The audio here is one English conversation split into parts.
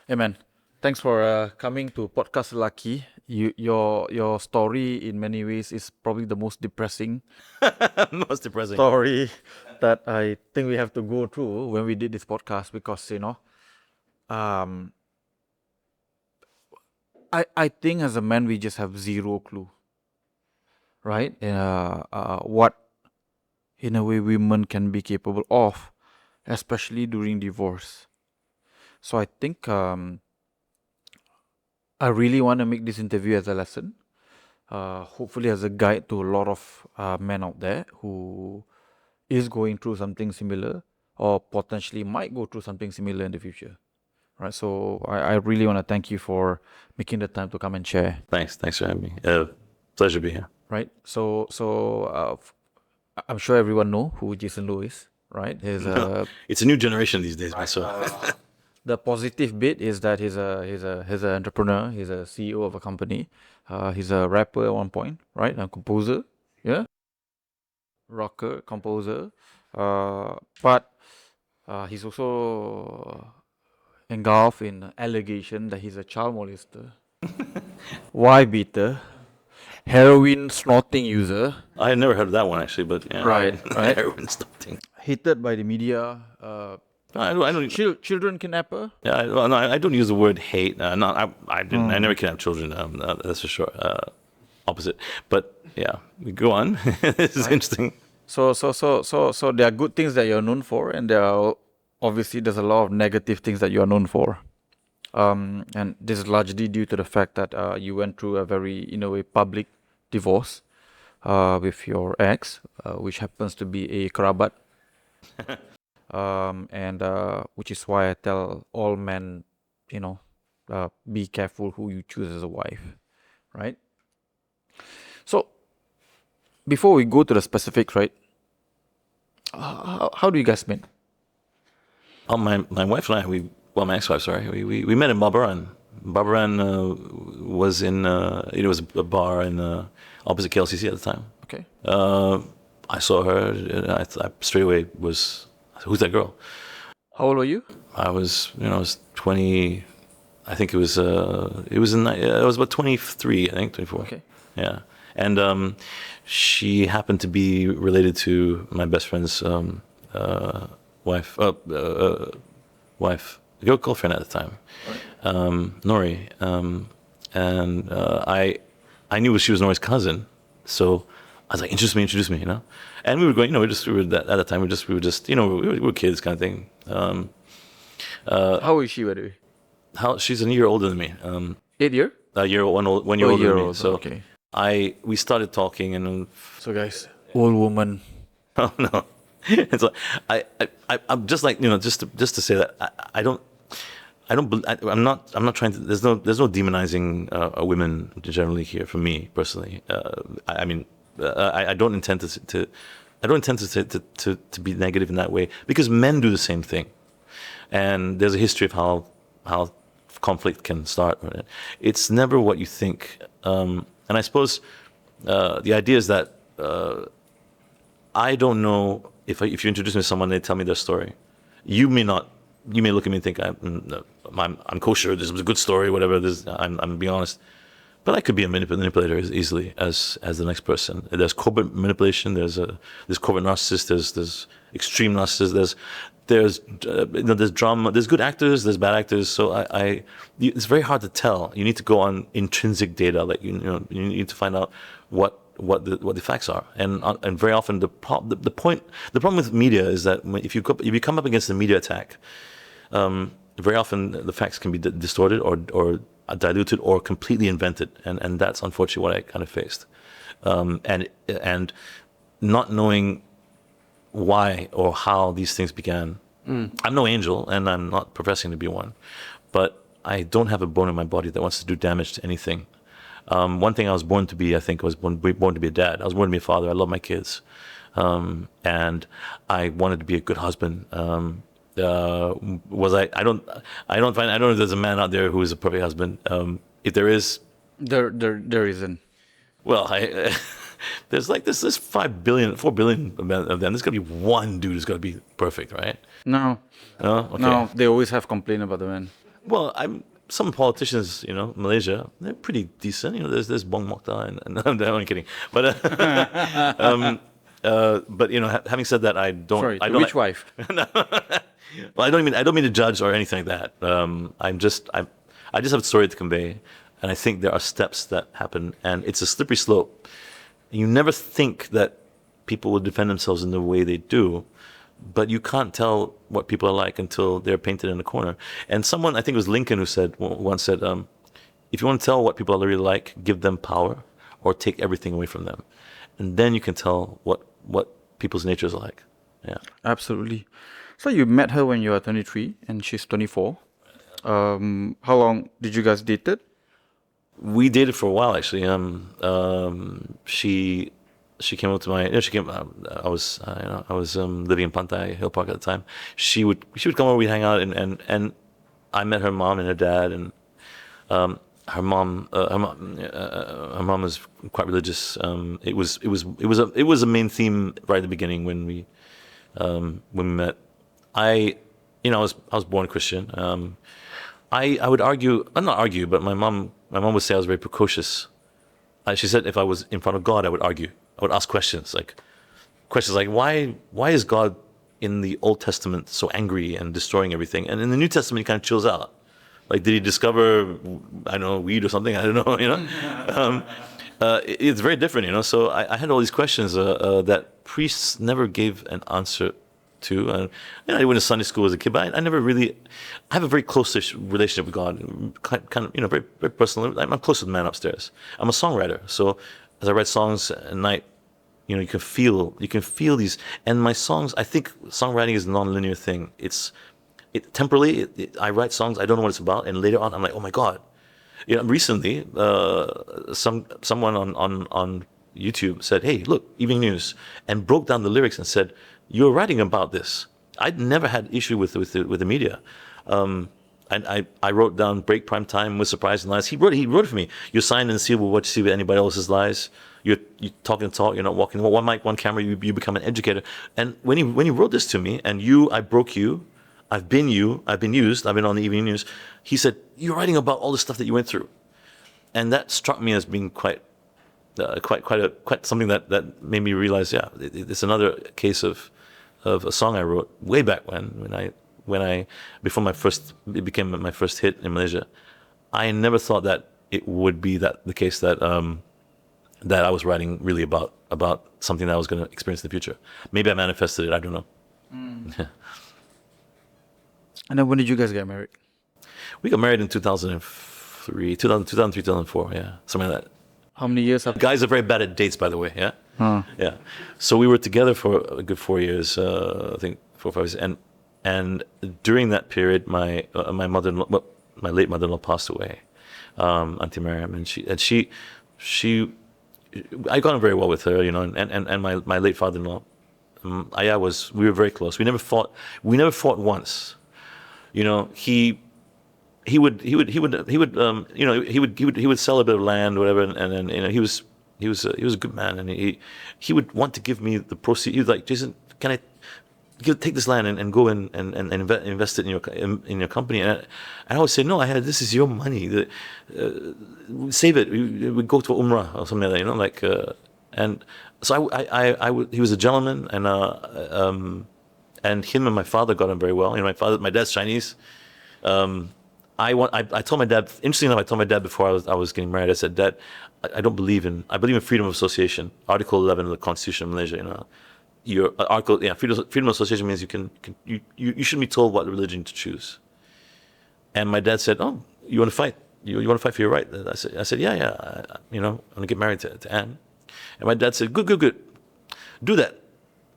Hey man, thanks for coming to Podcast Lelaki. Your story in many ways is probably the most depressing Most depressing. story that I think we have to go through when we did this podcast because um, I think as a man we just have zero clue, right? What in a way women can be capable of, especially during divorce. So I think I really want to make this interview as a lesson. Hopefully as a guide to a lot of men out there who is going through something similar or potentially might go through something similar in the future. Right. So I really want to thank you for making the time to come and share. Thanks for having me. Pleasure to be here. Right. I'm sure everyone know who Jason Low is. Right. It's a new generation these days, man. So The positive bit is that he's an entrepreneur. He's a CEO of a company. He's a rapper at one point, right? A composer, yeah, rocker, composer. But he's also engulfed in allegation that he's a child molester, wife beater, heroin snorting user. I had never heard of that one actually, but yeah. Right. Heroin snorting. Hated by the media. I don't. Children kidnapper. Yeah, I don't use the word hate. I never kidnap children. That's for sure. Opposite. But yeah, we go on. This is interesting. So there are good things that you're known for, and there's a lot of negative things that you are known for. And this is largely due to the fact that you went through a very, in a way, public divorce with your ex, which happens to be a kerabat. And which is why I tell all men, be careful who you choose as a wife, right? So before we go to the specifics, right? How do you guys meet? My wife and I, my ex-wife, sorry, we met in Babaran. Babaran was in, it was a bar in opposite KLCC at the time. Okay. I saw her, and I straight away was, who's that girl? How old were you? I was 20. I think it was about 23. I think 24. Okay. Yeah, and she happened to be related to my best friend's wife, girlfriend at the time, Nori, and I knew she was Nori's cousin, so I was like, introduce me, And we were going, at that time, we were kids kind of thing. How is she, by the way? She's a year older than me. 8 year? One year older than me. So okay. we started talking, and So guys, old woman. oh no, it's like I'm just like just to say that I'm not trying to. There's no demonizing women generally here for me personally. I don't intend to be negative in that way because men do the same thing, and there's a history of how conflict can start. Right? It's never what you think, and I suppose the idea is that I don't know if you introduce me to someone, they tell me their story. You may look at me and think I'm kosher. This was a good story, whatever. I'm being honest. But I could be a manipulator as easily as the next person. There's covert manipulation. There's covert narcissist. There's extreme narcissists. There's drama. There's good actors. There's bad actors. So it's very hard to tell. You need to go on intrinsic data. Like you need to find out what the facts are. And very often the problem with media is that if you come up against a media attack, very often the facts can be distorted or diluted or completely invented, and that's unfortunately what I kind of faced, and not knowing why or how these things began. I'm no angel, and I'm not professing to be one, but I don't have a bone in my body that wants to do damage to anything. One thing I was born to be, I think, I was born to be a dad. I was born to be a father. I love my kids, and I wanted to be a good husband. Was I? I don't know if there's a man out there who is a perfect husband. If there is, there isn't. Well, there's 4 billion of them. There's gonna be one dude who's gonna be perfect, right? No. No, okay. No, they always have complaint about the man. Well, some politicians, Malaysia, they're pretty decent. There's Bong Mokhtar, and I'm kidding. But but having said that, I don't. Sorry, I to don't which wife? Well, I don't mean to judge or anything like that. I just have a story to convey, and I think there are steps that happen, and it's a slippery slope. You never think that people will defend themselves in the way they do, but you can't tell what people are like until they're painted in a corner. And someone, I think it was Lincoln, who once said, if you want to tell what people are really like, give them power or take everything away from them, and then you can tell what people's natures are like. Yeah. Absolutely. So you met her when you were 23 and she's 24. How long did you guys date? We dated for a while, actually. She came up to my. She came. I was living in Pantai Hill Park at the time. She would come over. We'd hang out, and I met her mom and her dad, and her mom was quite religious. It was a main theme right at the beginning when we met. I was born Christian. I would argue, not argue, but my mom would say I was very precocious. She said if I was in front of God, I would argue. I would ask questions like why is God in the Old Testament so angry and destroying everything, and in the New Testament he kind of chills out? Like, did he discover, I don't know, weed or something? I don't know. It's very different, So I had all these questions that priests never gave an answer to. I went to Sunday school as a kid, but I never really. I have a very close relationship with God, kind of, very, very personal. I'm close to the man upstairs. I'm a songwriter, so as I write songs at night, you can feel these. And my songs, I think songwriting is a non-linear thing. Temporally, I write songs, I don't know what it's about, and later on, I'm like, oh my God. Recently, someone on YouTube said, hey, look, Evening News, and broke down the lyrics and said, you're writing about this. I'd never had issue with the media. And I wrote down break prime time with surprise and lies. He wrote it for me. You're signed and sealed with what you see with anybody else's lies. You talk and talk. You're not walking. One mic, one camera. You become an educator. And when he wrote this to me, and I broke you. I've been used. I've been on the evening news. He said, you're writing about all the stuff that you went through, and that struck me as being quite something that made me realize, yeah, it's another case of a song I wrote way back when I before it became my first hit in Malaysia. I never thought that it would be the case that I was writing really about something that I was going to experience in the future. Maybe I manifested it. I don't know. And then when did you guys get married? We got married in 2003, 2004. Yeah, something like that. How many years after? Guys are very bad at dates, by the way. Yeah. Yeah. So we were together for a good 4 years. I think 4 or 5 years. And during that period, my late mother-in-law passed away, Auntie Miriam, and she I got on very well with her, and my late father-in-law. We were very close. We never fought once. He would sell a bit of land, whatever, and then he was a good man, and he would want to give me the proceeds. He was like, Jason, can I take this land and go and invest it in your company? And I always say, no, this is your money. Save it. We go to Umrah or something like that, and so he was a gentleman, and him and my father got on very well. My dad's Chinese. I told my dad. Interestingly enough, I told my dad before I was getting married. I said, Dad, I believe in freedom of association. Article 11 of the Constitution of Malaysia. Your article, freedom of association means you shouldn't be told what religion to choose. And my dad said, oh, you want to fight? You want to fight for your right? I said, yeah. I'm gonna get married to Anne. And my dad said, good, do that,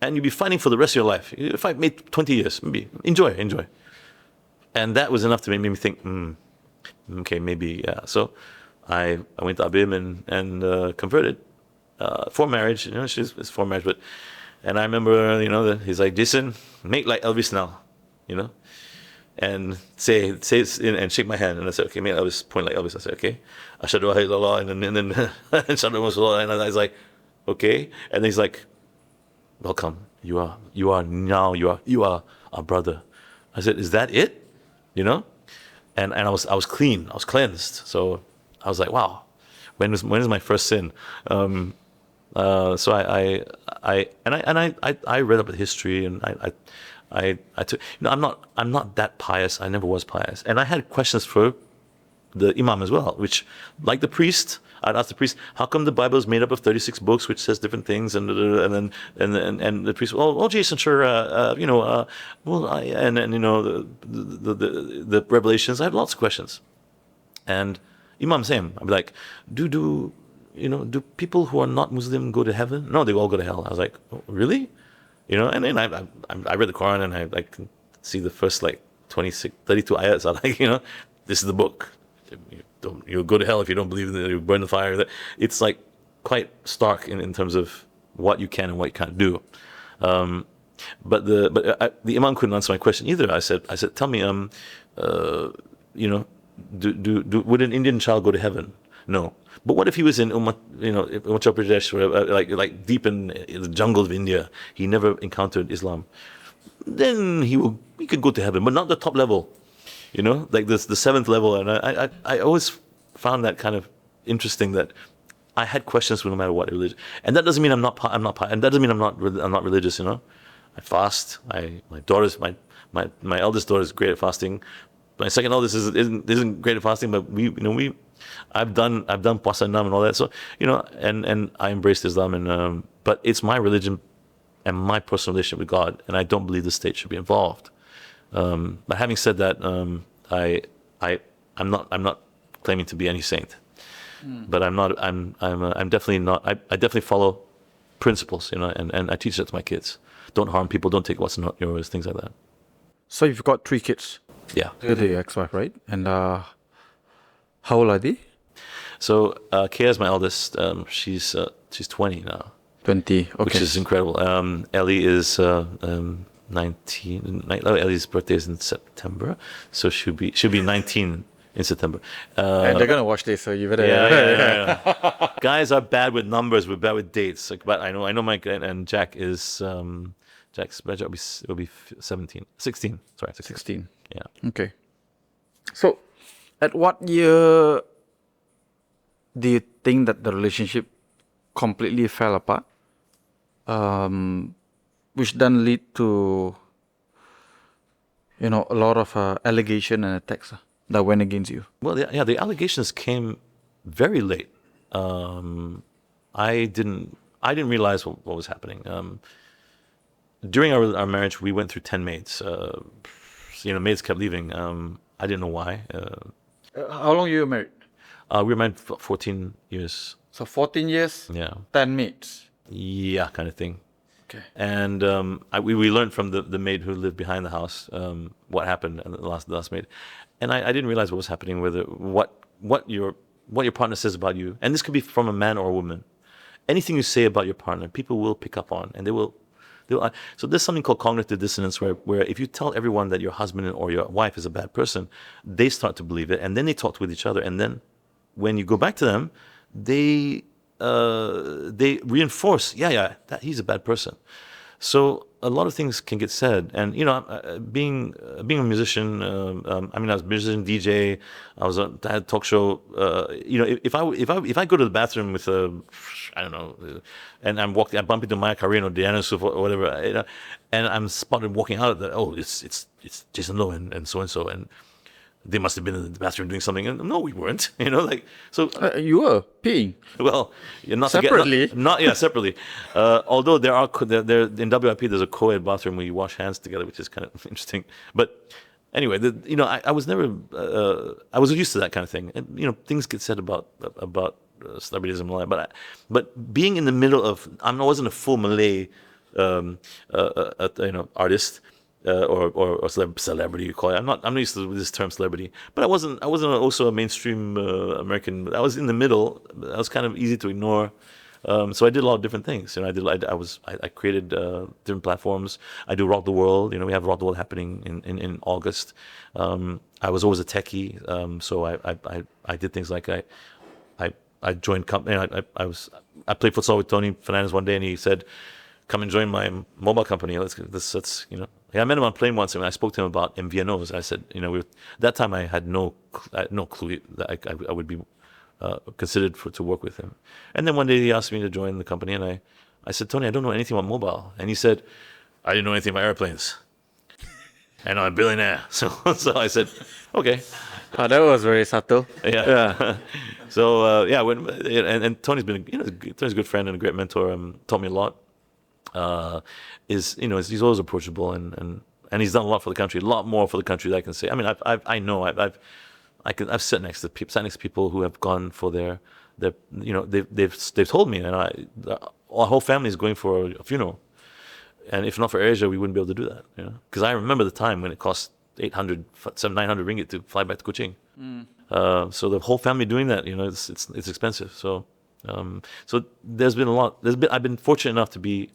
and you'll be fighting for the rest of your life. If I made 20 years, maybe enjoy. And that was enough to make me think, okay, maybe, yeah. So I went to Abim and converted for marriage. It's for marriage, and I remember, that he's like, Jason, make like Elvis now, and say and shake my hand. And I said, okay, make Elvis, point like Elvis. I said, okay, Ashhadu an la ilaha illallah, and then Ashhadu anna Rasulullah. And I was like, okay. And then he's like, welcome. You are our brother. I said, is that it? and I was clean, I was cleansed. So I was like, wow, when is my first sin? So I read up the history, and I took, I'm not that pious. I never was pious, and I had questions for the imam as well, which, like the priest, I'd ask the priest, how come the Bible is made up of 36 books which says different things, and the priest, well, Jason, sure, the revelations. I have lots of questions, and imam same. I'd be like, do people who are not Muslim go to heaven? No, they all go to hell. I was like, oh, really? And then I read the Quran, and I can see the first like 32 ayats. I'm like, this is the book. You'll go to hell if you don't believe in it. You burn the fire. It's like quite stark in terms of what you can and what you can't do. But the imam couldn't answer my question either. I said, tell me, would an Indian child go to heaven? No. But what if he was in Uttar Pradesh, or like deep in the jungle of India, he never encountered Islam? Then he could go to heaven, but not the top level. Like the seventh level. And I always found that kind of interesting, that I had questions no matter what religion. And that doesn't mean I'm not, and that doesn't mean I'm not religious. I fast. My eldest daughter is great at fasting. My second eldest isn't great at fasting, but I've done puasa enam and all that. So and I embraced Islam, and but it's my religion and my personal relationship with God, and I don't believe the state should be involved. But having said that, I'm not claiming to be any saint, but I'm definitely not. I definitely follow principles, and I teach that to my kids. Don't harm people. Don't take what's not yours. Things like that. So you've got 3 kids. Yeah. You're the ex-wife, right? And how old are they? So Kea is my eldest. She's 20 now. 20. Okay. Which is incredible. Ellie is 19. Ellie's birthday is in September, so she'll be 19 in September. And they're gonna watch this, so you better. Yeah. Guys are bad with numbers. We're bad with dates. But I know Mike and Jack is Jack's birthday will be 16. Sorry, 16. Yeah. Okay. So, at what year do you think that the relationship completely fell apart? Which then lead to, a lot of allegation and attacks that went against you. Well, the allegations came very late. I didn't realize what was happening. During our marriage, we went through 10 maids. Maids kept leaving. I didn't know why. How long you were married? We were married for 14 years. So 14 years, Yeah. 10 maids. Yeah, kind of thing. Okay. And we learned from the maid who lived behind the house what happened, and the last maid. And I didn't realize what was happening, what your partner says about you. And this could be from a man or a woman. Anything you say about your partner, people will pick up on, and they will. So there's something called cognitive dissonance, where if you tell everyone that your husband or your wife is a bad person, they start to believe it, and then they talk with each other, and then when you go back to them, they reinforce, that he's a bad person. So a lot of things can get said, and being a musician, I was a musician, DJ. I had a talk show. If I go to the bathroom with I don't know, and I bump into Maya Karin or Diana Suf or whatever, and I'm spotted walking out of the, it's Jason Lowe and so, and they must have been in the bathroom doing something. And no, we weren't. So you were peeing. Well, not separately. Separately. Although there in WIP there's a co-ed bathroom where you wash hands together, which is kind of interesting. But anyway, I was never. I was used to that kind of thing. And things get said about celebrities and all that. But being in the middle of, I wasn't a full Malay, artist. Or celebrity, you call it. I'm not used to this term celebrity, but I wasn't also a mainstream American. I was in the middle. I was kind of easy to ignore. So I did a lot of different things. I created different platforms. I do Rock the World. We have Rock the World happening in August. I was always a techie, so I did things like I joined company. I played futsal with Tony Fernandez one day, and he said, "Come and join my mobile company. Let's I met him on a plane once, and I spoke to him about MVNOs. I said, that time I had no clue that I would be considered to work with him. And then one day he asked me to join the company, and I said, Tony, I don't know anything about mobile. And he said, I didn't know anything about airplanes. And I'm a billionaire. So I said, okay. Oh, that was very subtle. Yeah. So and Tony's been Tony's a good friend and a great mentor. Taught me a lot. He's always approachable and he's done a lot for the country, a lot more for the country than I can say. I mean, I've sat next to people who have gone for their they've told me, and our whole family is going for a funeral. And if not for Asia, we wouldn't be able to do that. Because I remember the time when it cost 800, 900 ringgit to fly back to Kuching. So the whole family doing that, it's expensive. So there's been a lot. I've been fortunate enough to be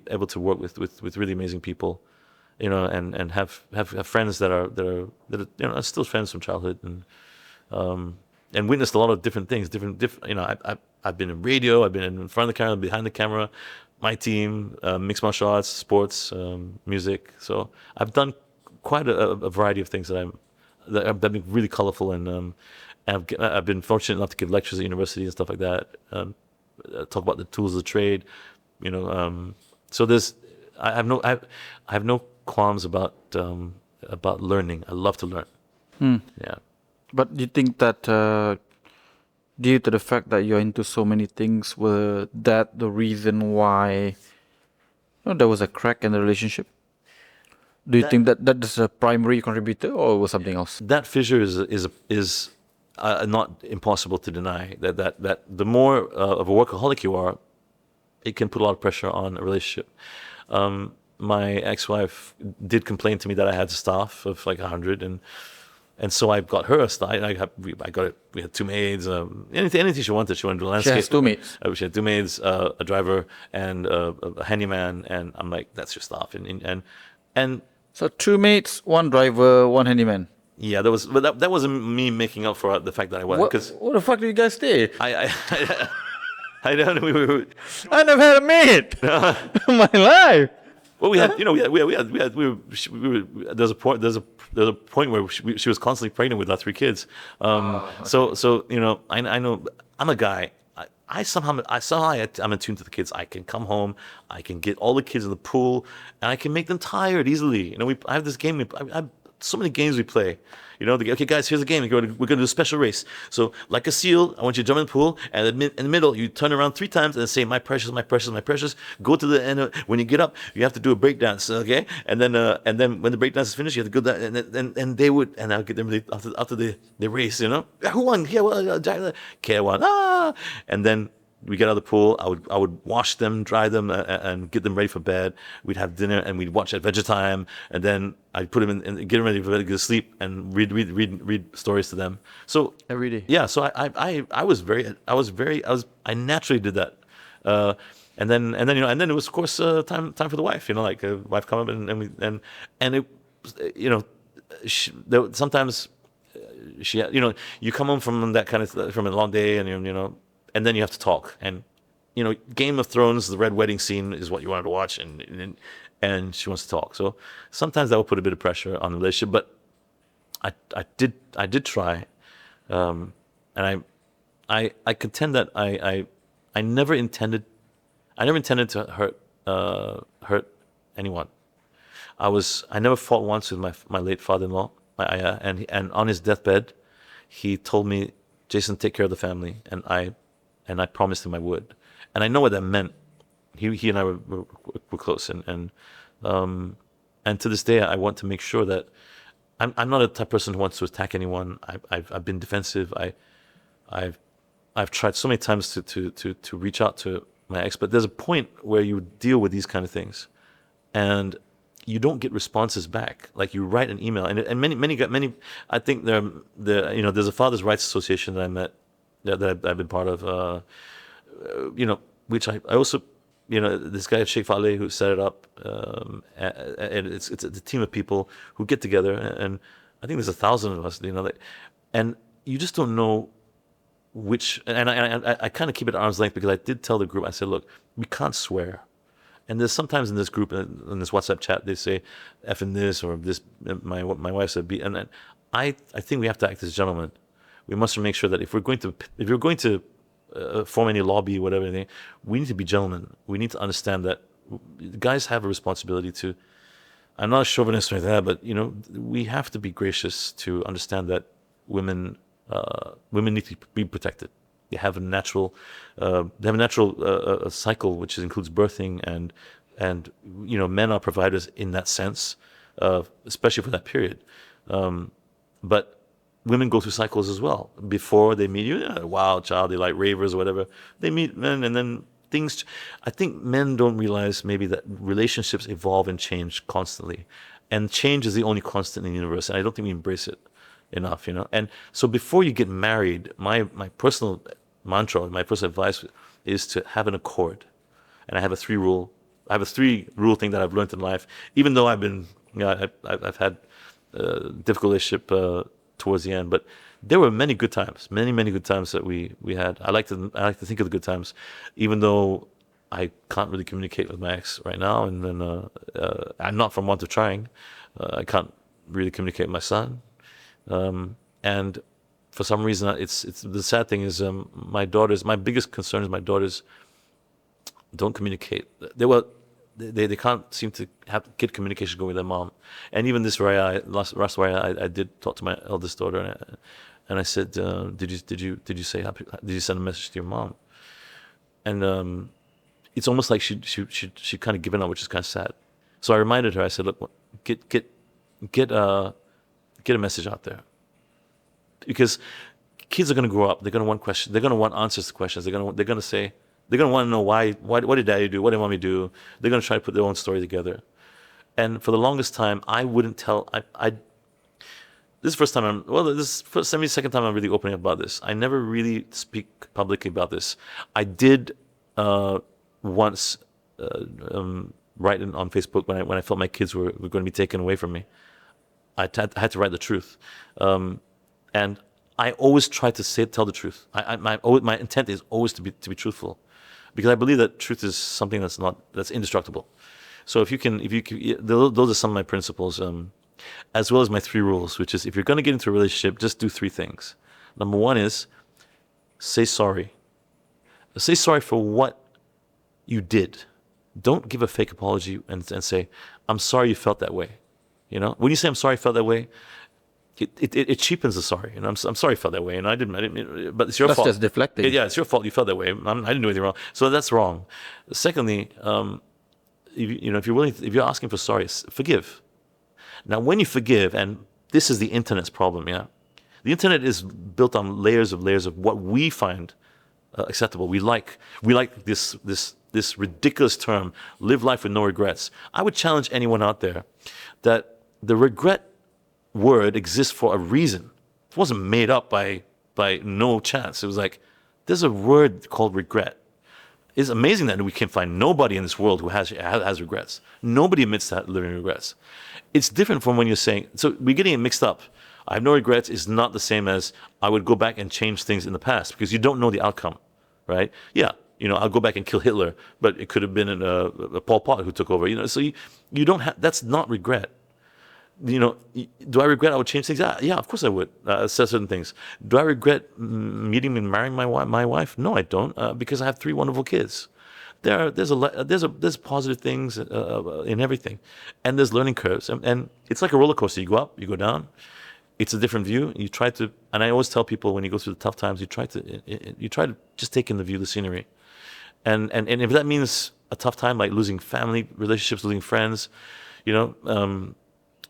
able to work with really amazing people, and have friends that are still friends from childhood, and witnessed a lot of different things. I've been in radio, I've been in front of the camera, behind the camera. My team, mixed martial arts, sports, music. So I've done quite a variety of things that have been really colorful, and I've been fortunate enough to give lectures at university and stuff like that. Talk about the tools of the trade, So I have no qualms about learning. I love to learn. Yeah. But do you think that due to the fact that you're into so many things, were that the reason why there was a crack in the relationship? Do you think that is a primary contributor, or was something else? That fissure is not impossible to deny. That the more of a workaholic you are, it can put a lot of pressure on a relationship. My ex-wife did complain to me that I had staff of like 100, and so I got her a staff. We had 2 maids. Anything she wanted. She wanted to do landscape. She has 2 maids. She had 2 maids, a driver, and a handyman. And I'm like, that's your staff. And So 2 maids, 1 driver, 1 handyman. yeah, that wasn't me making up for the fact that I was. What the fuck do you guys stay? I don't know. I never had a maid in my life. Well, we had there's a point where she was constantly pregnant with our 3 kids. So I know I'm a guy. I'm attuned to the kids. I can come home, I can get all the kids in the pool, and I can make them tired easily. I have this game. I have so many games we play. Okay, guys, here's a game. We're going to do a special race. So, like a seal, I want you to jump in the pool, and in the middle, you turn around 3 times and say, "My precious, my precious, my precious." Go to the end. When you get up, you have to do a break dance. Okay, and then when the break dance is finished, you have to go down, and I'll get them after the race. Who won? Yeah, well, Jack won. And then we get out of the pool. I would wash them, dry them, and get them ready for bed. We'd have dinner, and we'd watch Adventure Time, and then I'd put them in and get them ready for bed, go to sleep, and read stories to them. So Every day. yeah. So I naturally did that, and then it was of course time for the wife. Like wife come up and it sometimes she you come home from that kind of from a long day, and then you have to talk. And Game of Thrones, the Red Wedding scene is what you wanted to watch, and she wants to talk. So sometimes that will put a bit of pressure on the relationship. But I did try, and I contend that I never intended to hurt anyone. I never fought once with my late father-in-law, and on his deathbed, he told me, "Jason, take care of the family," and I promised him I would, and I know what that meant. He and I were close, and to this day I want to make sure that I'm not a type of person who wants to attack anyone. I've been defensive. I've tried so many times to reach out to my ex, but there's a point where you deal with these kind of things, and you don't get responses back. Like you write an email, and many. I think there's a Fathers' Rights Association that I met, that I've been part of, which I also, this guy Sheikh Faleh who set it up, and it's a team of people who get together, and I think there's 1,000 of us, and you just don't know which, and I kind of keep it at arm's length, because I did tell the group, I said, look, we can't swear, And there's sometimes in this group, in this WhatsApp chat, they say effing this or this. My wife said B, and then I think we have to act as gentlemen. We must make sure that if you're going to form any lobby, whatever, anything, we need to be gentlemen. We need to understand that guys have a responsibility to. I'm not a chauvinist or anything like that, but we have to be gracious to understand that women need to be protected. They have a natural cycle which includes birthing, and men are providers in that sense, especially for that period. But women go through cycles as well. Before they meet a wild child, they like ravers or whatever. They meet men, and then things. I think men don't realize maybe that relationships evolve and change constantly, and change is the only constant in the universe. And I don't think we embrace it enough, And so before you get married, my personal mantra, my personal advice is to have an accord. And I have a three rule thing that I've learned in life. Even though I've had a difficult relationship towards the end, but there were many good times, many good times that we had. I like to think of the good times, even though I can't really communicate with my ex right now, and then I'm not from want of trying. I can't really communicate with my son. And for some reason, it's the sad thing is my biggest concern is my daughters don't communicate. They can't seem to get communication going with their mom. And even this last Raya, I did talk to my eldest daughter, and I said, did you send a message to your mom? And it's almost like she kind of given up, which is kind of sad. So I reminded her. I said, look, get a message out there, because kids are going to grow up. They're going to want questions. They're going to want answers to questions. They're going to want to know why. What did Daddy do? What did Mommy do? They're going to try to put their own story together. And for the longest time, I wouldn't tell. This is the first time second time I'm really opening up about this. I never really speak publicly about this. I did once write on Facebook when I felt my kids were going to be taken away from me. I had to write the truth, and I always try to tell the truth. My intent is always to be truthful, because I believe that truth is something that's indestructible. So if you can, those are some of my principles, as well as my three rules, which is if you're going to get into a relationship, just do three things. Number one is say sorry. Say sorry for what you did. Don't give a fake apology and say, I'm sorry you felt that way. When you say I'm sorry I felt that way, it cheapens the sorry. I'm sorry I felt that way, and I didn't. But it's your fault. That's just deflecting. It's your fault. You felt that way. I didn't do anything wrong. So that's wrong. Secondly, if you're asking for sorry, forgive. Now, when you forgive, and this is the internet's problem, the internet is built on layers of what we find acceptable. We like this ridiculous term, live life with no regrets. I would challenge anyone out there that the regret word exists for a reason. It wasn't made up by no chance. It was like, there's a word called regret. It's amazing that we can find nobody in this world who has regrets. Nobody admits to living regrets. It's different from when you're saying, so we're getting it mixed up. I have no regrets is not the same as I would go back and change things in the past, because you don't know the outcome, right? Yeah, I'll go back and kill Hitler, but it could have been a Pol Pot who took over. So you don't have, that's not regret. Do I regret I would change things? Yeah, of course I would. Say certain things. Do I regret meeting and marrying my wife? No, I don't, because I have three wonderful kids. There's positive things in everything, and there's learning curves, and it's like a roller coaster. You go up, you go down. It's a different view. You try to, and I always tell people when you go through the tough times, you try to just take in the view, the scenery, and if that means a tough time like losing family relationships, losing friends,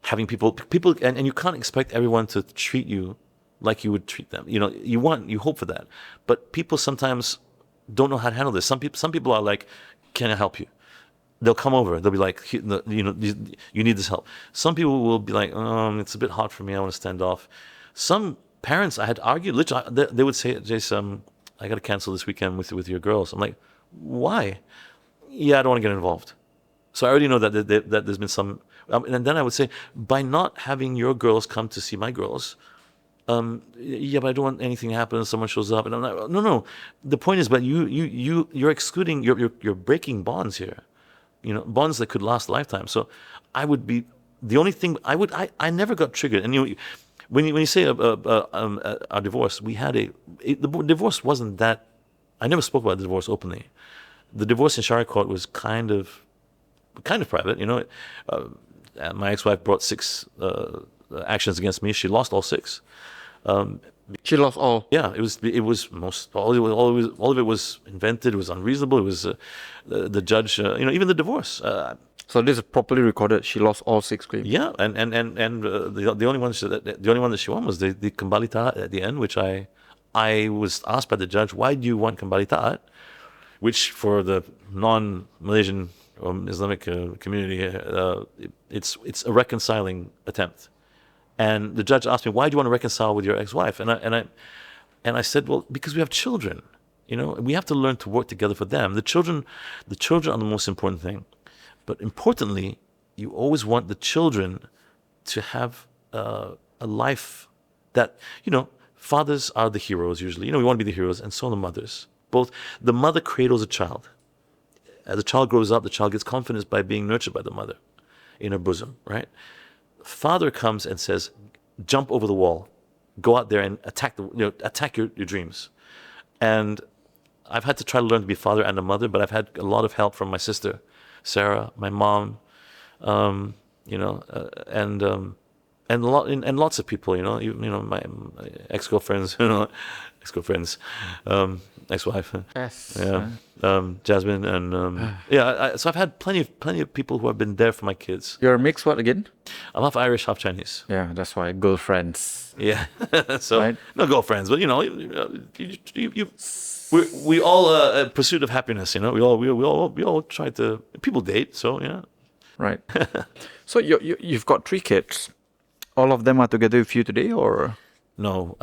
having people, and you can't expect everyone to treat you like you would treat them. You hope for that, but people sometimes don't know how to handle this. Some people are like, "Can I help you?" They'll come over. They'll be like, "You need this help." Some people will be like, "It's a bit hard for me. I want to stand off." Some parents, I had argued. Literally, they would say, "Jason, I got to cancel this weekend with your girls." I'm like, "Why?" "Yeah, I don't want to get involved." So I already know that there's been some. And then I would say, by not having your girls come to see my girls, yeah, but I don't want anything to happen if someone shows up. And I'm like, no. The point is, but you're excluding, you're breaking bonds here. bonds that could last a lifetime. So I would be the only thing I never got triggered. And when you say our divorce, the divorce wasn't that. I never spoke about the divorce openly. The divorce in Sharia court was kind of private. My ex-wife brought 6 actions against me. She lost all 6. She lost all. Yeah, it was all of it was invented. It was unreasonable. It was the judge. Even the divorce. So this is properly recorded. She lost all 6 claims. Yeah, and the only one that she won was the kembali taat at the end, which I was asked by the judge, why do you want kembali taat, which for the non-Malaysian or Islamic community, it's a reconciling attempt. And the judge asked me, why do you want to reconcile with your ex-wife? And I said, well, because we have children. We have to learn to work together for them. The children are the most important thing. But importantly, you always want the children to have a life that, fathers are the heroes usually. We want to be the heroes, and so are the mothers. Both the mother cradles a child. As the child grows up, the child gets confidence by being nurtured by the mother in her bosom, right? Father comes and says, jump over the wall, go out there and attack your dreams. And I've had to try to learn to be a father and a mother, but I've had a lot of help from my sister, Sarah, my mom, and lots of people, my ex-girlfriends, ex-wife, Yes. Jasmine, and so I've had plenty of people who have been there for my kids. You're a mix what again? I'm half Irish, half Chinese. Yeah, that's why girlfriends. Yeah, so Right. no girlfriends, but we all pursuit of happiness. We all try to. People date, so yeah. Right. So you've got 3 kids. All of them are together with you today, or? No.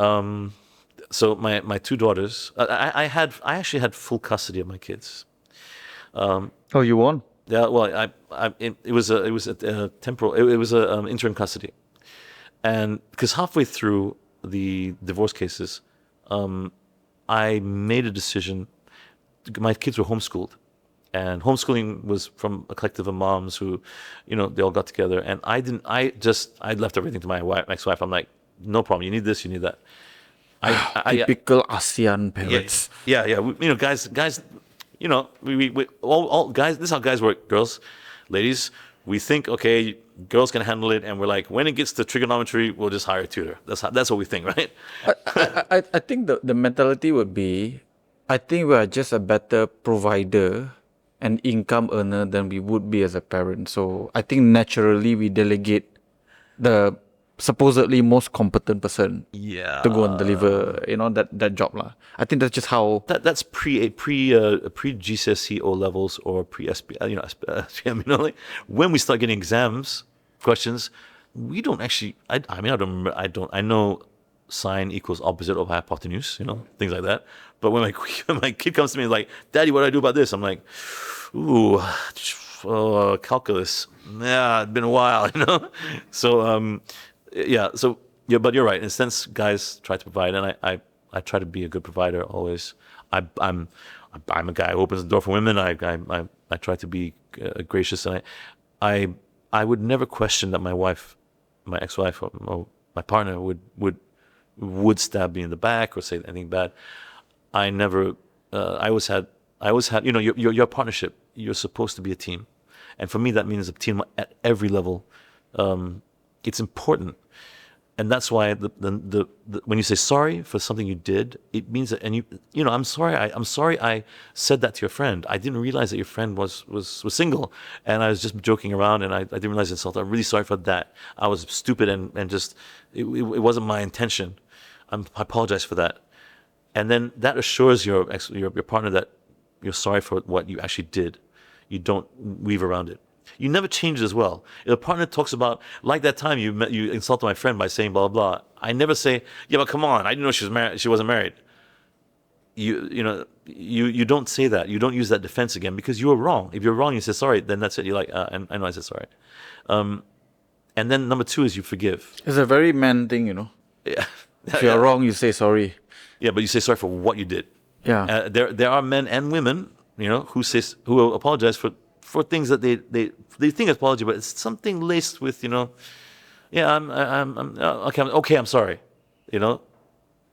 So my 2 daughters, I actually had full custody of my kids. Oh, you won. Yeah. Well, it was a temporal. It was a interim custody, and because halfway through the divorce cases, I made a decision. My kids were homeschooled, and homeschooling was from a collective of moms who, they all got together. And I left everything to my ex-wife. I'm like, no problem. You need this, you need that. Typical ASEAN parents. Yeah. Guys, we all guys. This is how guys work. Girls, ladies, we think, okay, girls can handle it, and we're like, when it gets to trigonometry, we'll just hire a tutor. That's what we think, right? I think the mentality would be, I think we are just a better provider and income earner than we would be as a parent. So I think naturally we delegate the supposedly most competent person to go and deliver, that job lah. I think that's just how. That's pre GCSE O levels or pre SP, SPM. Like when we start getting exams questions, we don't actually. I don't. I know sine equals opposite of hypotenuse, things like that. But when my kid comes to me and is like, Daddy, what do I do about this? I'm like, ooh, calculus. Yeah, it's been a while, So but you're right. In a sense, guys try to provide, and I try to be a good provider always. I'm a guy who opens the door for women. I try to be gracious, and I would never question that my ex-wife, or my partner would stab me in the back or say anything bad. I never. I always had. You're a partnership. You're supposed to be a team, and for me that means a team at every level. It's important, and that's why the when you say sorry for something you did, it means that, and I'm sorry. I'm sorry I said that to your friend. I didn't realize that your friend was single, and I was just joking around, and I didn't realize it insulted. I'm really sorry for that. I was stupid and just it wasn't my intention. I apologize for that. And then that assures your partner that you're sorry for what you actually did. You don't weave around it. You never change it as well. If a partner talks about, like that time you insulted my friend by saying blah, blah, blah, I never say, yeah, but come on, I didn't know she was married. She wasn't married. You don't say that. You don't use that defense again because you were wrong. If you're wrong, you say sorry, then that's it. You're like, I know I said sorry. And then number 2 is you forgive. It's a very man thing, Yeah. If you're wrong, you say sorry. Yeah, but you say sorry for what you did. Yeah. There are men and women, who apologize for for things that they think is apology, but it's something laced with, yeah, okay, I'm sorry,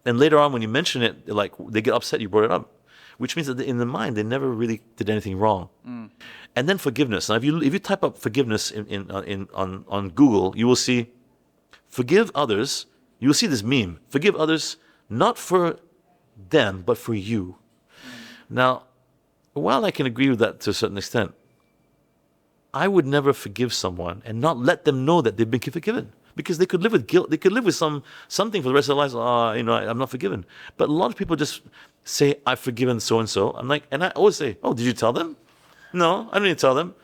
And later on, when you mention it, like they get upset you brought it up, which means that in their mind they never really did anything wrong. And then forgiveness. Now, if you type up forgiveness on Google, you will see forgive others. You will see this meme: forgive others not for them but for you. Now, while I can agree with that to a certain extent, I would never forgive someone and not let them know that they've been forgiven. Because they could live with guilt. They could live with something for the rest of their lives. I'm not forgiven. But a lot of people just say, I've forgiven so-and-so. And I always say, oh, did you tell them? No, I didn't tell them.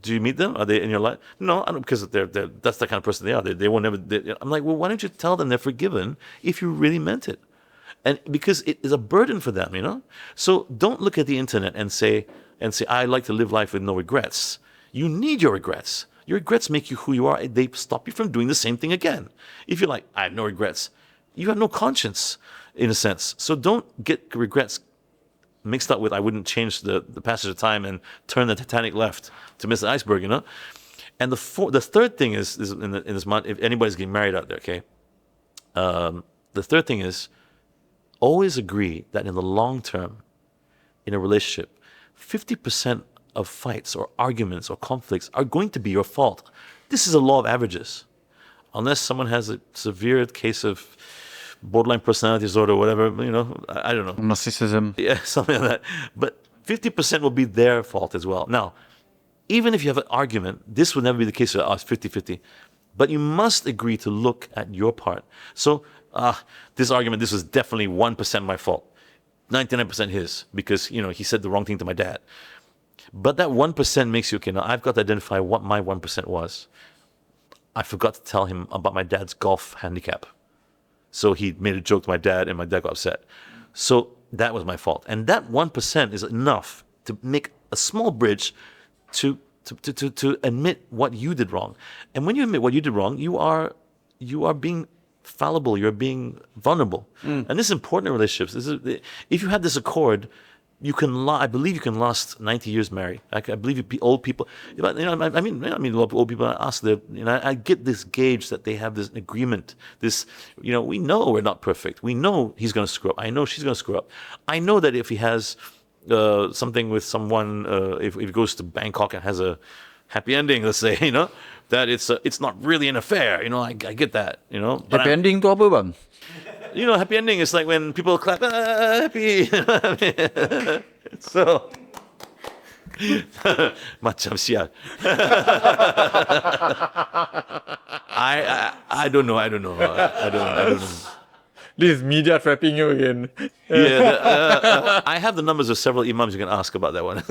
Do you meet them? Are they in your life? No, I don't, because that's the kind of person they are. They won't never. I'm like, well, why don't you tell them they're forgiven if you really meant it? And because it is a burden for them, So don't look at the internet and say, I like to live life with no regrets. You need your regrets. Your regrets make you who you are. They stop you from doing the same thing again. If you're like, I have no regrets, you have no conscience, in a sense. So don't get regrets mixed up with, I wouldn't change the passage of time and turn the Titanic left to miss the iceberg, And the third thing is in this month, if anybody's getting married out there, okay? The third thing is always agree that in the long term, in a relationship, 50% of fights or arguments or conflicts are going to be your fault. This is a law of averages. Unless someone has a severe case of borderline personality disorder or whatever, I don't know. Narcissism. Yeah, something like that. But 50% will be their fault as well. Now, even if you have an argument, this will never be the case for us, 50-50. But you must agree to look at your part. So, this argument, this was definitely 1% my fault. 99% his, because, he said the wrong thing to my dad. But that 1% makes you, okay, now I've got to identify what my 1% was. I forgot to tell him about my dad's golf handicap. So he made a joke to my dad and my dad got upset. So that was my fault. And that 1% is enough to make a small bridge to admit what you did wrong. And when you admit what you did wrong, you are being fallible, you're being vulnerable. And this is important in relationships. If you have this accord, I believe you can last 90 years married. I believe old people, I mean old people, I ask them, I get this gauge that they have this agreement, this, we know we're not perfect. We know he's going to screw up. I know she's going to screw up. I know that if he has something with someone, if he goes to Bangkok and has a happy ending, let's say, that it's not really an affair. I get that, But Happy ending tu apa bang? Happy ending is like when people clap, happy. So, macam sial. I don't know. This is media trapping you again. I have the numbers of several imams you can ask about that one.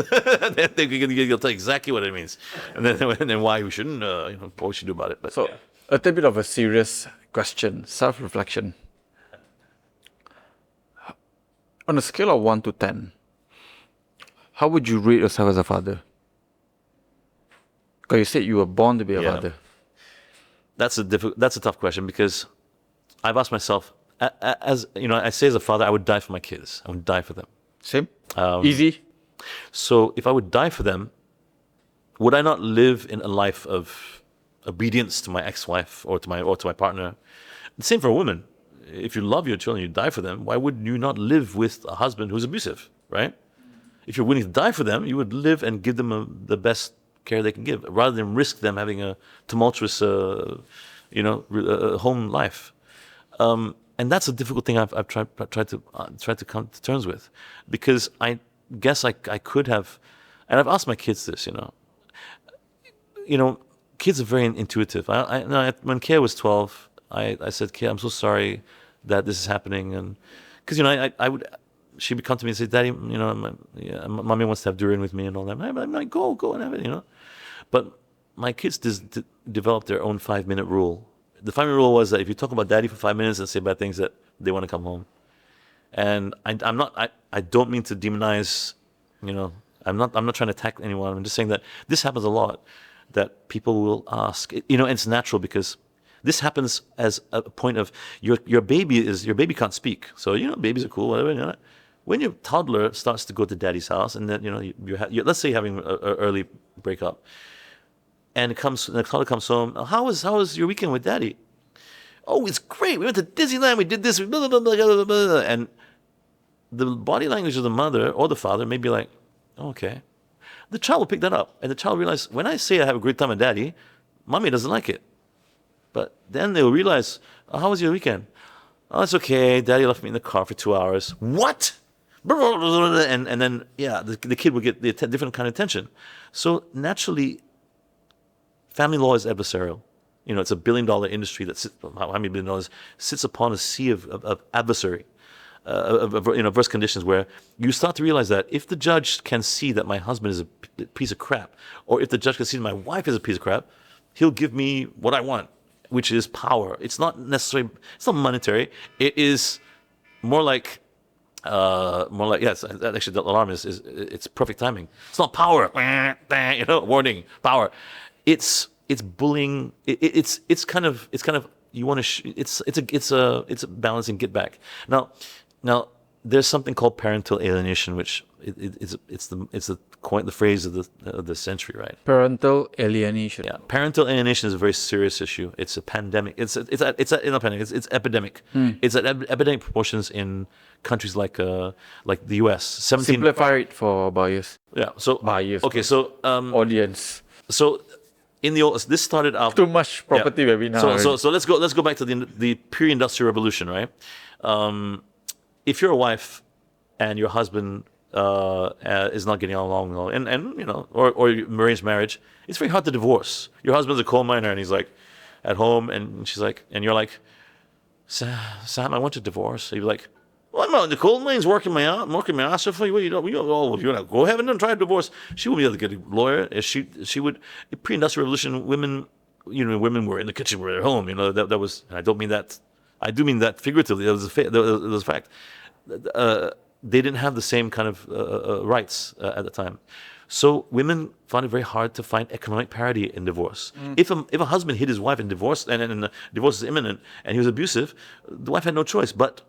They'll tell exactly what it means, and then why we shouldn't, what we should do about it. But So, a little bit of a serious question, self-reflection. On a scale of 1 to 10, how would you rate yourself as a father? Because you said you were born to be a father. That's a tough question, because I've asked myself, I say as a father, I would die for my kids. I would die for them. Same? Easy? So if I would die for them, would I not live in a life of obedience to my ex-wife or to my partner? The same for a woman. If you love your children, you die for them, why would you not live with a husband who's abusive, right? If you're willing to die for them, you would live and give them the best care they can give, rather than risk them having a tumultuous, home life. And that's a difficult thing I've tried to come to terms with, because I guess I could have, and I've asked my kids this, kids are very intuitive. When Kia was 12, I said, Kia, I'm so sorry that this is happening, and because she would come to me and say, Daddy, mommy wants to have durian with me and all that. I'm like, go and have it, But my kids developed their own 5-minute rule. The 5-minute rule was that if you talk about Daddy for 5 minutes and say bad things, that they want to come home. And I don't mean to demonize, I'm not trying to attack anyone. I'm just saying that this happens a lot, that people will ask, and it's natural, because this happens as a point of your baby can't speak. So, babies are cool, whatever, When your toddler starts to go to daddy's house, and then let's say you're having an early breakup, and the toddler comes home. How was your weekend with daddy? Oh, it's great. We went to Disneyland. We did this. Blah, blah, blah, blah, blah, blah. And the body language of the mother or the father may be like, oh, okay. The child will pick that up, and the child will realize, when I say I have a great time with daddy, mommy doesn't like it. But then they'll realize, oh, how was your weekend? Oh, it's okay. Daddy left me in the car for 2 hours. What? And then, the kid will get the different kind of attention. So naturally, family law is adversarial. It's a $1 billion industry that how many $1 billion sits upon a sea of adversary, adverse conditions, where you start to realize that if the judge can see that my husband is a piece of crap, or if the judge can see that my wife is a piece of crap, he'll give me what I want, which is power. It's not monetary. It is more like yes. Actually, the alarm is it's perfect timing. It's not power. Warning, power. It's bullying. It's kind of you want to. It's a balancing get back. Now there's something called parental alienation, which it's the phrase of the century, right? Parental alienation. Yeah, parental alienation is a very serious issue. It's a pandemic. It's epidemic. It's at epidemic proportions in countries like the US. Simplify it for buyers. Yeah. So buyers. Okay. So audience. So this started out too much property webinar. So let's go back to the pre-industrial revolution, right? If you're a wife and your husband is not getting along, or arranged marriage, it's very hard to divorce. Your husband's a coal miner and he's like at home, and she's like, and you're like, Sam, I want to divorce. So you're like, well, I'm out in the coal mines working my ass off. What you go ahead and try to divorce. She wouldn't be able to get a lawyer. She would. Pre-industrial revolution, women were in the kitchen, were at home. That was. And I don't mean that. I do mean that figuratively. That was a fact. They didn't have the same kind of rights at the time. So women found it very hard to find economic parity in divorce. If a husband hit his wife in divorce, and the divorce is imminent, and he was abusive, the wife had no choice. But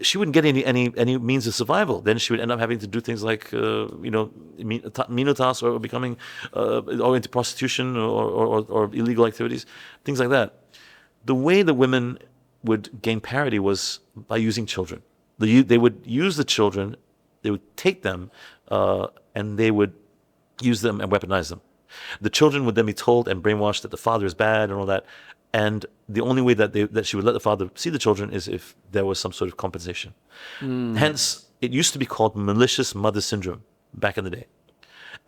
she wouldn't get any means of survival. Then she would end up having to do things like menial tasks, or becoming or into prostitution or illegal activities, things like that. The way that women would gain parity was by using children. They would use the children, they would take them, and they would use them and weaponize them. The children would then be told and brainwashed that the father is bad and all that. And the only way that she would let the father see the children is if there was some sort of compensation. Hence, it used to be called malicious mother syndrome back in the day.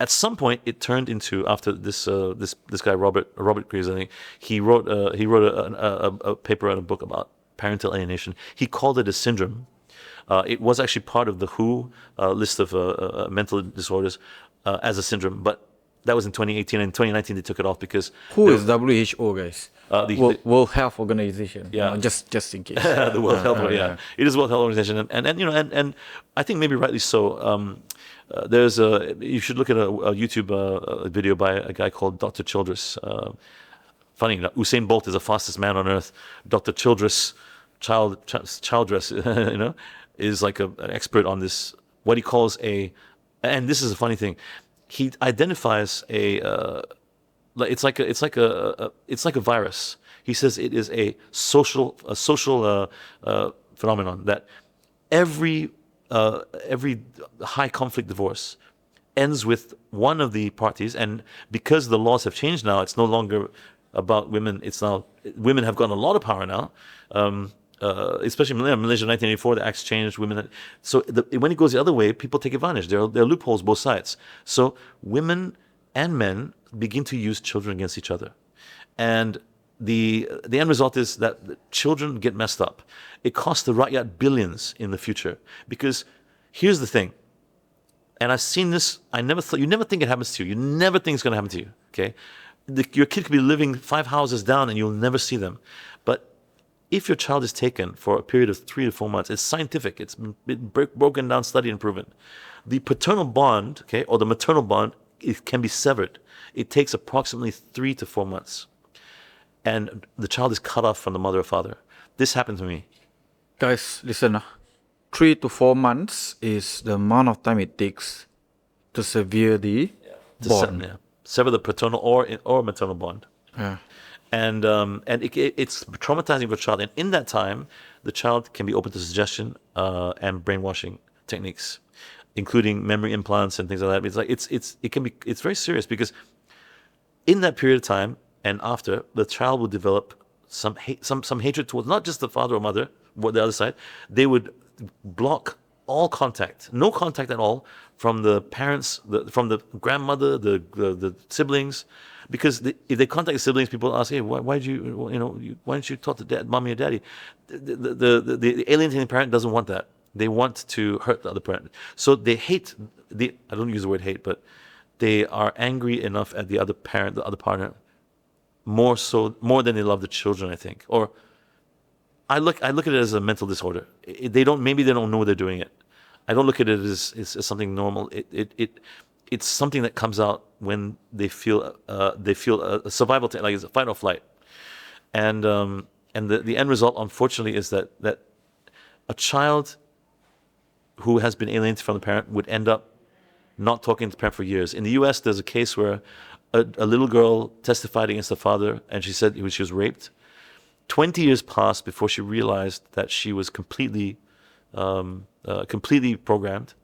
At some point, it turned into, after this guy Robert Crees, I think he wrote a paper and a book about parental alienation. He called it a syndrome. It was actually part of the WHO list of mental disorders as a syndrome, but that was in 2018. And in 2019, they took it off because WHO is WHO, guys. The World Health Organization. Yeah, just in case. The World Health. It is World Health Organization, and I think maybe rightly so. You should look at a YouTube video by a guy called Dr. Childress. Funny, Usain Bolt is the fastest man on earth. Dr. Childress, Childress, is like an expert on this. What he calls and this is a funny thing. He identifies it's like a virus. He says it is a social phenomenon that every high conflict divorce ends with one of the parties, and because the laws have changed now, it's no longer about women. It's now women have gotten a lot of power now. Especially in Malaysia, 1984, the acts changed. Women, when it goes the other way, people take advantage. There are loopholes both sides. So women and men begin to use children against each other, and the end result is that the children get messed up. It costs the Rakyat billions in the future, because here's the thing, and I've seen this. You never think it happens to you. You never think it's going to happen to you. Okay, your kid could be living 5 houses down, and you'll never see them. But if your child is taken for a period of 3 to 4 months, it's scientific. It's been broken down, studied, and proven. The paternal bond, or the maternal bond, it can be severed. It takes approximately 3 to 4 months, and the child is cut off from the mother or father. This happened to me. Guys, listen. 3 to 4 months is the amount of time it takes to sever the bond. Sever the paternal or maternal bond. Yeah. And it's traumatizing for the child. And in that time, the child can be open to suggestion and brainwashing techniques, including memory implants and things like that. It's very serious, because in that period of time and after, the child will develop some hatred towards not just the father or mother, but the other side. They would block all contact, no contact at all, from the parents, from the grandmother, the siblings, because if they contact the siblings, people ask, hey, why didn't you talk to mommy or daddy? The alienating parent doesn't want that. They want to hurt the other parent, so they hate. I don't use the word hate, but they are angry enough at the other parent, the other partner, more than they love the children, I think. Or I look at it as a mental disorder. Maybe they don't know they're doing it. I don't look at it as something normal. It's something that comes out when they feel a survival like it's a fight or flight, and the end result, unfortunately, is that a child who has been alienated from the parent would end up not talking to the parent for years. In the U.S., there's a case where a little girl testified against the father, and she said she was raped. 20 years passed before she realized that she was completely programmed,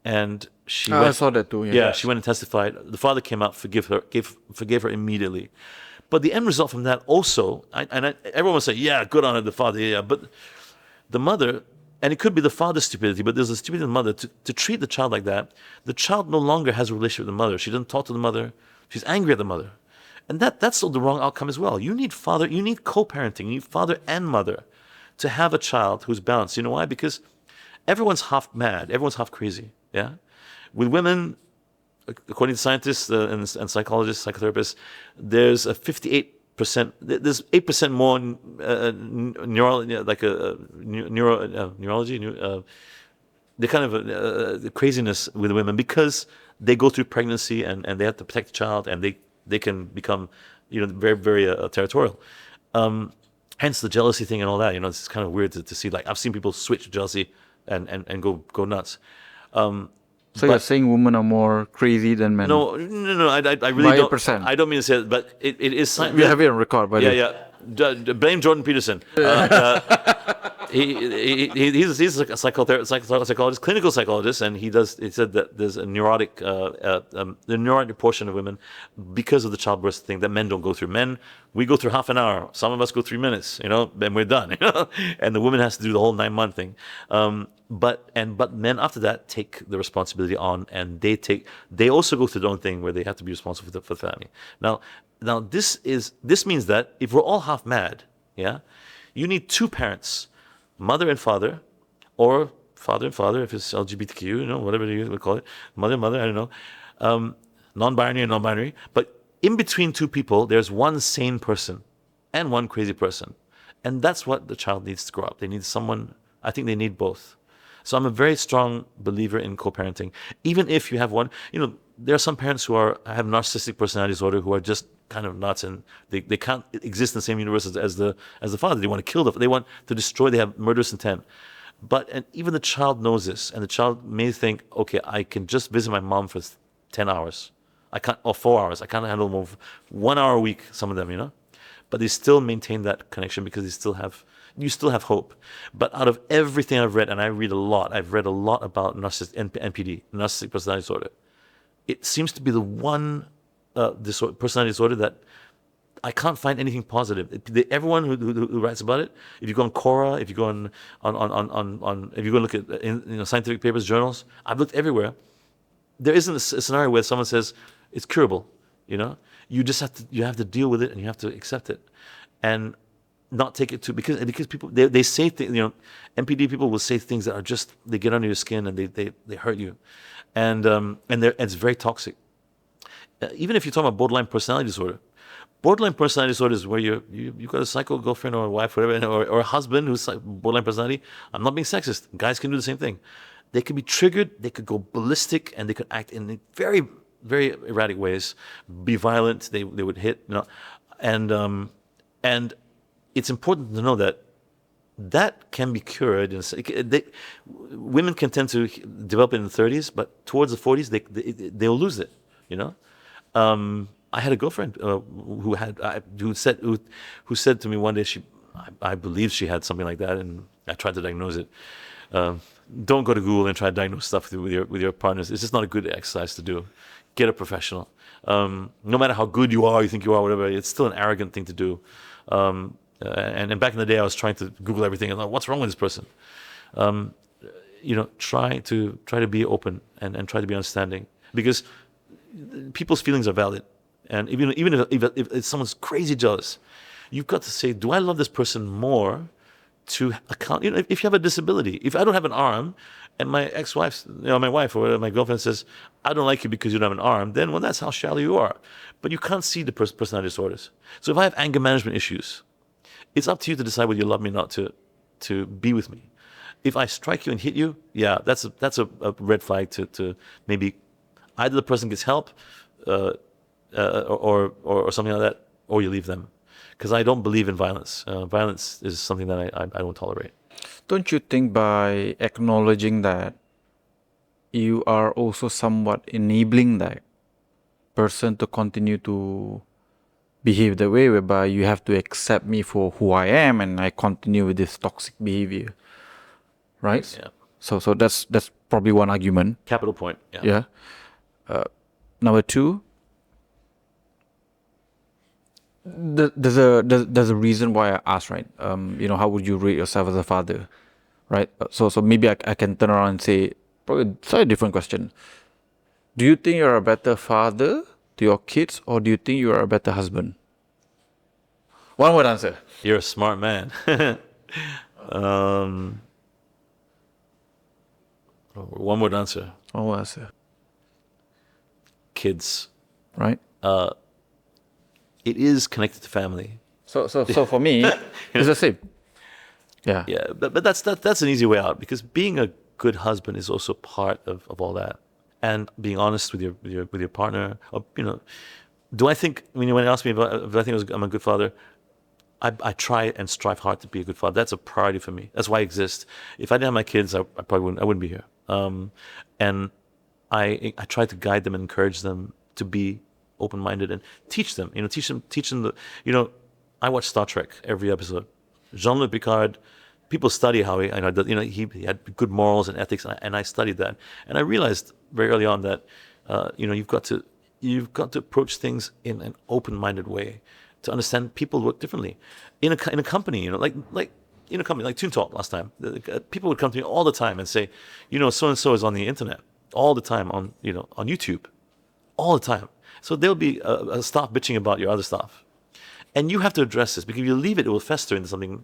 and I saw that too. She went and testified. The father came out, forgave her immediately. But the end result from that also, everyone will say, yeah, good on her, the father, yeah, but the mother, and it could be the father's stupidity, but there's a stupidity of the mother to treat the child like that. The child no longer has a relationship with the mother. She doesn't talk to the mother. She's angry at the mother. And that's the wrong outcome as well. You need co-parenting. You need father and mother to have a child who's balanced. You know why? Because everyone's half mad. Everyone's half crazy. Yeah? With women, according to scientists and psychologists, psychotherapists, there's a 58%, there's 8% more neurology, the kind of the craziness with women, because they go through pregnancy and they have to protect the child, and they can become, very, very territorial. Hence the jealousy thing and all that. It's kind of weird to see. Like, I've seen people switch jealousy and go nuts. So you're saying women are more crazy than men? No. I really don't. %. I don't mean to say it, but it is. We have it on record, by the way. Yeah. Blame Jordan Peterson. He's a psychologist, clinical psychologist, and he said that there's a neurotic, the neurotic portion of women, because of the childbirth thing, that men don't go through. Men, we go through half an hour. Some of us go 3 minutes, and we're done. And the woman has to do the whole 9-month thing. But men after that take the responsibility on, and they also go through their own thing where they have to be responsible for the family. Now this means that if we're all half mad, you need 2 parents, mother and father, or father and father if it's LGBTQ, whatever you would call it, mother and mother, I don't know, non-binary and non-binary. But in between 2 people, there's one sane person and one crazy person, and that's what the child needs to grow up. They need someone. I think they need both. So I'm a very strong believer in co-parenting. Even if you have one, there are some parents who have narcissistic personality disorder, who are just kind of nuts, and they can't exist in the same universe as the father. They want to kill they want to destroy. They have murderous intent. And even the child knows this, and the child may think, okay, I can just visit my mom for 10 hours. I can't, or 4 hours. I can't handle more. 1 hour a week, some of them, But they still maintain that connection because you still have hope. But out of everything I've read, and I've read a lot about NPD, narcissistic personality disorder. It seems to be the one personality disorder that I can't find anything positive. Everyone who writes about it, if you go on Quora, if you go on if you go and look at scientific papers, journals, I've looked everywhere. There isn't a scenario where someone says it's curable. You just have to deal with it, and you have to accept it, and not take it to because people they say things. NPD people will say things that are just, they get under your skin, and they hurt you, and it's very toxic. Even if you're talking about borderline personality disorder. Borderline personality disorder is where you've got a psycho girlfriend or a wife, whatever, or a husband who's borderline personality. I'm not being sexist. Guys can do the same thing. They can be triggered, they could go ballistic, and they could act in very, very erratic ways, be violent, they would hit, and it's important to know that that can be cured. Women can tend to develop it in the 30s, but towards the 40s, they'll lose it. You know, I had a girlfriend who said to me one day, I believe she had something like that, and I tried to diagnose it. Don't go to Google and try to diagnose stuff with your partners. It's just not a good exercise to do. Get a professional. No matter how good you are, you think you are, whatever, it's still an arrogant thing to do. And back in the day, I was trying to Google everything and like, what's wrong with this person? Try to be open and try to be understanding, because people's feelings are valid. And even if someone's crazy jealous, you've got to say, do I love this person more to account? If you have a disability, if I don't have an arm, and my ex-wife, my wife or my girlfriend says, I don't like you because you don't have an arm, then, well, that's how shallow you are. But you can't see the personality disorders. So if I have anger management issues, it's up to you to decide whether you love me or not to be with me. If I strike you and hit you, yeah, that's a red flag to maybe either the person gets help or something like that, or you leave them. Because I don't believe in violence. Violence is something that I don't tolerate. Don't you think by acknowledging that you are also somewhat enabling that person to continue to behave that way, whereby you have to accept me for who I am and I continue with this toxic behavior, right? Yeah. So that's probably one argument. Capital point. Yeah. Number two, there's a reason why I asked, right? How would you rate yourself as a father, right? So maybe I can turn around and say, probably slightly different question. Do you think you're a better father to your kids, or do you think you are a better husband? One word answer. You're a smart man. One word answer. One word answer. Kids. Right? It is connected to family. So for me, it's the same. Yeah. Yeah, but that's an easy way out, because being a good husband is also part of all that, and being honest with your partner. Do I think when you ask me if I think I'm a good father, I try and strive hard to be a good father. That's a priority for me. That's why I exist. If I didn't have my kids, I probably wouldn't be here. And I try to guide them and encourage them to be open-minded and teach them. Teach them I watch Star Trek every episode. Jean-Luc Picard. People study how he had good morals and ethics, and I studied that, and I realized very early on that you've got to approach things in an open-minded way to understand people work differently. In a company, like in a company like Toon Talk last time, people would come to me all the time and say, so and so is on the internet all the time on YouTube, all the time. So there'll be a staff bitching about your other staff. And you have to address this, because if you leave it, it will fester into something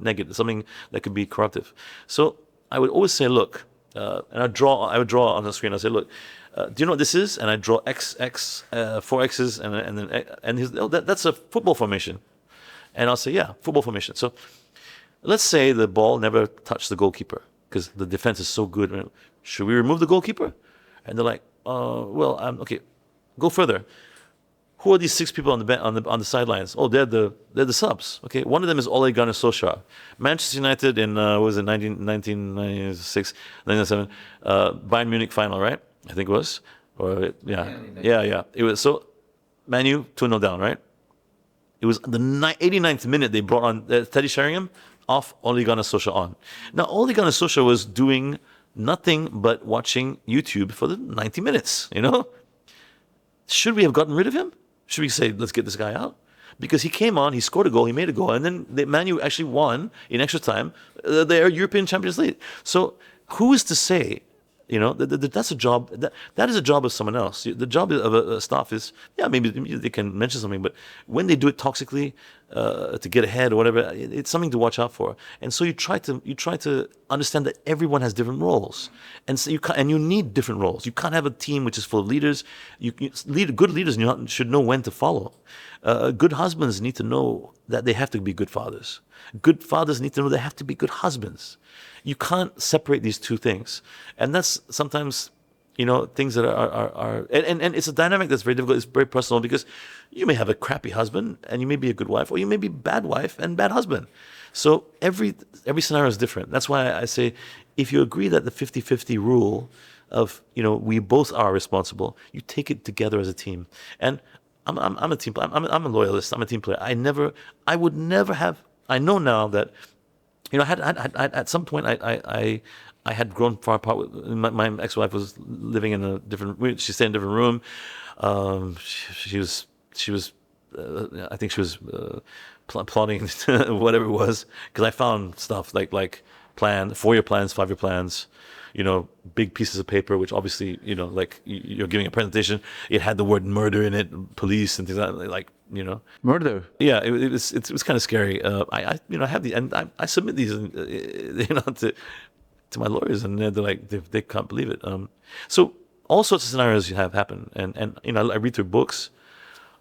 negative, something that could be corruptive. So I would always say, look, and I would draw on the screen. I say, look, do you know what this is? And I draw X, 4 X's, that's a football formation. And I'll say, yeah, football formation. So let's say the ball never touched the goalkeeper because the defense is so good. Should we remove the goalkeeper? And they're like, okay, go further. Who are these 6 people on the sidelines? Oh, they're the subs. Okay, one of them is Ole Gunnar Solskjaer. Manchester United in 1996, 1997, Bayern Munich final, right? I think it was. Yeah. It was so. Man U 2-0 down, right? It was the 89th minute they brought on Teddy Sheringham off, Ole Gunnar Solskjaer on. Now Ole Gunnar Solskjaer was doing nothing but watching YouTube for the 90 minutes. Should we have gotten rid of him? Should we say, let's get this guy out? Because he came on, he scored a goal, he made a goal, and then the Man U actually won in extra time their European Champions League. So who is to say, that's a job, that is a job of someone else. The job of a staff is, maybe they can mention something, but when they do it toxically to get ahead or whatever, it's something to watch out for. And so you try to understand that everyone has different roles, and so you need different roles. You can't have a team which is full of leaders. Good leaders should know when to follow. Good husbands need to know that they have to be good fathers. Good fathers need to know they have to be good husbands. You can't separate these two things, and that's sometimes things that are and it's a dynamic that's very difficult. It's very personal because you may have a crappy husband and you may be a good wife, or you may be bad wife and bad husband. So every scenario is different. That's why I say, if you agree that the 50-50 rule of, we both are responsible, you take it together as a team. And I'm a team player. I'm a loyalist. I'm a team player. I would never have. I know now that, at some point I had grown far apart. My ex-wife was living in a different. She stayed in a different room. She was. I think she was plotting whatever it was, because I found stuff like 4-year plans, 5-year plans, big pieces of paper, which obviously, like you're giving a presentation. It had the word murder in it, police and things like that, Murder. Yeah, it was kind of scary. I have and I submit these, to my lawyers, and they're like, they can't believe it. So all sorts of scenarios have happened, and I read through books.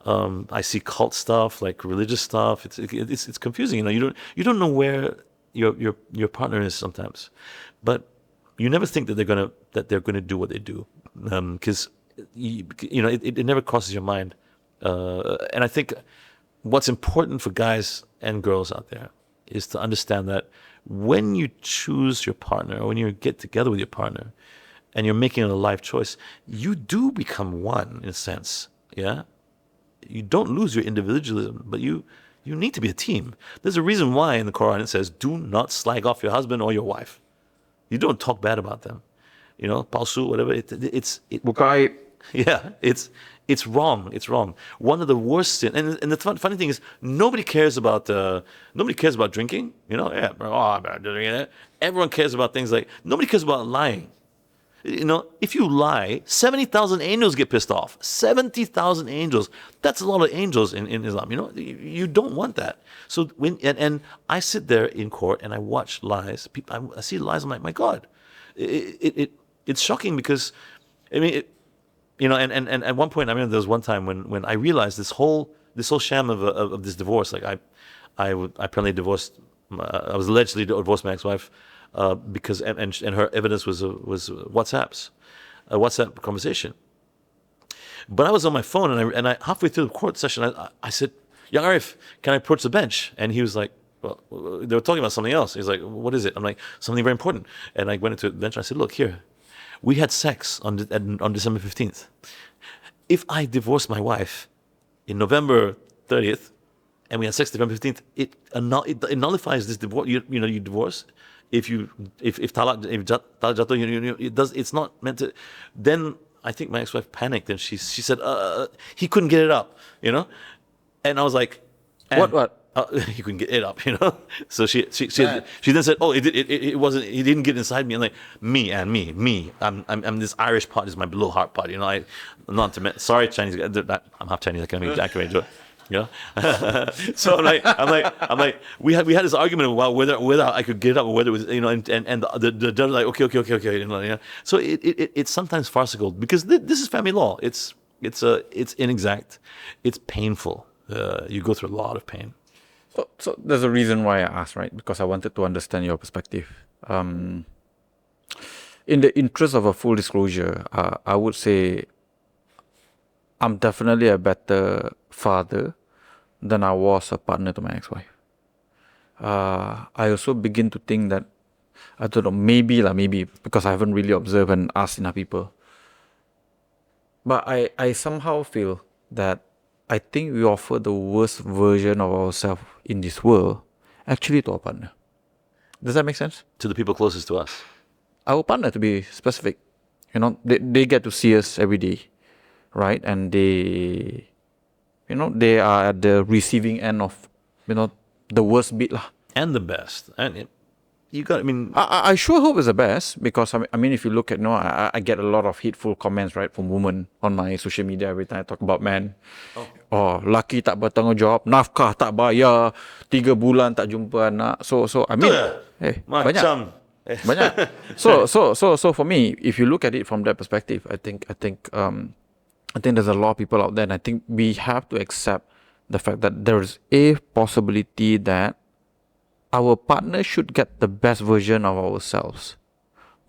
I see cult stuff, like religious stuff. It's confusing. You don't know where your partner is sometimes, but you never think that they're gonna do what they do, because it never crosses your mind. And I think what's important for guys and girls out there is to understand that when you choose your partner, or when you get together with your partner, and you're making a life choice, you do become one in a sense. Yeah. You don't lose your individualism, but you need to be a team. There's a reason why in the Quran it says, do not slag off your husband or your wife. You don't talk bad about them. Palsu, whatever. Bukai. Yeah, it's wrong. It's wrong. One of the worst sin, and the funny thing is, nobody cares about drinking. Yeah, everyone cares about things like, nobody cares about lying. If you lie, 70,000 angels get pissed off. 70,000 angels. That's a lot of angels in Islam. You don't want that. So and I sit there in court and I watch lies. I see lies. I'm like, my God, it's shocking, because, and at one point, I remember there was one time when I realized this whole sham of this divorce. Like I apparently divorced. I was allegedly divorced my ex-wife. Because her evidence was WhatsApp conversation. But I was on my phone, and I halfway through the court session, I said, "Young Arif, can I approach the bench?" And he was like, "Well, they were talking about something else." He's like, "What is it?" I'm like, "Something very important." And I went into the bench. And I said, "Look here, we had sex on December 15th. If I divorce my wife in November 30th, and we had sex November 15th, it nullifies this divorce. You divorce." If talak jatuh, it does. It's not meant to. Then I think my ex-wife panicked, and she said, he couldn't get it up, And I was like, what? He couldn't get it up, So she then said, oh, it wasn't. He didn't get inside me. And like, me. I'm this Irish part. This is my below heart part. Sorry, Chinese. I'm half Chinese. I can make joke. So I'm like, we had this argument about whether I could get it up, or whether it was, and the judge was like, okay. So it's sometimes farcical, because this is family law. It's inexact. It's painful. You go through a lot of pain. So there's a reason why I asked, right? Because I wanted to understand your perspective. In the interest of a full disclosure, I would say I'm definitely a better father than I was a partner to my ex-wife. I also begin to think that, I don't know, maybe because I haven't really observed and asked enough people. But I somehow feel that I think we offer the worst version of ourselves in this world actually to our partner. Does that make sense? To the people closest to us. Our partner, to be specific. They get to see us every day, right? And they are at the receiving end of, the worst bit lah. And the best. And I sure hope it's the best, because if you look at, I get a lot of hateful comments, right, from women on my social media every time I talk about men. Oh, laki tak bertanggungjawab, nafkah tak bayar, 3 bulan tak jumpa anak. So banyak. So for me, if you look at it from that perspective, I think there's a lot of people out there, and I think we have to accept the fact that there is a possibility that our partner should get the best version of ourselves,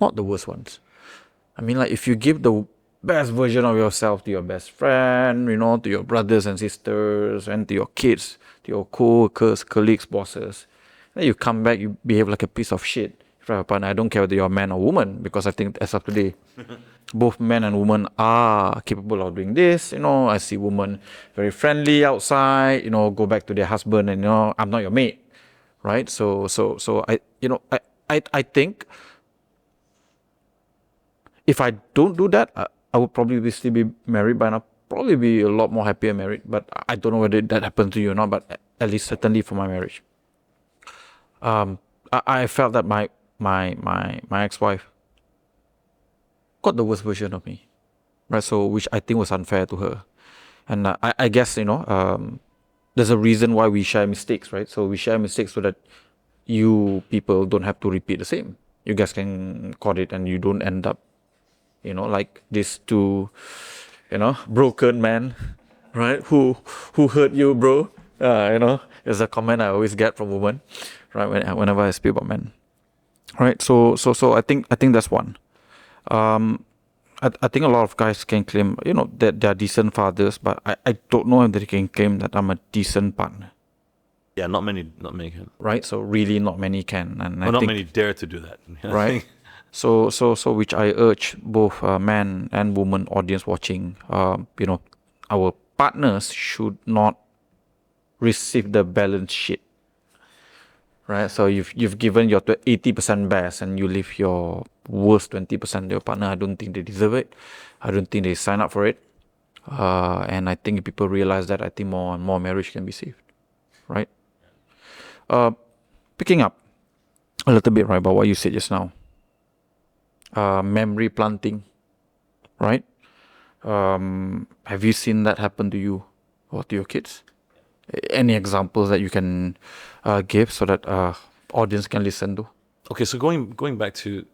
not the worst ones. I mean, like, if you give the best version of yourself to your best friend, to your brothers and sisters, and to your kids, to your co-workers, colleagues, bosses, then you come back, you behave like a piece of shit. If I have a partner, I don't care whether you're a man or woman, because I think as of today, both men and women are capable of doing this. I see women very friendly outside, go back to their husband and, I'm not your mate, right? So I think if I don't do that, I would probably still be married by now. Probably be a lot more happier married, but I don't know whether that happened to you or not. But at least certainly for my marriage, I felt that my ex-wife got the worst version of me, right? So which I think was unfair to her, and I guess there's a reason why we share mistakes, right? So we share mistakes so that you people don't have to repeat the same. You guys can caught it, and you don't end up like these two, broken men, right? Who hurt you, bro? It's a comment I always get from women, right? Whenever I speak about men, right? So I think that's one. I think a lot of guys can claim, that they're decent fathers, but I don't know if they can claim that I'm a decent partner. Yeah, not many can. Right? So really not many can. And I not think, many dare to do that. Right? So which I urge both man and woman audience watching, our partners should not receive the balance shit. Right? So you've given your 80% best and you leave your worst 20% to your partner. I don't think they deserve it. I don't think they sign up for it. And I think if people realize that, I think more and more marriage can be saved. Right? Picking up a little bit, right, about what you said just now. Memory planting, right? Have you seen that happen to you or to your kids? Any examples that you can give so that audience can listen to? Okay, so going back to,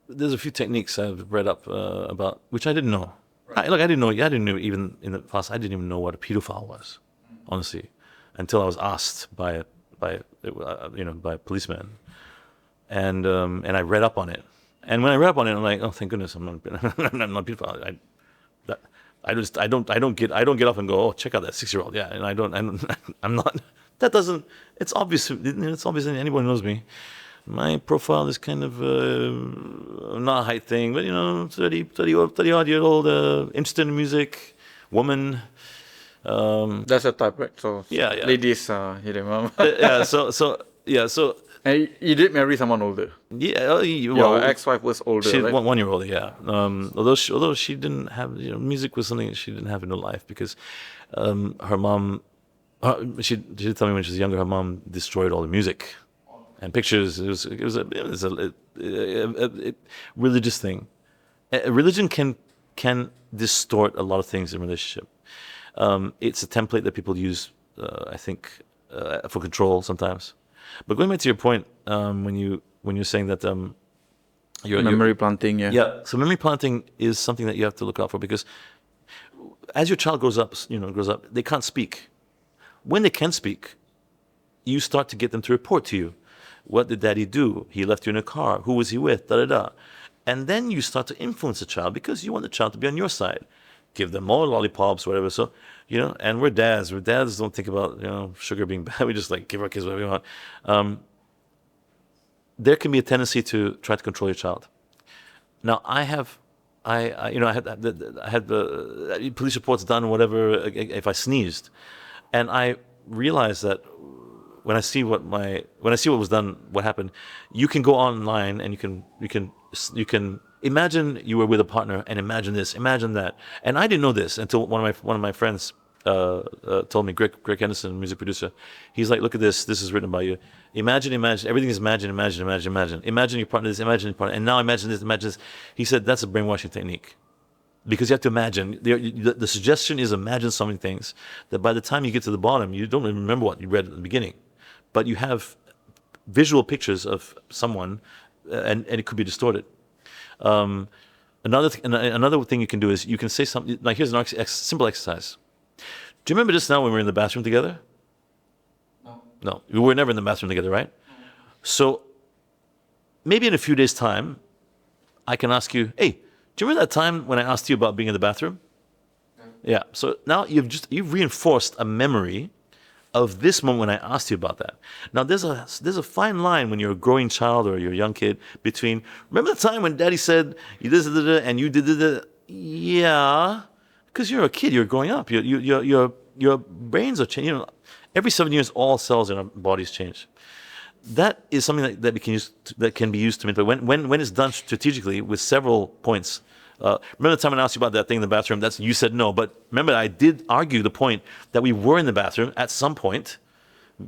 there's a few techniques I've read up about, which I didn't know. Right. I didn't know even in the past. I didn't even know what a pedophile was, honestly, until I was asked by a policeman, and I read up on it. And when I read up on it, I'm like, oh, thank goodness, I'm not a pedophile. I don't get up and go, oh, check out that 6-year-old. Yeah, and I'm not. That doesn't. It's obvious. It's obvious. Anyone knows me. My profile is kind of not a height thing, but 30 odd year old, interested in music, woman. That's a type, right? So yeah. Ladies, you remember? So. And you did marry someone older. Yeah, your ex-wife was older. She's right? 1 year older. Yeah. Although she didn't have, music was something that she didn't have in her life because her mom. She did tell me when she was younger, her mom destroyed all the music and pictures. It was a religious thing. Religion can distort a lot of things in a relationship. It's a template that people use, I think, for control sometimes. But going back to your point, when you're saying that memory planting, yeah. So memory planting is something that you have to look out for because as your child grows up, they can't speak. When they can speak, you start to get them to report to you. What did daddy do? He left you in a car. Who was he with? Da da da. And then you start to influence the child because you want the child to be on your side. Give them more lollipops, whatever. So, and we're dads. We're dads don't think about, sugar being bad. We just give our kids whatever we want. There can be a tendency to try to control your child. Now, I had the police reports done, whatever, if I sneezed. And I realized that when I see what was done, what happened, you can go online and you can imagine you were with a partner and imagine this, imagine that. And I didn't know this until one of my friends told me, Greg Henderson, music producer. He's like, look at this. This is written by you. Imagine. Everything is imagine. Imagine your partner this, imagine your partner. And now imagine this, imagine this. He said that's a brainwashing technique. Because you have to imagine. The suggestion is imagine so many things that by the time you get to the bottom, you don't remember what you read at the beginning. But you have visual pictures of someone, and it could be distorted. Another thing you can do is you can say something like, here's an simple exercise. Do you remember just now when we were in the bathroom together? No. We were never in the bathroom together, right? So maybe in a few days' time, I can ask you, hey, Do you remember that time when I asked you about being in the bathroom? Yeah. So now you've reinforced a memory of this moment when I asked you about that. Now there's a fine line when you're a growing child or you're a young kid between, remember the time when Daddy said you did this and you did this? Yeah, because you're a kid, you're growing up. Your brains are changing. You know, every 7 years, all cells in our bodies change. That is something that can be used to manipulate. When it's done strategically with several points. Remember the time when I asked you about that thing in the bathroom? You said no, but remember I did argue the point that we were in the bathroom at some point,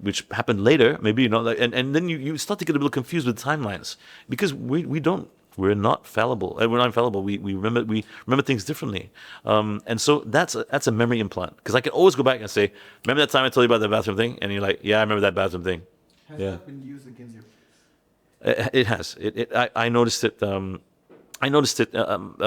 which happened later, maybe, you know, and then you start to get a little confused with timelines because we're not fallible. We're not infallible. We remember things differently, and so that's a memory implant. Because I can always go back and say, remember that time I told you about the bathroom thing, and you're like, yeah, I remember that bathroom thing. Has Yeah. that been used against you? It has. I noticed it. I noticed it, and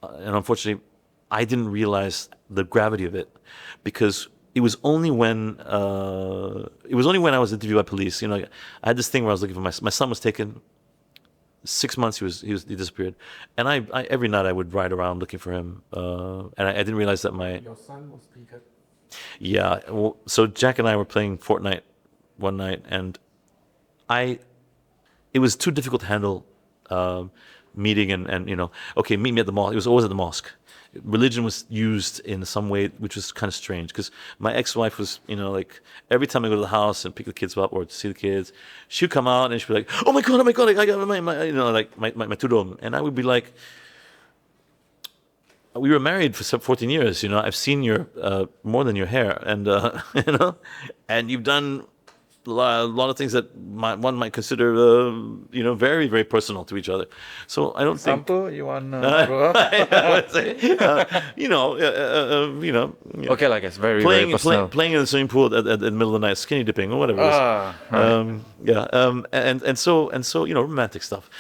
unfortunately, I didn't realize the gravity of it, because it was only when I was interviewed by police. You know, I had this thing where I was looking for my son was taken. 6 months he disappeared, and I every night I would ride around looking for him, and I didn't realize that Your son was taken. yeah. Well, so Jack and I were playing Fortnite one night, and it was too difficult to handle meeting and you know, okay, meet me at the mosque. It was always at the mosque. Religion was used in some way, which was kind of strange, because my ex-wife was, you know, like every time I go to the house and pick the kids up or to see the kids, she'd come out and she'd be like, oh my god, I got my you know, like my tudong, and I would be like, we were married for 14 years, you know, I've seen your more than your hair, and you know, and you've done a lot of things that one might consider, you know, very, very personal to each other. So I don't think. Example, you want grow up? You know, you know. Okay, like it's very, very personal. Playing in the swimming pool at the middle of the night, skinny dipping or whatever it is. Right. Yeah. And so you know, romantic stuff.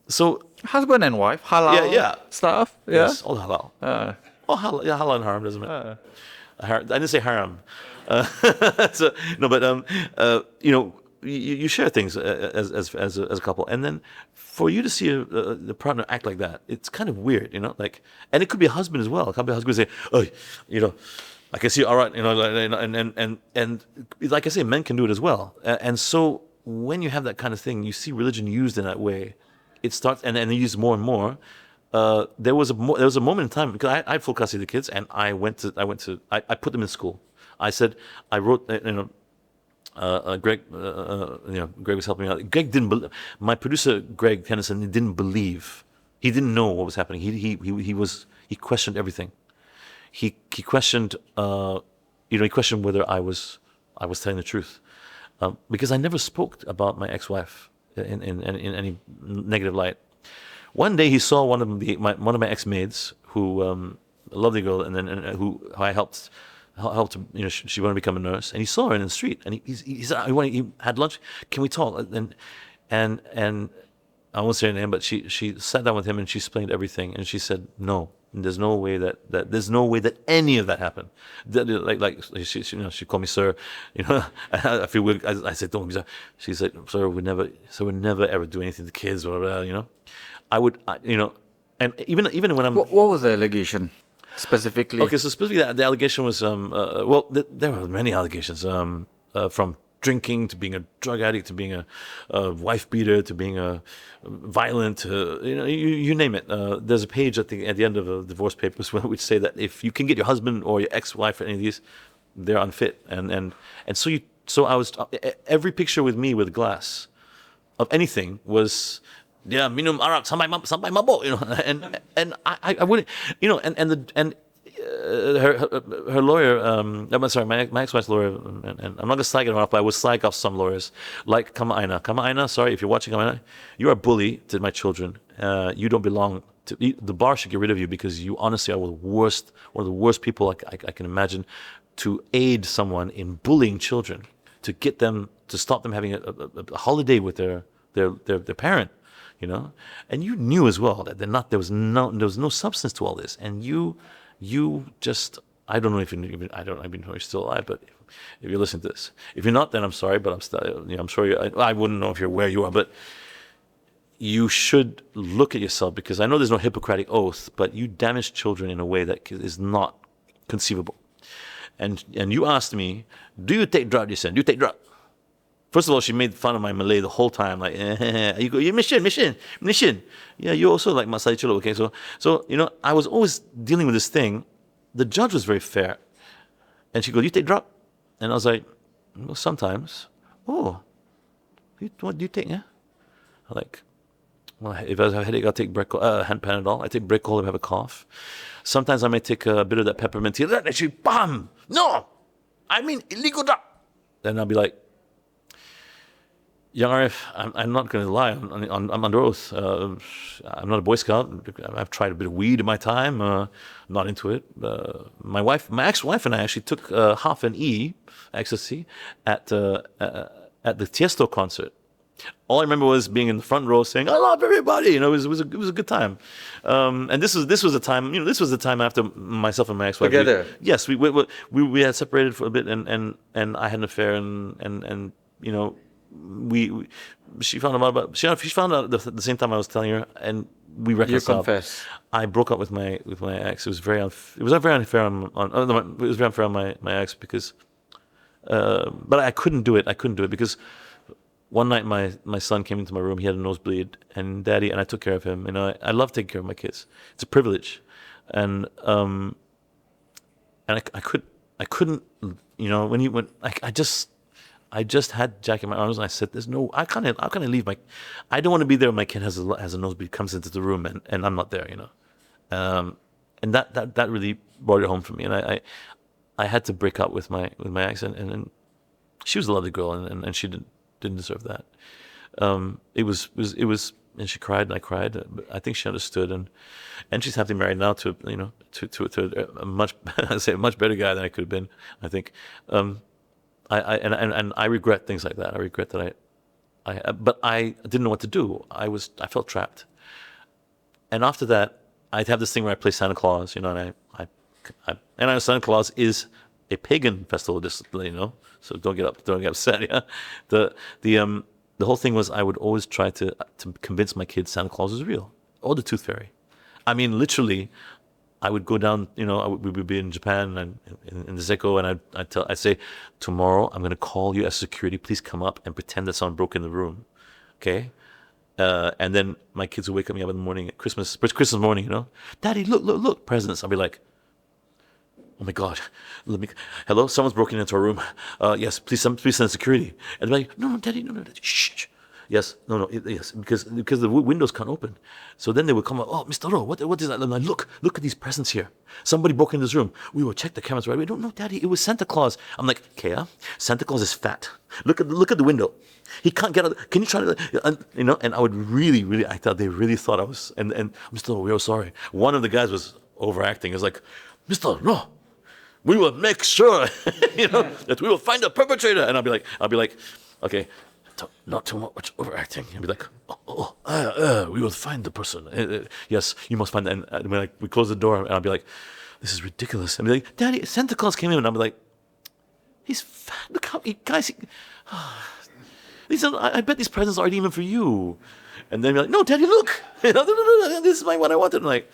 So Husband and wife, halal yeah. stuff. Yeah. yes, all halal. All halal, yeah, halal and haram doesn't matter. I didn't say haram. So no, but you know, you share things as a couple, and then for you to see the partner act like that, it's kind of weird, you know. Like, and it could be a husband as well. It could be a husband say, "Oh, you know, I can see, all right, you know," and like I say, men can do it as well. And so when you have that kind of thing, you see religion used in that way. It starts, and they use more and more. There was a moment in time, because I had full custody of the kids, and I put them in school. I said, I wrote, you know, Greg, you know, Greg was helping me out. Greg didn't believe, my producer, Greg Tennyson, didn't believe. He didn't know what was happening. He questioned everything. He questioned, you know, he questioned whether I was telling the truth. Because I never spoke about my ex-wife in any negative light. One day he saw one of my ex-maids, who, a lovely girl, and then who I helped, you know, she wanted to become a nurse, and he saw her in the street, and he said, he had lunch, can we talk? And I won't say her name, but she sat down with him and she explained everything, and she said, no, there's no way that any of that happened. Like she you know, she called me sir, you know. I feel weird. I said, don't be sir. She said, sir, we never ever do anything to kids or whatever, you know. You know, and even when I'm. What was the allegation specifically? Okay, so specifically, the allegation was, well, there were many allegations, from drinking to being a drug addict to being a wife beater to being a violent, you know, you name it. There's a page at the end of the divorce papers which say that if you can get your husband or your ex-wife or any of these, they're unfit, and so I was, every picture with me with glass of anything was. Yeah, minum arak sampai mabuk, you know, and I wouldn't, you know, and her lawyer, I'm sorry, my ex-wife's lawyer, and I'm not gonna slag it off, but I would slag off some lawyers like Kama Aina. Sorry if you're watching, Kama Aina, you are a bully to my children. You don't belong to the bar. Should get rid of you because you honestly are one of the worst people I can imagine to aid someone in bullying children, to get them to stop them having a holiday with their parent. You know, and you knew as well that there was no substance to all this, and you just, I don't know if you I don't know if you're still alive, but if you're listening to this, if you're not, then I'm sorry, but I'm still, you know, I'm sure I wouldn't know if you're where you are, but you should look at yourself, because I know there's no Hippocratic oath, but you damage children in a way that is not conceivable. And you asked me, do you take drug? You said, do you take drug? First of all, she made fun of my Malay the whole time, like, you go, you mission. Yeah, you also like Masai Cholo, okay? So I was always dealing with this thing. The judge was very fair. And she goes, you take drug? And I was like, well, sometimes. Oh, what do you take, yeah? I'm like, well, if I have a headache, I'll take hand Panadol. I take Bricol if I have a cough. Sometimes I may take a bit of that peppermint tea. Then actually, bam! No! I mean illegal drug. Then I'll be like, Young Arif, I'm not going to lie. I'm under oath. I'm not a Boy Scout. I've tried a bit of weed in my time. Not into it. My ex-wife and I actually took half an ecstasy at the Tiesto concert. All I remember was being in the front row saying, "I love everybody." It was a good time. And this was a time. This was the time after myself and my ex-wife Together. Yes, we had separated for a bit, and I had an affair, and she found out she found out at the same time I was telling her, and we You reconciled. confess. I broke up with my ex. It was very unfair on my ex, because but I couldn't do it because one night my son came into my room. He had a nosebleed, and I took care of him. I love taking care of my kids. It's a privilege, and I couldn't, I just had Jack in my arms, and I said, "There's no, how can I leave I don't want to be there when my kid has a nosebleed, comes into the room, and I'm not there, and that really brought it home for me, and I had to break up with my ex, and she was a lovely girl, and she didn't deserve that. It was, and she cried, and I cried. But I think she understood, and she's happily married now to a much much better guy than I could have been. I think. I regret things like that. I regret that but I didn't know what to do. I felt trapped. And after that, I'd have this thing where I play Santa Claus, and I know Santa Claus is a pagan festival, just so don't get upset. Yeah, the whole thing was I would always try to convince my kids Santa Claus is real, or the Tooth Fairy. I mean, literally. I would go down, we would be in Japan and in the Zeko, and I'd say, tomorrow I'm going to call you as security. Please come up and pretend that someone broke in the room, okay? And then my kids would wake me up in the morning, Christmas morning, Daddy, look, presents. I'll be like, oh my God, hello, someone's broken into our room. Yes, please send security. And they're like, no, Daddy, no, shh. Yes, yes, because the windows can't open. So then they would come up, oh, Mr. Ro, what is that? I'm like, look at these presents here. Somebody broke in this room. We will check the cameras right away. Don't know, Daddy, it was Santa Claus. I'm like, Kea, Santa Claus is fat. Look at the window. He can't get out. Can you try to, and I would really, I thought they really thought I was, and Mr. Ro, we are sorry. One of the guys was overacting. He was like, Mr. Ro, we will make sure, that we will find the perpetrator. And I'll be like, okay, not too much overacting. He'll be like, we will find the person. Yes, you must find them. And when we close the door, and I'll be like, this is ridiculous. And be like, Daddy, Santa Claus came in, and I'll be like, he's fat. Look how guys. I bet these presents aren't even for you. And then be like, no, Daddy, look. This is what I wanted. I'm like,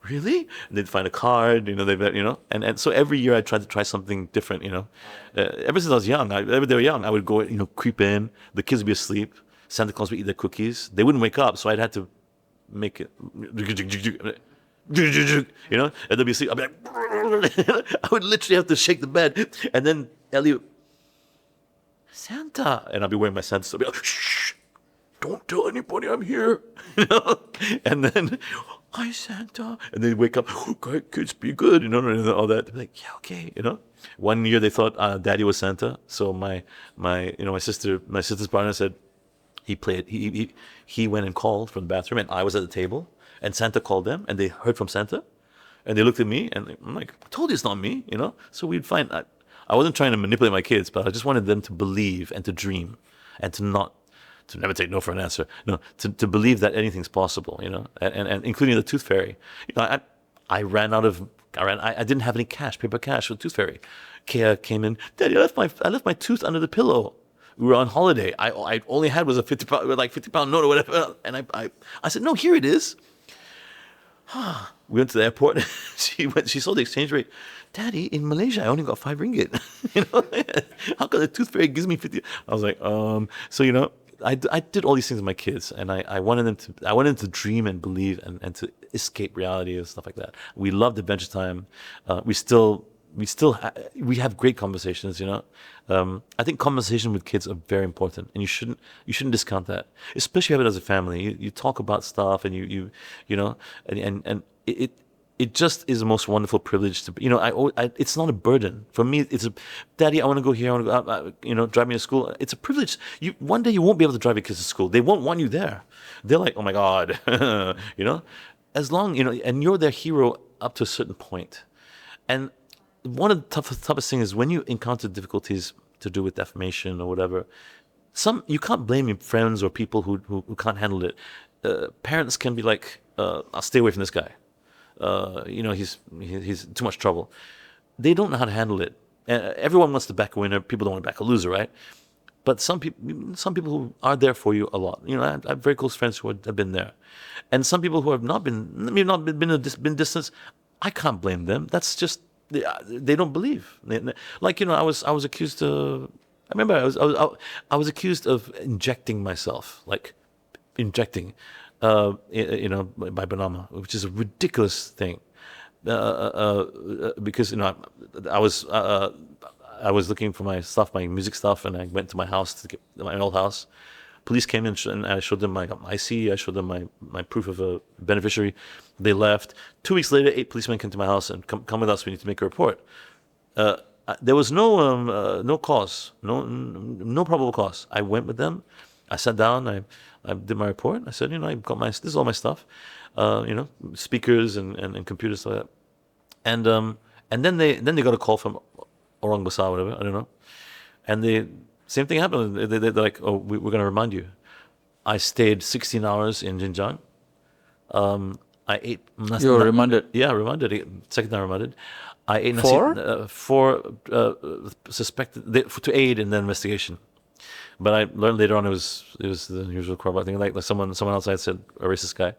really? And they'd find a card, and so every year I tried to try something different, ever since I was young, ever they were young, I would go, creep in, the kids would be asleep, Santa Claus would eat their cookies, they wouldn't wake up, so I'd have to make it, and they'd be asleep, I'd be like, I would literally have to shake the bed, and then Ellie would, Santa, and I'd be wearing my Santa, so I'd be like, shh, don't tell anybody I'm here, and then, hi Santa, and they wake up, okay, kids, be good, and all that. They're like, yeah, okay, One year they thought Daddy was Santa, so my sister's partner said he went and called from the bathroom, and I was at the table, and Santa called them, and they heard from Santa, and they looked at me, and I'm like, I told you it's not me, So we'd find. I wasn't trying to manipulate my kids, but I just wanted them to believe and to dream, and to never take no for an answer. No, to believe that anything's possible, and including the Tooth Fairy. I didn't have any paper cash for the Tooth Fairy. Kea came in, Daddy, I left my tooth under the pillow. We were on holiday. I only had was a 50 pound note or whatever. And I said, no, here it is. We went to the airport. She saw the exchange rate. Daddy, in Malaysia, I only got 5 ringgit. How come the tooth fairy gives me 50? I was like, so I did all these things with my kids, and I wanted them to dream and believe and to escape reality and stuff like that. We loved Adventure Time. We have great conversations. I think conversation with kids are very important, and you shouldn't discount that, especially have it as a family. You talk about stuff, and and it just is the most wonderful privilege to, it's not a burden. For me, it's Daddy, I want to go here, I want to go, drive me to school. It's a privilege. One day you won't be able to drive your kids to school. They won't want you there. They're like, oh my God, as long, and you're their hero up to a certain point. And one of the toughest things is when you encounter difficulties to do with defamation or whatever, you can't blame your friends or people who can't handle it. Parents can be like, I'll stay away from this guy. He's too much trouble. They don't know how to handle it. Everyone wants to back a winner. People don't want to back a loser, right? But some people who are there for you a lot. I have very close friends who have been there, and some people who have not been distance. I can't blame them. That's just they don't believe. I was accused of. I remember I was accused of injecting myself, by Banama, which is a ridiculous thing, because I was looking for my stuff, my music stuff, and I went to my house to get my old house. Police came in and I showed them my IC, I showed them my proof of a beneficiary. They left. 2 weeks later, 8 policemen came to my house and come with us. We need to make a report. There was no cause, no probable cause. I went with them. I sat down. I did my report. I said, I got this is all my stuff, speakers and computers, stuff like that. And then they got a call from Orang Besar, whatever, I don't know. And same thing happened. They're like, oh, we're going to remand you. I stayed 16 hours in Xinjiang. I ate. You were remanded? Yeah, remanded. Second time remanded. I ate For suspected to aid in the investigation. But I learned later on it was the usual crap. I think like someone outside said a racist guy.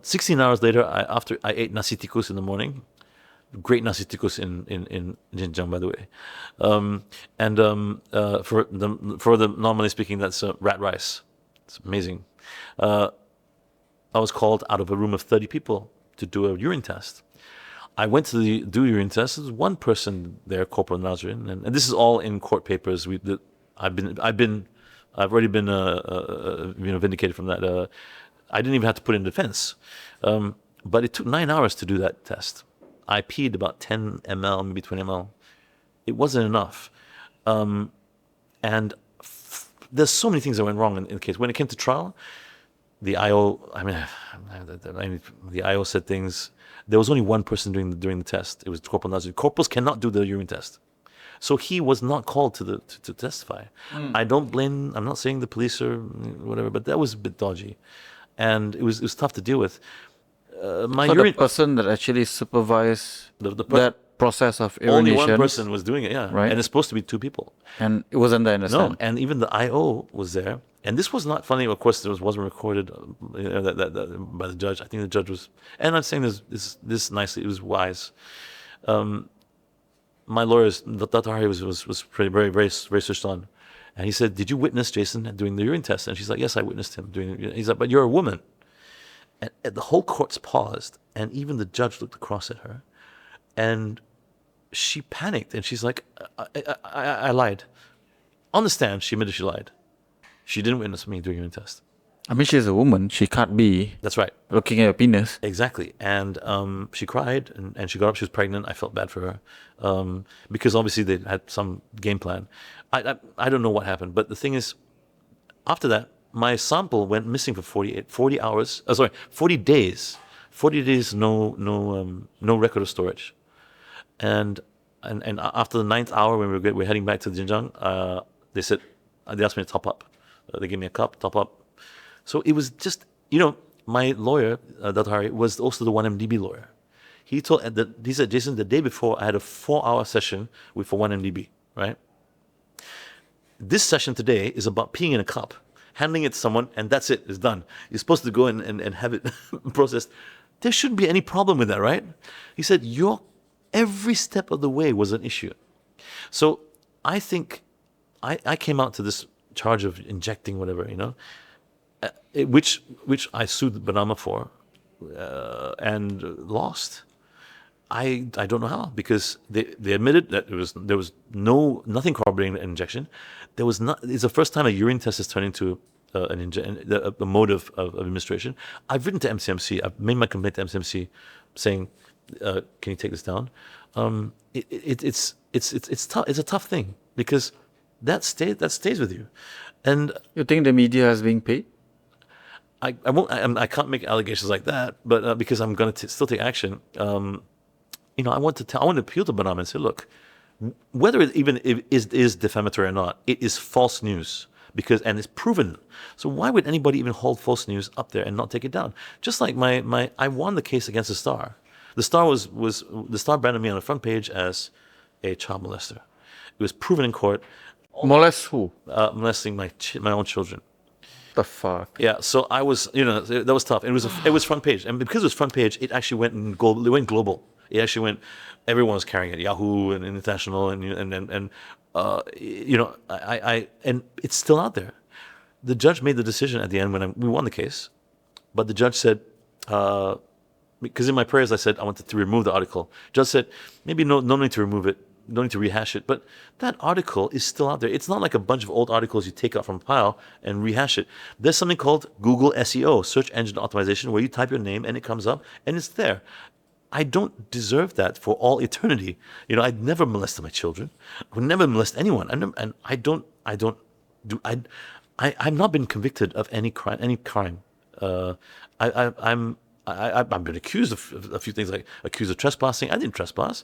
16 hours later, after I ate nasi tikus in the morning, great nasi tikus in Xinjiang, by the way, for the normally speaking, that's rat rice. It's amazing. I was called out of a room of 30 people to do a urine test. I went to do urine test. There's one person there, Corporal Nazrin, and this is all in court papers. I've already been vindicated from that. I didn't even have to put in defense, but it took 9 hours to do that test. I peed about 10 ml, maybe 20 ml. It wasn't enough, and there's so many things that went wrong in the case. When it came to trial, the IO, the IO said things. There was only one person during the test. It was Corporal Nazir. Corporals cannot do the urine test. So he was not called to testify. I don't blame. I'm not saying the police or whatever, but that was a bit dodgy, and it was tough to deal with. The person that actually supervised that process of urination. Only one person was doing it, yeah. Right. And it's supposed to be 2 people. And it wasn't there in the stand. No, and even the IO was there. And this was not funny. Of course, wasn't recorded by the judge. I think the judge was, and I'm saying this nicely. It was wise. My lawyers, Dr. Hari was pretty very, very, very switched on, and he said, "Did you witness Jason doing the urine test?" And she's like, "Yes, I witnessed him doing." He's like, "But you're a woman." And the whole court's paused, and even the judge looked across at her, and she panicked, and she's like, I lied. On the stand, she admitted she lied. She didn't witness me doing a urine test. I mean, she's a woman. She can't be. That's right. Looking at her penis. Exactly. And she cried, and she got up. She was pregnant. I felt bad for her because obviously they had some game plan. I don't know what happened, but the thing is, after that, my sample went missing for 40 hours. 40 days. 40 days, no record of storage. And after the 9th hour, when we were heading back to Xinjiang, they asked me to top up. They gave me a cup, top up. So it was just, my lawyer, Dr. Hari, was also the 1MDB lawyer. He said, Jason, the day before, I had a 4-hour session for 1MDB, right? This session today is about peeing in a cup, handing it to someone, and that's it. It's done. You're supposed to go and have it processed. There shouldn't be any problem with that, right? He said, every step of the way was an issue. So I think I came out to this charge of injecting whatever, which I sued Banama for and lost. I don't know how, because they admitted that there was nothing corroborating the injection. It's the first time a urine test has turned into a mode of administration. I've written to MCMC. I've made my complaint to MCMC, saying, "Can you take this down?" It's tough. It's a tough thing because that stays with you, and You think the media is being paid? I won't. I can't make allegations like that, but because I'm going to still take action. I want to appeal to Banama and say, look, whether it even is defamatory or not, it is false news and it's proven. So why would anybody even hold false news up there and not take it down? Just like I won the case against the Star. The Star branded me on the front page as a child molester. It was proven in court. Molest who? Molesting my own children. The fuck? Yeah, so I was, that was tough. It was front page, and because it was front page, it actually went global. It went global. It actually went. Everyone was carrying it. Yahoo and International and and it's still out there. The judge made the decision at the end when we won the case, but the judge said, because in my prayers I said I wanted to remove the article. Judge said maybe no need to remove it. No need to rehash it, but that article is still out there. It's not like a bunch of old articles you take out from a pile and rehash it. There's something called Google SEO, search engine optimization, where you type your name and it comes up and it's there. I don't deserve that for all eternity. I'd never molested my children. I would never molest anyone, I've not been convicted of any crime. I've been accused of a few things, like accused of trespassing. I didn't trespass.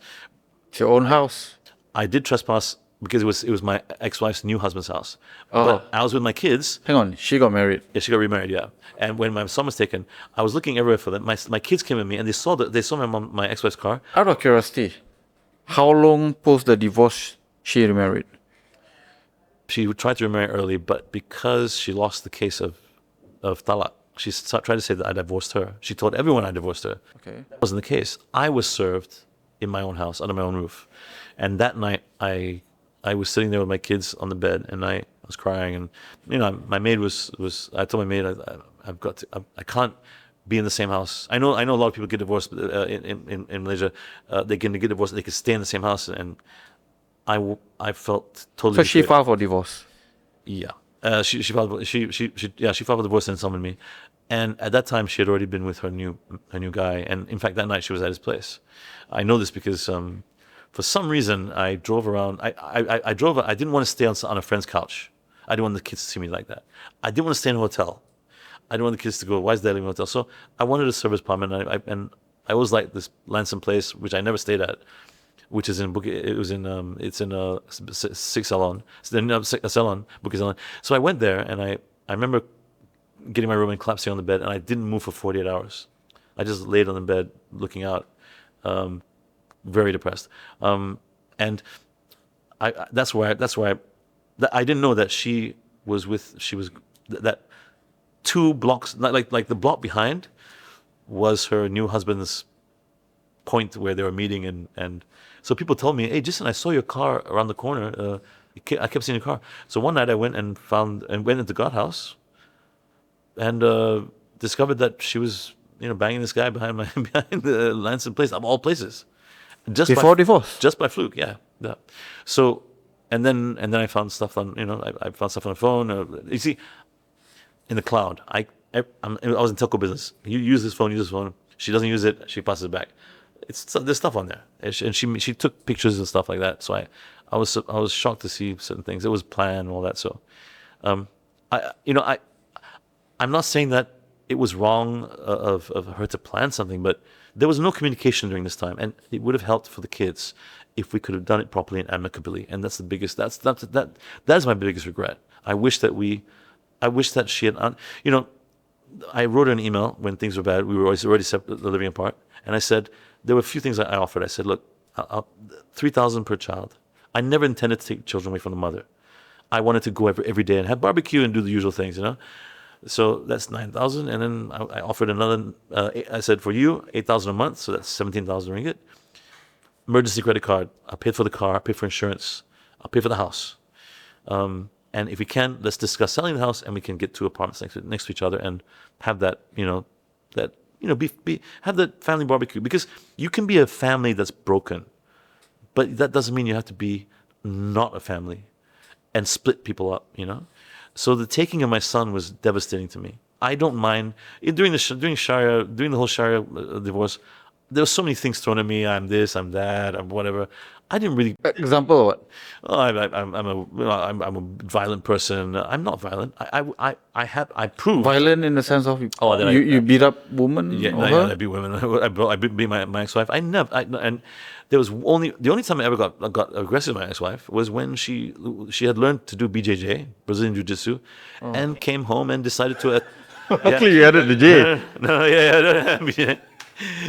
It's your own house. I did trespass because it was my ex-wife's new husband's house. Oh. But I was with my kids. Hang on, she got married. Yeah, she got remarried. Yeah, and when my son was taken, I was looking everywhere for them. My kids came with me, and they saw my ex-wife's car. Out of curiosity, how long post the divorce she remarried? She tried to remarry early, but because she lost the case of talak, she tried to say that I divorced her. She told everyone I divorced her. Okay. That wasn't the case. I was served in my own house, under my own roof. And that night, I was sitting there with my kids on the bed, and I was crying. And my maid was. I told my maid, I can't be in the same house. I know a lot of people get divorced in Malaysia. They can get divorced. They can stay in the same house, and I felt totally. So she betrayed. filed for divorce. Yeah. She filed. She filed for divorce and summoned me. And at that time, she had already been with her new guy. And in fact, that night she was at his place. I know this because for some reason I drove around. I drove. I didn't want to stay on a friend's couch. I didn't want the kids to see me like that. I didn't want to stay in a hotel. I didn't want the kids to go, why is Dad living in a hotel? So I wanted a service apartment. And I always liked this Lanson place, which I never stayed at, which is in Bukit. It's in a Six Salon. It's in a salon, Bukit Salon. So I went there, and I remember getting my room and collapsing on the bed, and I didn't move for 48 hours. I just laid on the bed looking out, very depressed. And that's why I didn't know that she was that 2 blocks, like the block behind was her new husband's point where they were meeting, and so people told me, hey, Jason, I saw your car around the corner. I kept seeing your car. So one night I went went into God house, and discovered that she was banging this guy behind the Lanson place, of all places. Before divorce? Just by fluke, yeah. So, and then I found stuff on, I found stuff on the phone. You see, in the cloud, I was in telco business. You use this phone. She doesn't use it. She passes it back. There's stuff on there, and she took pictures and stuff like that. So I was shocked to see certain things. It was planned and all that. So, I'm not saying that it was wrong of her to plan something, but there was no communication during this time, and it would have helped for the kids if we could have done it properly and amicably. And that's the biggest. That is my biggest regret. I wish that she had. I wrote her an email when things were bad. We were already living apart, and I said there were a few things I offered. I said, look, 3,000 per child. I never intended to take children away from the mother. I wanted to go every day and have barbecue and do the usual things, So that's 9,000, and then I offered another. I said for you 8,000 a month, so that's 17,000 ringgit. Emergency credit card. I paid for the car. I paid for insurance. I'll pay for the house. And if we can, let's discuss selling the house, and we can get two apartments next to each other and have that, have the family barbecue. Because you can be a family that's broken, but that doesn't mean you have to be not a family and split people up, So the taking of my son was devastating to me. I don't mind during the whole Sharia divorce. There were so many things thrown at me. I'm this, I'm that, I'm whatever. I didn't really. Example of what? Oh, I'm a violent person. I'm not violent. I prove Violent in the sense of that you beat up women. Yeah, or I her? beat women. I beat my ex-wife. And there was the only time I ever got aggressive with my ex-wife was when she had learned to do BJJ, Brazilian Jiu-Jitsu, and came home and decided to. Luckily, you added the J. No, yeah.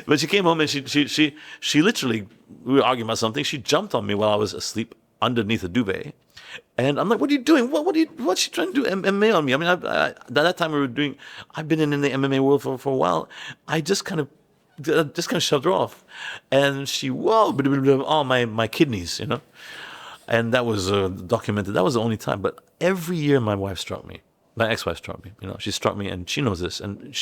But she came home and she literally, we were arguing about something. She jumped on me while I was asleep underneath a duvet. And I'm like, what are you doing? What's she trying to do MMA on me? I mean, at that time I've been in the MMA world for a while. I just kind of shoved her off. And she, all my kidneys, And that was documented. That was the only time. But every year my wife struck me. My ex-wife struck me. She struck me, and she knows this. And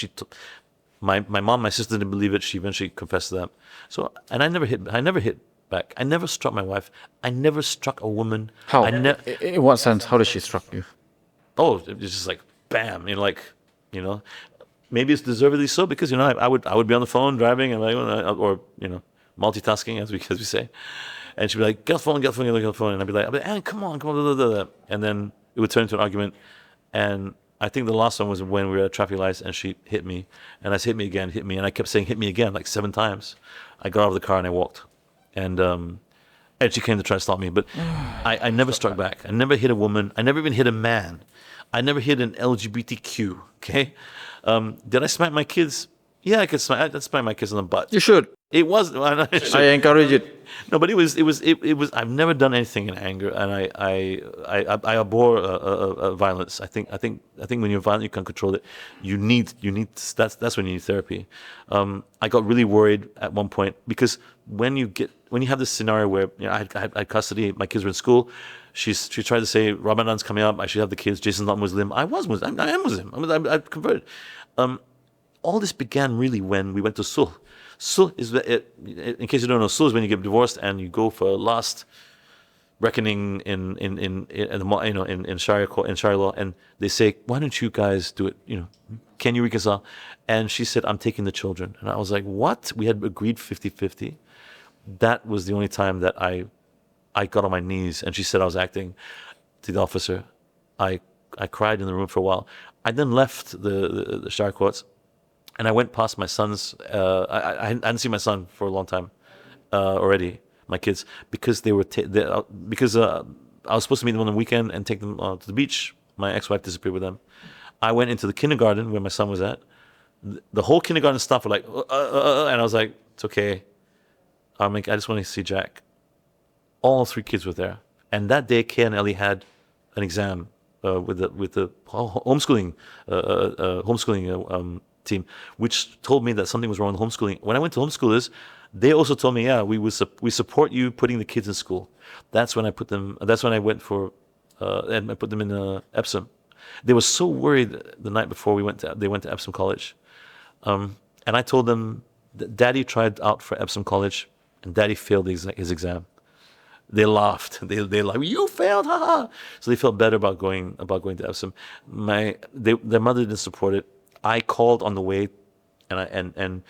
my mom, my sister didn't believe it. She eventually confessed to them. So, and I never hit back. I never struck my wife. I never struck a woman. How? In what sense? How did she struck you? Oh, it's just like bam. Maybe it's deservedly so because I would be on the phone driving and or multitasking as we say, and she'd be like, get the phone, get the phone, and I'd be like, come on, blah, blah, blah, blah. And then it would turn into an argument, and I think the last one was when we were at traffic lights and she hit me, and I said, hit me, and I kept saying hit me again like 7 times. I got out of the car and I walked, and she came to try to stop me, but I never struck back. I never hit a woman. I never even hit a man. I never hit an LGBTQ. Okay, did I smack my kids? Yeah, I'd smack my kids on the butt. You should. It was. I encourage it. No, but it was. I've never done anything in anger, and I abhor violence. I think when you're violent, you can't control it. You need. That's when you need therapy. I got really worried at one point because when you have this scenario where I had custody, my kids were in school. She tried to say Ramadan's coming up. I should have the kids. Jason's not Muslim. I was Muslim. I am Muslim. I converted. All this began really when we went to Sulh. Sulh is, in case you don't know, Sulh is when you get divorced and you go for a last reckoning in Sharia law, and they say, why don't you guys do it? Can you reconcile? And she said, I'm taking the children. And I was like, what? We had agreed 50-50. That was the only time that I got on my knees, and she said I was acting to the officer. I cried in the room for a while. I then left the Sharia courts. And I went past my son's. I hadn't seen my son for a long time already. My kids, because I was supposed to meet them on the weekend and take them to the beach. My ex-wife disappeared with them. I went into the kindergarten where my son was at. The whole kindergarten staff were like, and I was like, it's okay. I just want to see Jack. All 3 kids were there, and that day, Kay and Ellie had an exam with the homeschooling team, which told me that something was wrong with homeschooling. When I went to homeschoolers, they also told me, yeah, we support you putting the kids in school. That's when I put them. That's when I went for, and I put them in Epsom. They were so worried the night before they went to Epsom College, and I told them that Daddy tried out for Epsom College, and Daddy failed his exam. They laughed. They like, you failed, haha. So they felt better about going to Epsom. Their mother didn't support it. I called on the way, and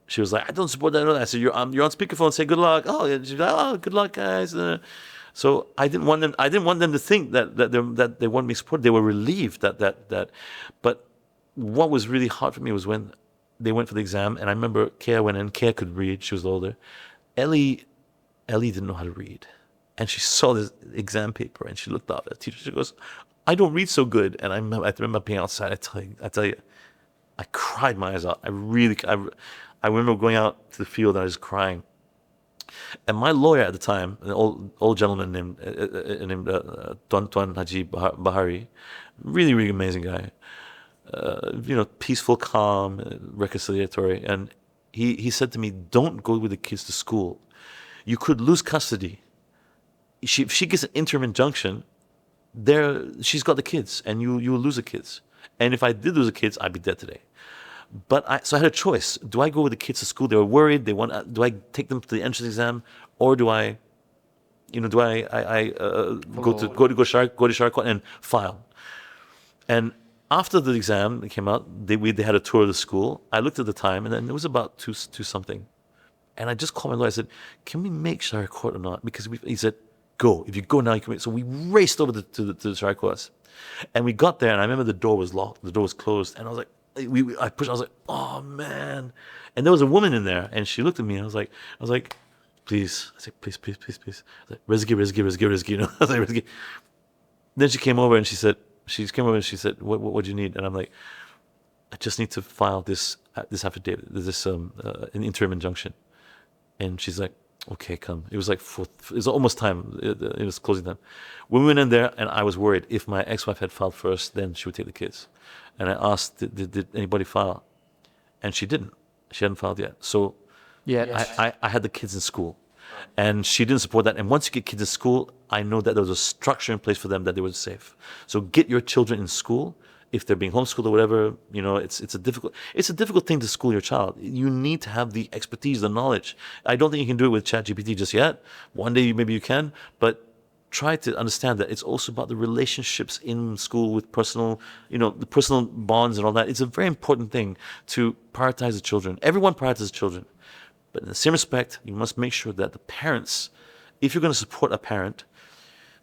she was like, I don't support that. I said, you're on speakerphone. Say good luck. Oh, she's like, oh, good luck, guys. So I didn't want them to think that they wanted me support. They were relieved that. But what was really hard for me was when they went for the exam, and I remember Kea went in. Kea could read. She was older. Ellie didn't know how to read, and she saw this exam paper, and she looked up at the teacher. She goes, I don't read so good. And I remember being outside. I tell you, I cried my eyes out. I remember going out to the field and I was crying. And my lawyer at the time, an old gentleman named Tuan Haji Bahari, really, really amazing guy. Peaceful, calm, reconciliatory. And he said to me, don't go with the kids to school. You could lose custody. If she gets an interim injunction, she's got the kids, and you will lose the kids. And if I did lose the kids, I'd be dead today. So I had a choice. Do I go with the kids to school? They were worried. Do I take them to the entrance exam, or do I go to Shari Court and file? And after the exam came out, they had a tour of the school. I looked at the time, and then it was about two something. And I just called my lawyer. I said, "Can we make Shari Court or not?" Because he said, "Go. If you go now, you can make." So we raced over to the Shari Court, and we got there. And I remember the door was locked. The door was closed, and I was like, I pushed. I was like, "Oh man!" And there was a woman in there, and she looked at me, and I was like, "Please." I said, "Please." I was like, Rizki. You know, I was like, Rizki. Then she came over and she said, what do you need? And I'm like, I just need to file this affidavit, this an interim injunction. And she's like, okay, come. It was like it was almost time. It was closing time. We went in there, and I was worried if my ex-wife had filed first, then she would take the kids. And I asked, did anybody file? And she didn't. She hadn't filed yet. So I had the kids in school. And she didn't support that. And once you get kids in school, I know that there was a structure in place for them that they were safe. So get your children in school. If they're being homeschooled or whatever, it's a difficult thing to school your child. You need to have the expertise, the knowledge. I don't think you can do it with ChatGPT just yet. One day maybe you can, but try to understand that it's also about the relationships in school with the personal bonds and all that. It's a very important thing to prioritize the children. Everyone prioritizes children. But in the same respect, you must make sure that the parents, if you're going to support a parent,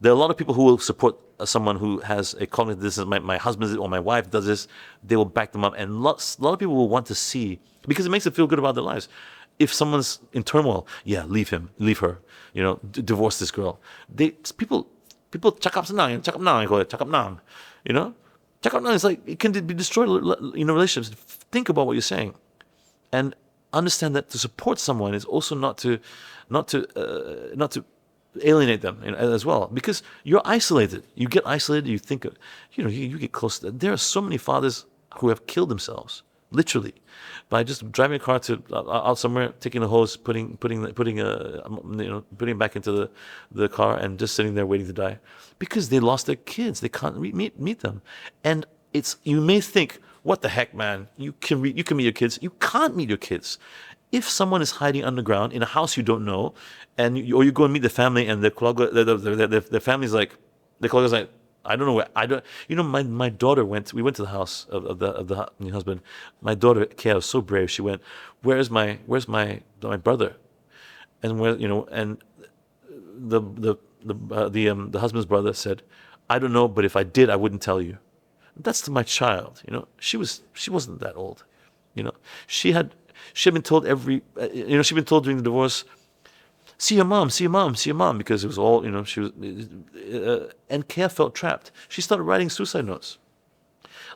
there are a lot of people who will support someone who has a cognitive, this is my husband or my wife does this, they will back them up. And a lot of people will want to see, because it makes them feel good about their lives. If someone's in turmoil, leave him, leave her, divorce this girl. People cakap senang, cakap nang, cakap nang is like, it can be destroyed, relationships. Think about what you're saying. And understand that to support someone is also not to alienate them as well, because you're isolated. You get isolated. You think, you get close. There are so many fathers who have killed themselves, literally, by just driving a car to out somewhere, taking a hose, putting it back into the car, and just sitting there waiting to die, because they lost their kids. They can't meet them, and you may think, what the heck, man? You can meet your kids. You can't meet your kids. If someone is hiding underground in a house you don't know, or you go and meet the family, and their family's like, the colleague's like, I don't know where. My daughter we went to the house of the husband. My daughter, Kay, was so brave. She went, where's my brother? And and the husband's brother said, I don't know, but if I did, I wouldn't tell you. That's to my child. She wasn't that old. She had been told she'd been told during the divorce, see your mom, because it was all, she was, and Kea felt trapped. She started writing suicide notes.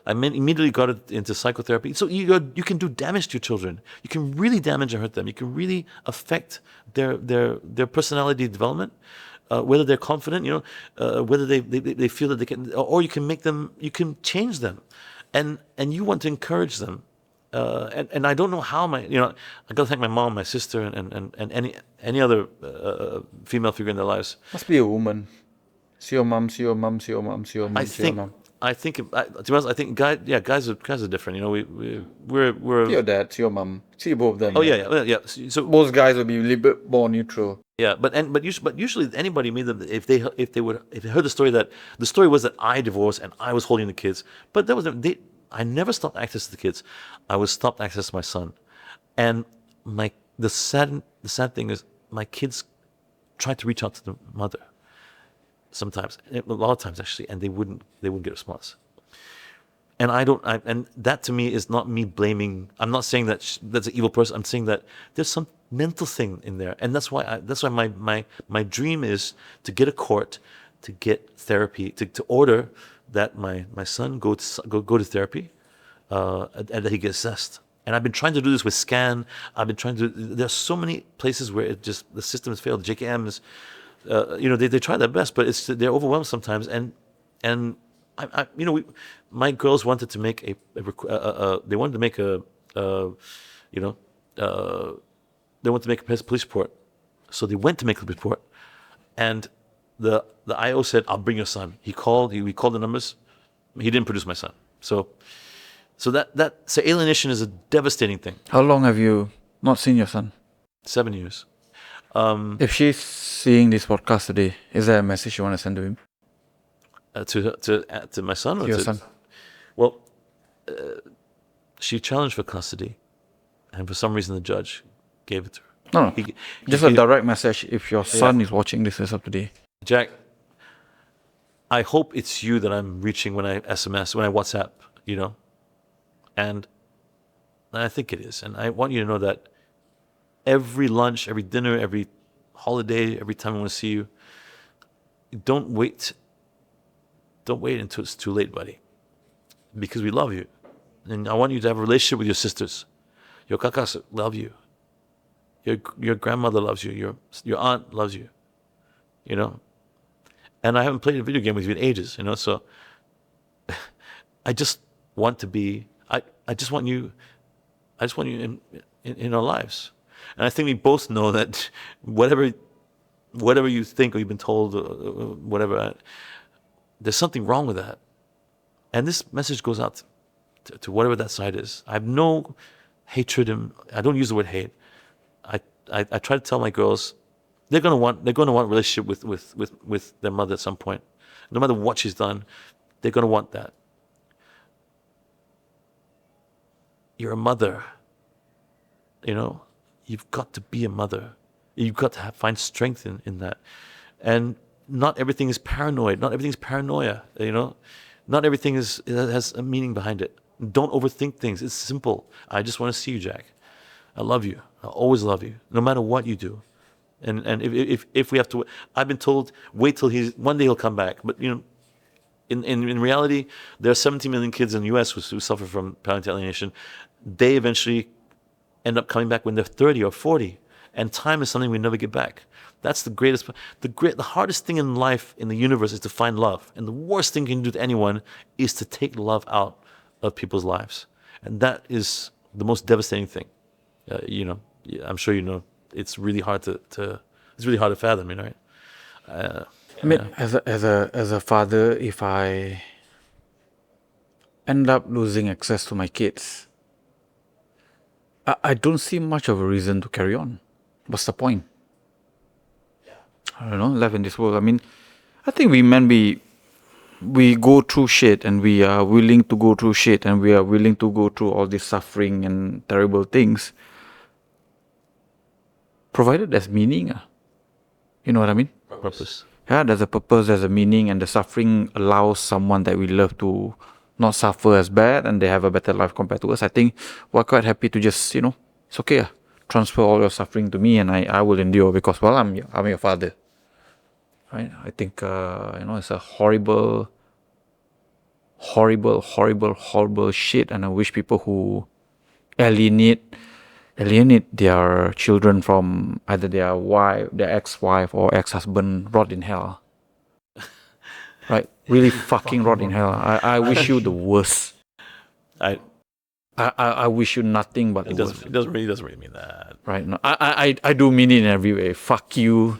I immediately got into psychotherapy. So you can do damage to your children. You can really damage and hurt them. You can really affect their personality development. Whether they're confident, whether they feel that they can, or you can you can change them, and you want to encourage them, and I don't know how I got to thank my mom, my sister, and any other female figure in their lives. Must be a woman. See your mom. To be honest, I think guys are different. We're see your dad, see your mom, see both of them. Oh yeah. So most guys will be a little bit more neutral. Yeah, but usually anybody made them if they heard the story was that I divorced and I was holding the kids, but I never stopped access to the kids. I was stopped access to my son, and the sad thing is my kids tried to reach out to the mother sometimes, a lot of times actually, and they wouldn't get a response. And and that to me is not me blaming. I'm not saying that that's an evil person. I'm saying that there's some mental thing in there, and that's why my dream is to get a court, to get therapy, to order that my son go to therapy, and that he gets assessed. And I've been trying to do this with Scan. There's so many places where the system has failed. JKMs, they try their best, but they're overwhelmed sometimes. And my girls wanted to make they wanted to make a police report. So they went to make a police report, and the IO said, "I'll bring your son." We called the numbers. He didn't produce my son. So alienation is a devastating thing. How long have you not seen your son? 7 years. If she's seeing this podcast today, is there a message you want to send to him? To my son? To your son? Well, she challenged for custody, and for some reason the judge gave it to her. No. Just a direct message if your son is watching this as of today. Jack, I hope it's you that I'm reaching when I SMS, when I WhatsApp, And I think it is. And I want you to know that every lunch, every dinner, every holiday, every time I want to see you, don't wait until it's too late, buddy. Because we love you. And I want you to have a relationship with your sisters. Your kakas love you. Your grandmother loves you. Your aunt loves you. And I haven't played a video game with you in ages, so I just want to be I just want you in our lives. And I think we both know that whatever you think or you've been told, whatever, there's something wrong with that. And this message goes out to whatever that side is. I have no hatred, and I don't use the word hate. I try to tell my girls they're going to want a relationship with their mother at some point. No matter what she's done, they're going to want that. You're a mother. You've got to be a mother. You've got to find strength in that. And not everything is paranoid. Not everything's paranoia. Not everything has a meaning behind it. Don't overthink things. It's simple. I just want to see you, Jack. I love you. I'll always love you, no matter what you do. And if we have to, I've been told, wait till one day he'll come back. But in reality, there are 17 million kids in the U.S. who suffer from parental alienation. They eventually end up coming back when they're 30 or 40, and time is something we never get back. That's the hardest thing in life, in the universe, is to find love, and the worst thing you can do to anyone is to take love out of people's lives, and that is the most devastating thing. I'm sure it's really hard to fathom, right? I mean, as a father, if I end up losing access to my kids, I don't see much of a reason to carry on. What's the point? I don't know, life in this world. I mean, I think we men, we go through shit, and we are willing to go through shit, and we are willing to go through all this suffering and terrible things, provided there's meaning. You know what I mean? Purpose. Yeah, there's a purpose, there's a meaning, and the suffering allows someone that we love to not suffer as bad, and they have a better life compared to us. I think we're quite happy to just, it's okay. Transfer all your suffering to me, and I will endure because, well, I'm your father. Right? I think, it's a horrible shit, and I wish people who alienate their children from either their wife, their ex-wife or ex-husband, rot in hell. Right? Really fucking rot in hell. I wish you the worst. I wish you nothing but the worst. It doesn't really mean that. Right? No, I do mean it in every way. Fuck you.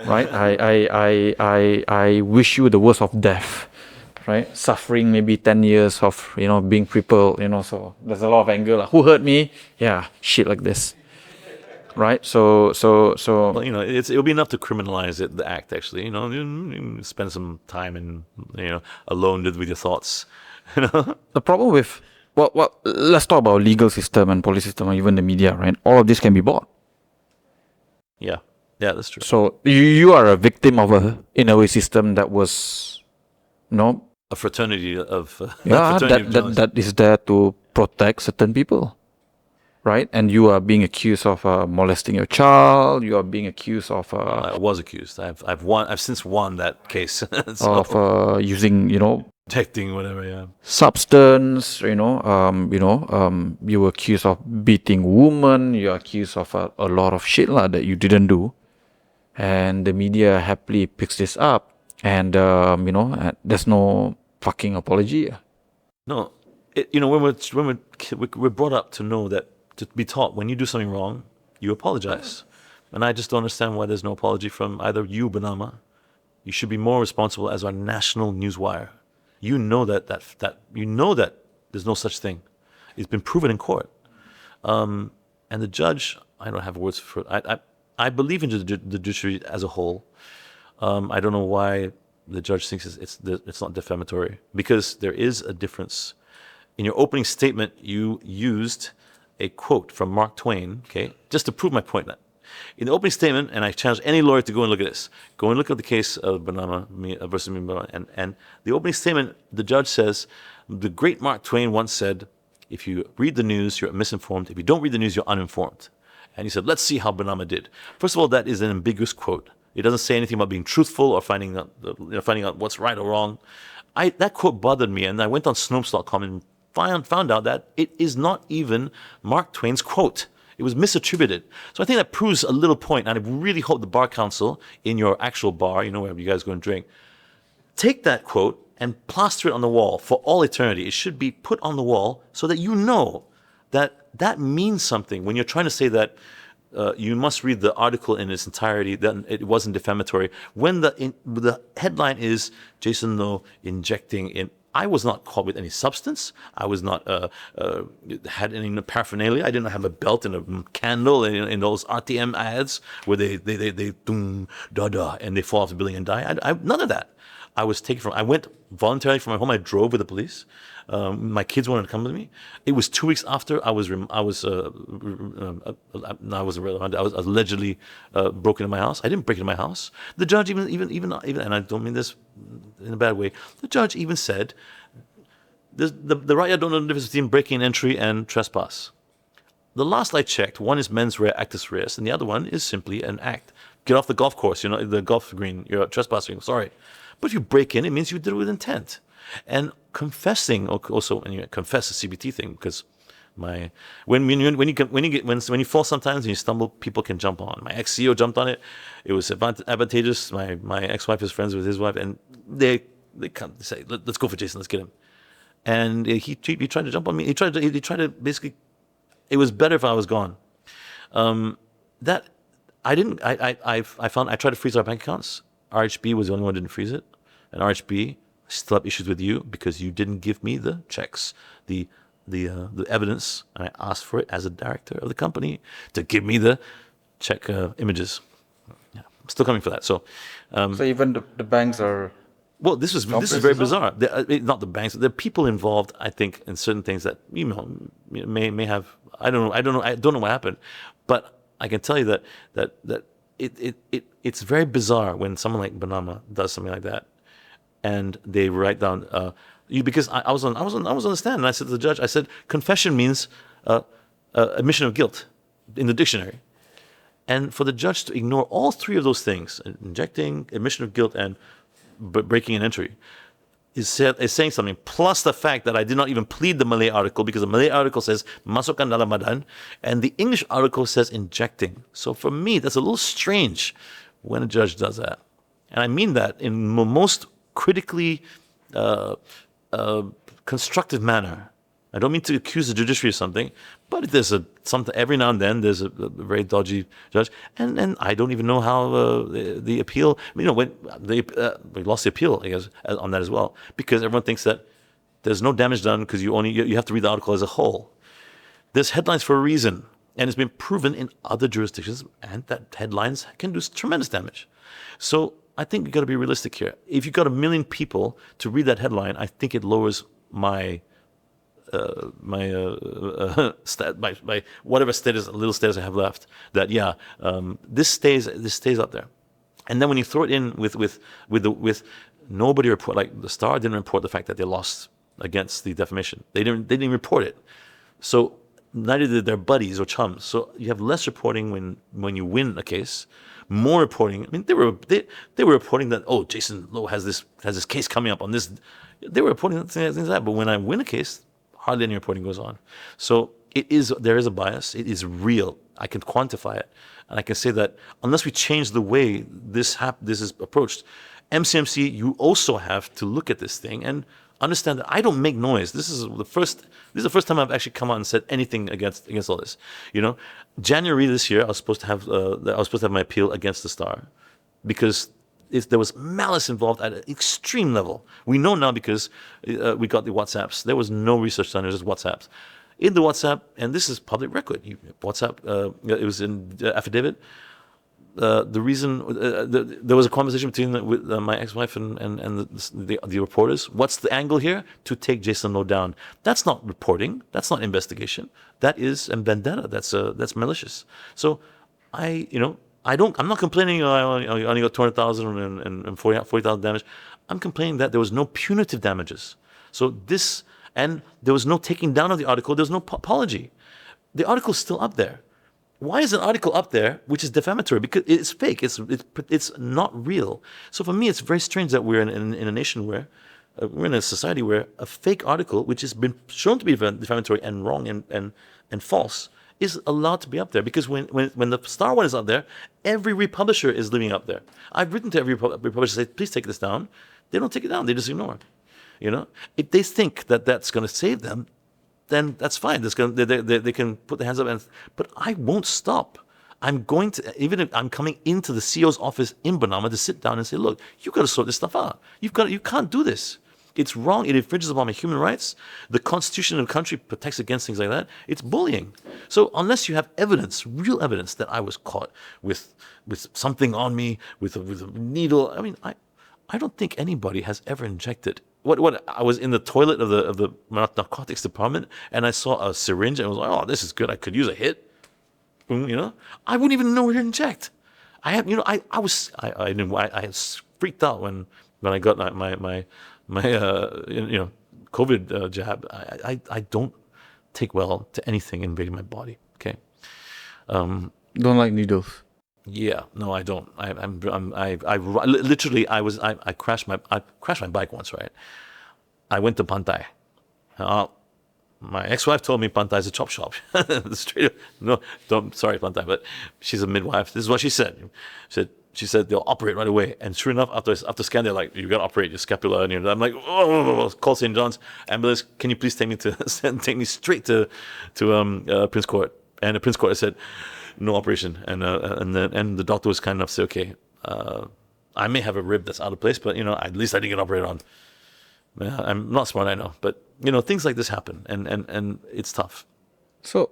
Right? I wish you the worst of death. Right? Suffering maybe 10 years of, being crippled, so there's a lot of anger. Like, who hurt me? Yeah, shit like this. Right? So. Well, it'll be enough to criminalize the act, actually. You spend some time alone with your thoughts. The problem with, well, let's talk about legal system and police system, or even the media, right? All of this can be bought. Yeah, that's true. So you are a victim of a system that was, a fraternity of that is there to protect certain people, right? And you are being accused of molesting your child. You are being accused of I was accused. I've since won that case. using, Protecting whatever. Yeah. substance. You were accused of beating women. You're accused of a lot of shit that you didn't do, and the media happily picks this up, and there's no fucking apology. No, when we're brought up to know that, to be taught when you do something wrong, you apologize, and I just don't understand why there's no apology from either you, Banama. You should be more responsible as our national newswire. You know that there's no such thing. It's been proven in court, and the judge. I don't have words for it. I believe in the judiciary as a whole. I don't know why the judge thinks it's not defamatory, because there is a difference. In your opening statement, you used a quote from Mark Twain, okay, just to prove my point. In the opening statement, and I challenge any lawyer to go and look at this. Go and look at the case of Banama versus Mimba, and the opening statement, the judge says, the great Mark Twain once said, if you read the news, you're misinformed. If you don't read the news, you're uninformed. And he said, let's see how Banama did. First of all, that is an ambiguous quote. It doesn't say anything about being truthful or finding out what's right or wrong. That quote bothered me, and I went on Snopes.com and found out that it is not even Mark Twain's quote. It was misattributed. So I think that proves a little point, and I really hope the Bar Council, in your actual bar, wherever you guys go and drink, take that quote and plaster it on the wall for all eternity. It should be put on the wall so that you know that means something when you're trying to say that you must read the article in its entirety, then it wasn't defamatory. When the headline is Jason Low injecting in, I was not caught with any substance. I was not had any paraphernalia. I didn't have a belt and a candle in those RTM ads where they doom da da and they fall off the building and die. None of that. I went voluntarily from my home. I drove with the police. My kids wanted to come with me. It was 2 weeks after I was allegedly broken into my house. I didn't break into my house. The judge even, and I don't mean this in a bad way. The judge even said, the right don't know the difference between breaking and entry and trespass. The last I checked, one is mens rea actus reus, and the other one is simply an act. Get off the golf course, the golf green. You're trespassing. Sorry. But if you break in, it means you did it with intent. And confessing also, and you confess the CBT thing, because when you fall sometimes and you stumble, people can jump on. My ex-CEO jumped on it. It was advantageous. My ex-wife is friends with his wife, and they say, let's go for Jason, let's get him. And he tried to jump on me. He tried to basically. It was better if I was gone. That I didn't. I tried to freeze our bank accounts. RHB was the only one who didn't freeze it. And RHB, I still have issues with you because you didn't give me the checks, the evidence. And I asked for it as a director of the company to give me the check images. Yeah, I'm still coming for that. So even the banks are... Well, this is very bizarre. Not the banks. There are people involved, I think, in certain things that may have. I don't know what happened, but I can tell you that it's very bizarre when someone like Banama does something like that, and they write down because I was on the stand and I said to the judge, I said confession means admission of guilt in the dictionary, and for the judge to ignore all three of those things, injecting, admission of guilt, and breaking an entry, is saying something. Plus the fact that I did not even plead the Malay article, because the Malay article says masukkan dalam badan, and the English article says injecting. So for me, that's a little strange when a judge does that, and I mean that in the most critically constructive manner. I don't mean to accuse the judiciary of something, but if there's something every now and then, there's a very dodgy judge, and I don't even know how the appeal. When we lost the appeal, I guess, on that as well, because everyone thinks that there's no damage done because you have to read the article as a whole. There's headlines for a reason, and it's been proven in other jurisdictions, and that headlines can do tremendous damage. So I think you got to be realistic here. If you've got 1 million people to read that headline, I think it lowers my whatever little status I have left, that this stays up there. And then when you throw it in with nobody report, like the Star didn't report the fact that they lost against the defamation. They didn't report it. So neither did their buddies or chums. So you have less reporting when you win a case, more reporting. I mean, they were reporting that, oh, Jason Lowe has this case coming up on this. They were reporting things like that. But when I win a case, hardly any reporting goes on. So there is a bias. It is real. I can quantify it, and I can say that unless we change the way this is approached, MCMC, you also have to look at this thing and understand that I don't make noise. This is the first time I've actually come out and said anything against all this. January this year, I was supposed to have my appeal against the Star, because there was malice involved at an extreme level. We know now because we got the WhatsApps. There was no research done. It was just WhatsApps. In the WhatsApp, and this is public record. WhatsApp. It was in the affidavit. The reason there was a conversation with my ex-wife and the reporters. What's the angle here? To take Jason Lowe down. That's not reporting. That's not investigation. That is a vendetta. That's malicious. So I'm not complaining. I only got 200,000 and 40,000 damage. I'm complaining that there was no punitive damages. So and there was no taking down of the article. There was no apology. The article's still up there. Why is an article up there which is defamatory? Because it's fake. It's not real. So for me, it's very strange that we're in a nation where we're in a society where a fake article, which has been shown to be defamatory and wrong and false, is allowed to be up there. Because when the Star one is up there, every republisher is living up there. I've written to every republisher, say, please take this down. They don't take it down. They just ignore it. If they think that that's going to save them, then that's fine. They can put their hands up, but I won't stop. I'm going to, even if I'm coming into the CEO's office in Bernama to sit down and say, look, you've got to sort this stuff out. You can't do this. It's wrong. It infringes upon my human rights. The constitution of the country protects against things like that. It's bullying. So unless you have evidence, real evidence that I was caught with something on me, with a needle, I mean, I don't think anybody has ever injected. What I was in the toilet of the narcotics department, and I saw a syringe, and I was like, oh, this is good. I could use a hit. I wouldn't even know where to inject. I was freaked out when I got my COVID jab. I don't take well to anything invading my body. Okay. Don't like needles. Yeah, no, I don't. I literally crashed my bike once, right? I went to Pantai. My ex-wife told me Pantai is a chop shop. Straight up, no, sorry Pantai, but she's a midwife. This is what she said. She said they'll operate right away. And sure enough, after scan, they're like, you got to operate your scapula. And I'm like, oh, call St. John's ambulance. Can you please take me straight to Prince Court? And the Prince Court said, no operation, and the doctor was kind enough to say, okay, I may have a rib that's out of place, but at least I didn't get operated on. I'm not smart, I know, but things like this happen, and it's tough. So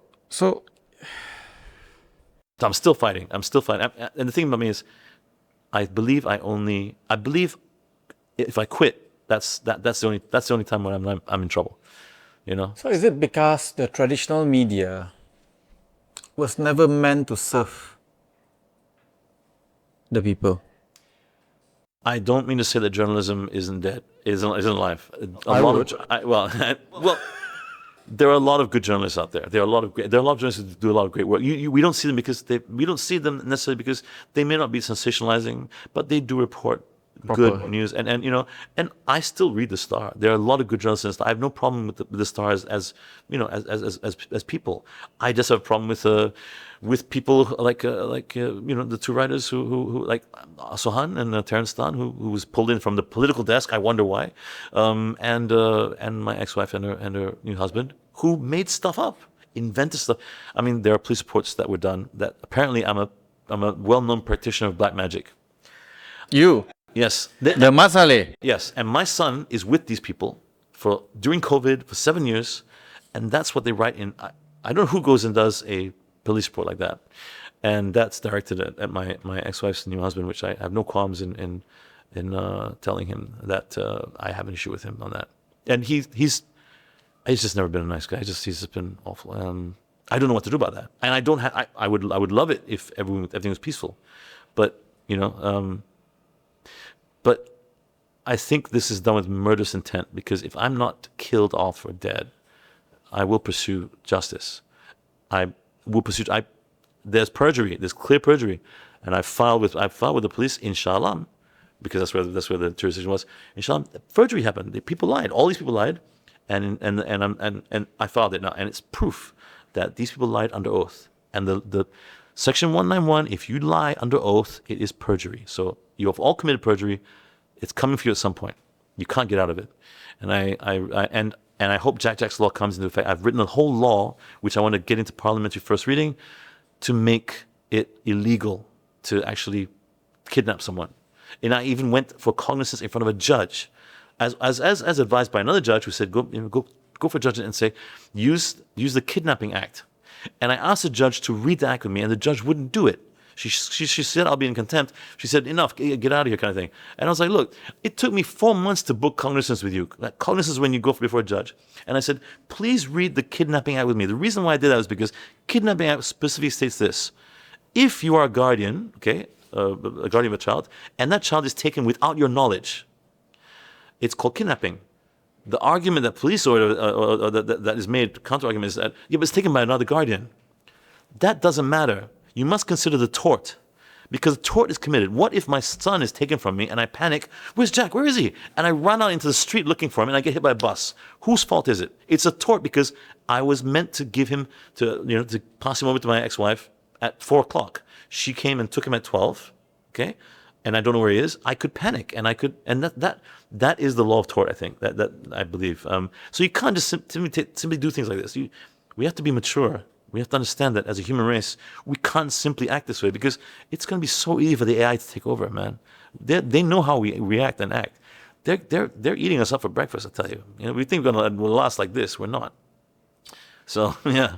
I'm still fighting. And the thing about me is, I believe if I quit, that's the only time when I'm in trouble. So is it because the traditional media was never meant to serve the people? I don't mean to say that journalism isn't dead, isn't alive. There are a lot of good journalists out there. There are a lot of journalists who do a lot of great work. We don't see them we don't see them necessarily because they may not be sensationalizing, but they do report good news. And I still read the Star. There are a lot of good journalists. I have no problem with the Star as people. I just have a problem with people like the two writers who like Sohan and Terence Tan, who was pulled in from the political desk. I wonder why. And my ex-wife and her new husband, who made stuff up, invented stuff. I mean, there are police reports that were done that apparently I'm a well-known practitioner of black magic. You? Yes. The Masale? Yes. And my son is with these people during COVID for 7 years, and that's what they write in. I don't know who goes and does a police report like that, and that's directed at my ex-wife's new husband, which I have no qualms in telling him that I have an issue with him on that. And he's just never been a nice guy. He's just been awful. I don't know what to do about that, and I would love it if everything was peaceful, but but I think this is done with murderous intent, because if I'm not killed off or dead, I will pursue justice. I will pursue. There's perjury. There's clear perjury, and I filed with the police in Shah Alam, because that's where the jurisdiction was. In Shah Alam, perjury happened. People lied. All these people lied, and I filed it now, and it's proof that these people lied under oath. And the Section 191, if you lie under oath, it is perjury. So you have all committed perjury. It's coming for you at some point. You can't get out of it. And I hope Jack's law comes into effect. I've written a whole law, which I want to get into parliamentary first reading, to make it illegal to actually kidnap someone. And I even went for cognizance in front of a judge, as advised by another judge who said, go for judgment and say, use the Kidnapping Act. And I asked the judge to read the act with me, and the judge wouldn't do it. She said, I'll be in contempt. She said, enough, get out of here, kind of thing. And I was like, look, it took me 4 months to book cognizance with you. Like, cognizance is when you go before a judge. And I said, please read the Kidnapping Act with me. The reason why I did that was because Kidnapping Act specifically states this. If you are a guardian, okay, a guardian of a child, and that child is taken without your knowledge, it's called kidnapping. The argument that police or that is made, counter-argument, is that, yeah, but it's taken by another guardian. That doesn't matter. You must consider the tort, because tort is committed. What if my son is taken from me and I panic? Where's Jack? Where is he? And I run out into the street looking for him and I get hit by a bus. Whose fault is it? It's a tort because I was meant to give him to pass him over to my ex-wife at 4:00. She came and took him at 12. Okay, and I don't know where he is. I could panic, and that is the law of tort. I think that I believe. So you can't just simply do things like this. We have to be mature. We have to understand that as a human race, we can't simply act this way, because it's going to be so easy for the AI to take over, man. They know how we react and act. They're eating us up for breakfast, I tell you. We think we'll last like this. We're not. So, yeah.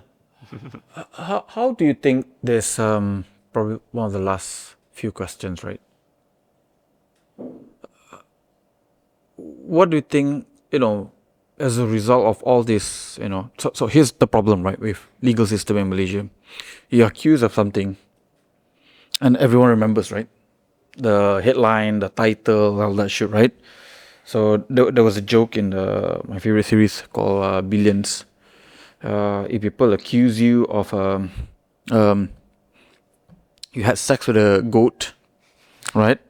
How do you think this, probably one of the last few questions, right? What do you think, as a result of all this, so here's the problem, right, with legal system in Malaysia. You're accused of something, and everyone remembers, right? The headline, the title, all that shit, right? So there was a joke in my favorite series called Billions. If people accuse you of you had sex with a goat, right?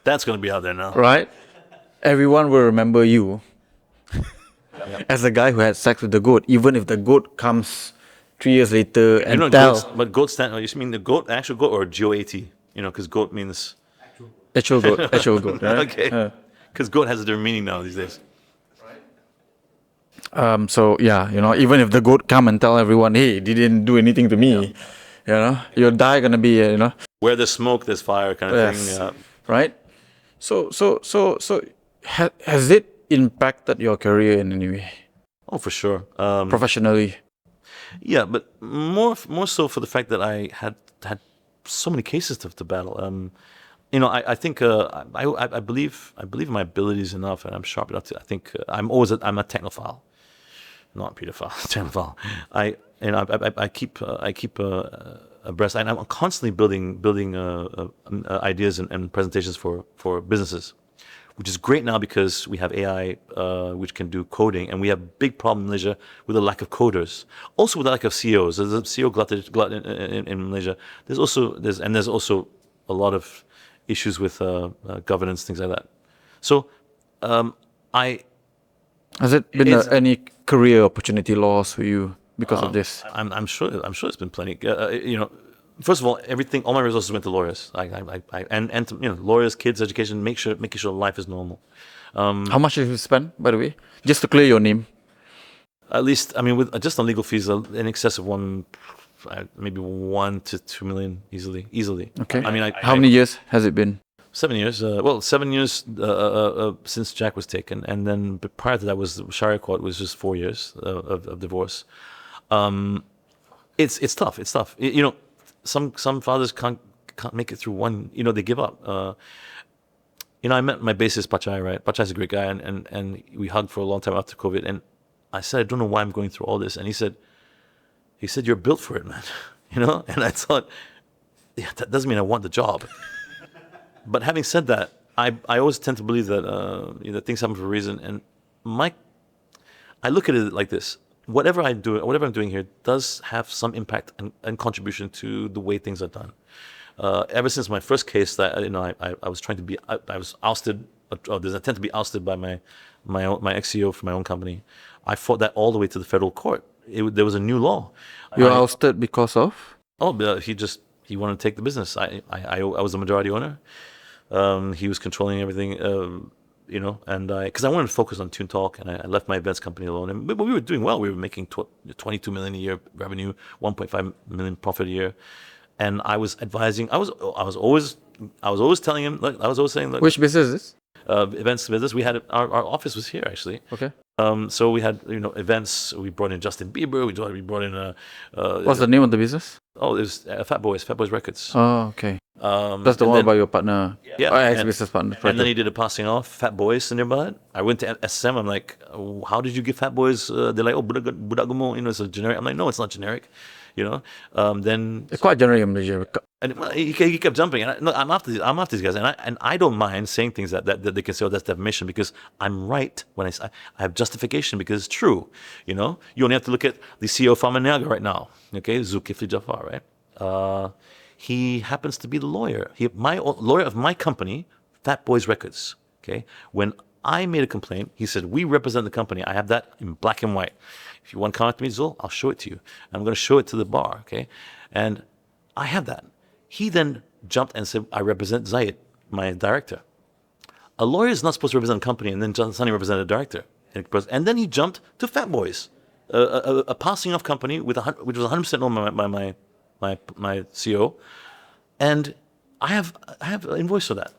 That's going to be out there now. Right? Everyone will remember you as the guy who had sex with the goat, even if the goat comes 3 years later and goats, but goat stand. You mean the goat, actual goat, or GOAT? Because goat means actual goat. Right? Okay. Because goat has a different meaning now these days. So yeah, even if the goat come and tell everyone, hey, didn't do anything to me, your die gonna be, where there's smoke, there's fire, kind of thing. Yeah. Right. So has it impacted your career in any way? Oh, for sure. Professionally. Yeah, but more so for the fact that I had so many cases to battle. I think I believe in my abilities enough, and I'm sharp enough to. I think I'm a technophile, not a pedophile. Technophile. I keep abreast, and I'm constantly building ideas and presentations for businesses, which is great now because we have AI which can do coding, and we have a big problem in Malaysia with the lack of coders. Also with the lack of CEOs. There's a CEO glut in Malaysia. There's also a lot of issues with governance, things like that. So, has it been any career opportunity loss for you because of this? I'm sure it's been plenty. First of all, all my resources went to lawyers. And to, lawyers, kids, education, making sure life is normal. How much have you spent, by the way, just to clear your name? At least, with just on legal fees, in excess of maybe 1 to 2 million easily. Okay. How many years has it been? 7 years. 7 years since Jack was taken, and then prior to that was Sharia court, was just 4 years of divorce. It's tough. It's tough. Some fathers can't make it through one. They give up. I met my bassist Pachai. Right, Pachai's a great guy, and we hugged for a long time after COVID. And I said, I don't know why I'm going through all this. And he said, you're built for it, man. And I thought, yeah, that doesn't mean I want the job. But having said that, I always tend to believe that things happen for a reason. And I look at it like this: whatever I'm doing here does have some impact and contribution to the way things are done. Ever since my first case, that I was trying to be, I was ousted. There's an attempt to be ousted by my ex-CEO from my own company. I fought that all the way to the federal court. There was a new law. You were ousted because of? He wanted to take the business. I was the majority owner. He was controlling everything. And because I wanted to focus on Tune Talk, and I left my events company alone. But we were doing well. We were making 22 million a year revenue, 1.5 million profit a year, and I was advising. I was always telling him. Look, I was always saying, look, Which business is this? Events business. We had our office was here actually. Okay. So we had events. We brought in Justin Bieber. We brought in What's the name of the business? Oh, it was Fat Boys Records. Oh, okay. That's the one about your partner. Yeah, ex-business partner. And then he did a passing off, Fat Boys in their blood. I went to SSM. I'm like, how did you give Fat Boys? They're like, oh, budak gemuk, it's a generic. I'm like, no, it's not generic. Then It's quite generic in Malaysia. and he kept jumping. And I'm after these guys, and I don't mind saying things that they can say, oh, that's defamation, because I'm right when I have justification because it's true. You only have to look at the CEO of Farmaniaga right now. Okay, Zulkifli Jafar, right? He happens to be the lawyer. Lawyer of my company, Fat Boys Records. Okay, when I made a complaint, he said, we represent the company. I have that in black and white. If you want to contact me, Zul, I'll show it to you. I'm going to show it to the bar, okay? And I have that. He then jumped and said, I represent Zayed, my director. A lawyer is not supposed to represent a company and then suddenly represent a director. And then he jumped to Fat Boys, a passing off company which was 100% owned by my CEO. And I have an invoice for that.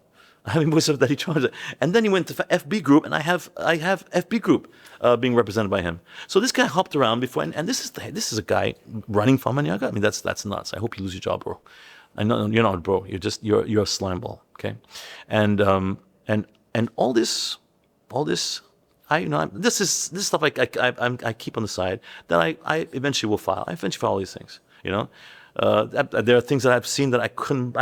I have invoice that he charged it. And then he went to FB Group, and I have FB Group being represented by him. So this guy hopped around before, and this is a guy running Farmaniaga. I mean, that's nuts. I hope you lose your job, bro. I know you're not, bro. You're a slime ball, okay? And all this, this is stuff I keep on the side that I eventually will file. I eventually file all these things, there are things that I've seen that I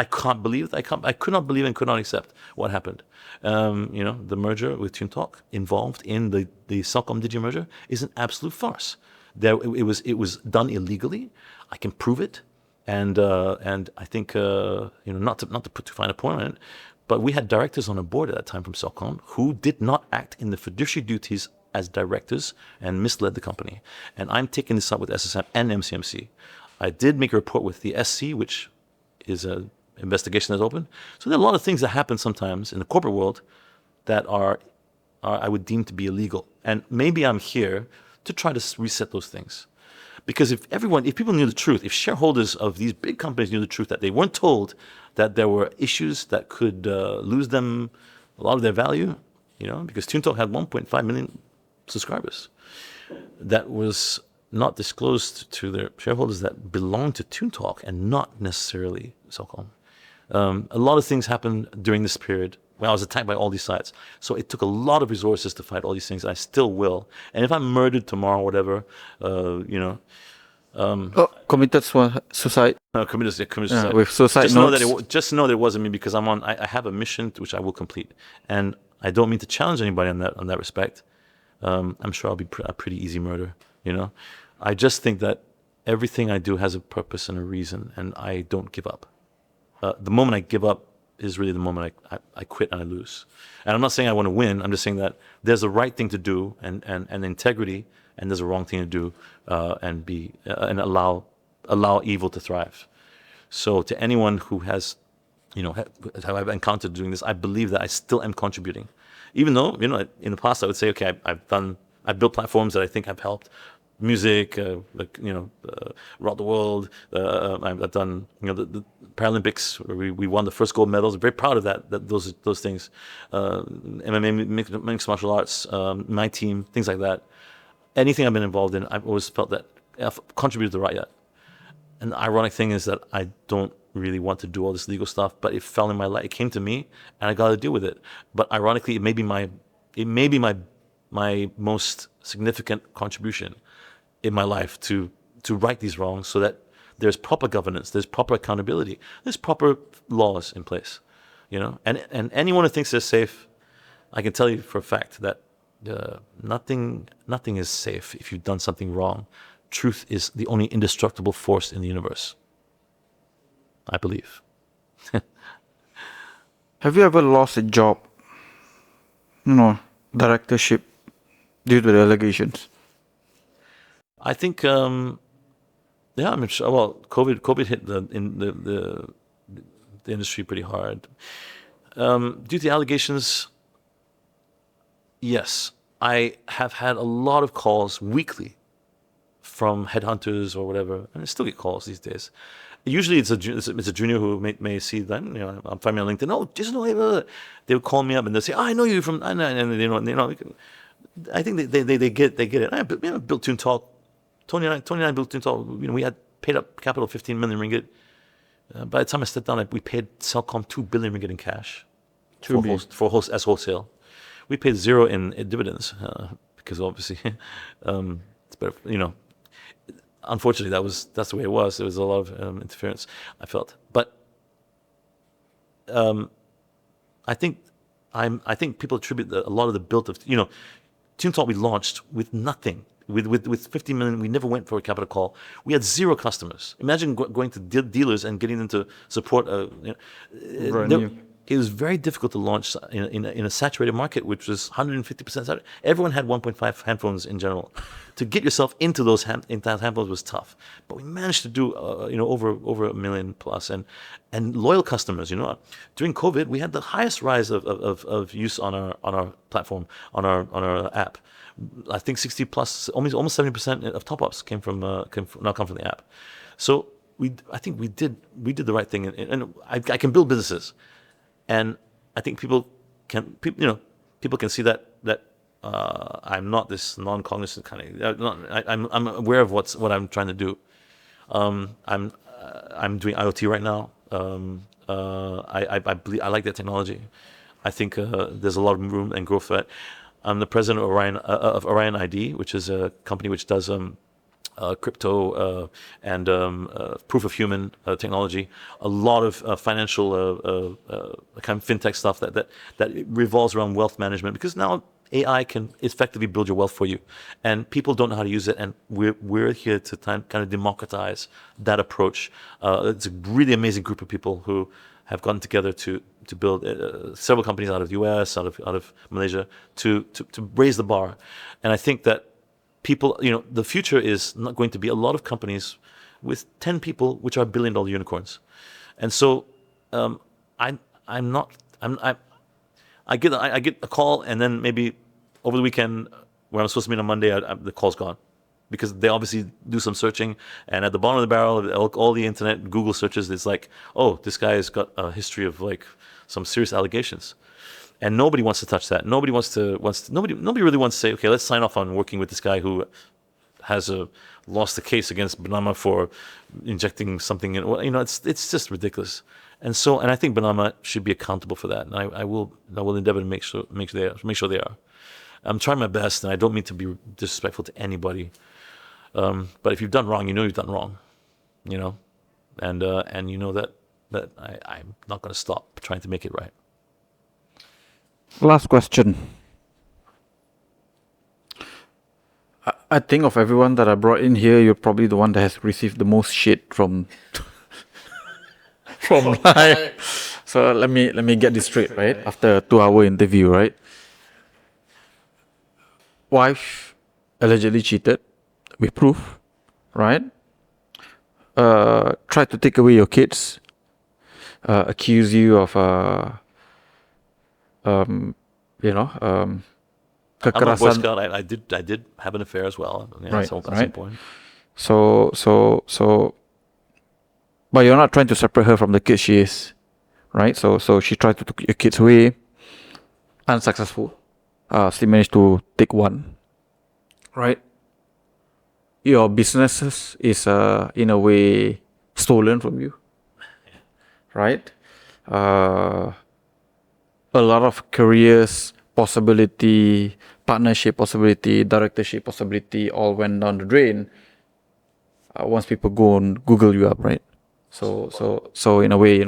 can't believe. I could not believe and could not accept what happened. The merger with Tune Talk involved in the Celcom Digi merger is an absolute farce. It was done illegally. I can prove it, and I think not to put too fine a point on it, but we had directors on the board at that time from Celcom who did not act in the fiduciary duties as directors and misled the company. And I'm taking this up with SSM and MCMC. I did make a report with the SC, which is an investigation that's open. So there are a lot of things that happen sometimes in the corporate world that are I would deem to be illegal. And maybe I'm here to try to reset those things. Because if people knew the truth, if shareholders of these big companies knew the truth, that they weren't told that there were issues that could lose them a lot of their value, because TuneTalk had 1.5 million subscribers. That was not disclosed to their shareholders that belong to Tune Talk and not necessarily Celcom. A lot of things happened during this period when I was attacked by all these sides. So it took a lot of resources to fight all these things. I still will. And if I'm murdered tomorrow or whatever, committed suicide. Committed suicide. With suicide just know that it wasn't me, because I have a mission which I will complete. And I don't mean to challenge anybody on that respect. I'm sure I'll be a pretty easy murder. I just think that everything I do has a purpose and a reason, and I don't give up. The moment I give up is really the moment I quit and I lose. And I'm not saying I want to win. I'm just saying that there's a right thing to do and integrity, and there's a wrong thing to do and allow evil to thrive. So to anyone who has, how I've encountered doing this, I believe that I still am contributing. Even though, in the past I would say, okay, I've built platforms that I think have helped music, around the world. I've done, the Paralympics where we won the first gold medals. I'm very proud of those things. MMA, mixed martial arts, my team, things like that. Anything I've been involved in, I've always felt that I've contributed the right yet. And the ironic thing is that I don't really want to do all this legal stuff, but it fell in my lap. It came to me, and I got to deal with it. But ironically, it may be my most significant contribution in my life to right these wrongs, so that there's proper governance, there's proper accountability, there's proper laws in place, And anyone who thinks they're safe, I can tell you for a fact that Nothing is safe if you've done something wrong. Truth is the only indestructible force in the universe, I believe. Have you ever lost a job? Directorship due to the allegations? I think, yeah, I'm sure. Well, COVID hit the industry pretty hard. Due to the allegations, yes, I have had a lot of calls weekly from headhunters or whatever, and I still get calls these days. Usually it's a junior who may see that, I'm finding me on LinkedIn. Oh, just know, they would call me up and they'll say, oh, I know you from, and I think they get it. I built Toon Talk. Tony and I built Toon Talk. We had paid up capital 15 million ringgit. By the time I stepped down, we paid Celcom 2 billion ringgit in cash as wholesale. We paid zero in dividends because obviously it's better. Unfortunately, that's the way it was. There was a lot of interference, I felt. But I think people attribute a lot of the build of Toon Talk we launched with nothing. With 50 million, we never went for a capital call. We had zero customers. Imagine going to dealers and getting them to support. It was very difficult to launch in a saturated market, which was 150% saturated. Everyone had 1.5 handphones in general. To get yourself into those handphones was tough. But we managed to do over 1 million plus and loyal customers. During COVID, we had the highest rise of use on our platform, on our app. I think 60 plus, almost 70% of top-ups come from the app. So I think we did the right thing, and I can build businesses, and I think people can see that I'm not this non-cognizant kind of. I'm aware of what I'm trying to do. I'm doing IoT right now. I like that technology. I think there's a lot of room and growth for that. I'm the president of Orion ID, which is a company which does crypto and proof of human technology. A lot of financial kind of fintech stuff that revolves around wealth management, because now AI can effectively build your wealth for you, and people don't know how to use it, and we're here to kind of democratize that approach. It's a really amazing group of people who have gotten together to build several companies out of the US, out of Malaysia, to raise the bar. And I think that people, the future is not going to be a lot of companies with 10 people which are billion-dollar unicorns. And so I get a call, and then maybe over the weekend where I'm supposed to meet on Monday, the call's gone. Because they obviously do some searching, and at the bottom of the barrel of all the internet Google searches, it's like, oh, this guy has got a history of like some serious allegations, and nobody wants to touch that. Nobody really wants to say, okay, let's sign off on working with this guy who has lost the case against Banama for injecting something in. It's just ridiculous, and I think Banama should be accountable for that, and I will endeavor to make sure they are. I'm trying my best, and I don't mean to be disrespectful to anybody. But if you've done wrong, you've done wrong, and you know that I'm not going to stop trying to make it right. Last question. I think of everyone that I brought in here, you're probably the one that has received the most shit from live. So let me get this straight, right? After a 2-hour interview, right? Wife allegedly cheated with proof, right? Tried to take away your kids, accuse you of I'm a Boy Scout. I did have an affair as well. Right, at some right. point. So, but you're not trying to separate her from the kids she is, right? So she tried to take your kids away, unsuccessful. Still managed to take one, right? Your businesses is in a way stolen from you, right? A lot of careers possibility, partnership possibility, directorship possibility all went down the drain once people go and Google you up, right? So in a way,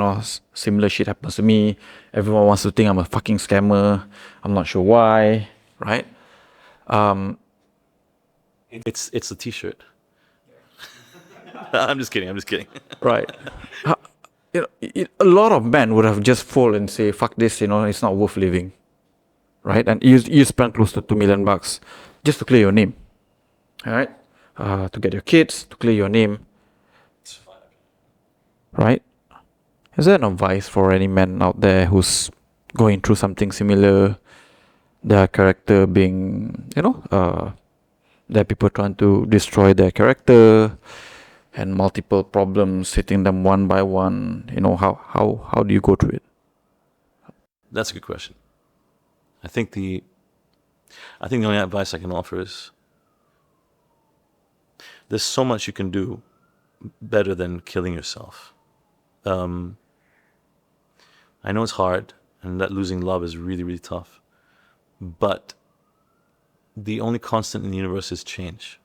similar shit happens to me. Everyone wants to think I'm a fucking scammer. I'm not sure why, right? It's a T-shirt. I'm just kidding. Right. A lot of men would have just fallen and say, "Fuck this," it's not worth living, right? And you spend close to $2 million just to clear your name, all right? To get your kids, to clear your name, right? Is there an advice for any man out there who's going through something similar? Their character being, there are people trying to destroy their character, and multiple problems hitting them one by one. How do you go through it? That's a good question. I think the only advice I can offer is there's so much you can do better than killing yourself. I know it's hard, and that losing love is really, really tough. But the only constant in the universe is change.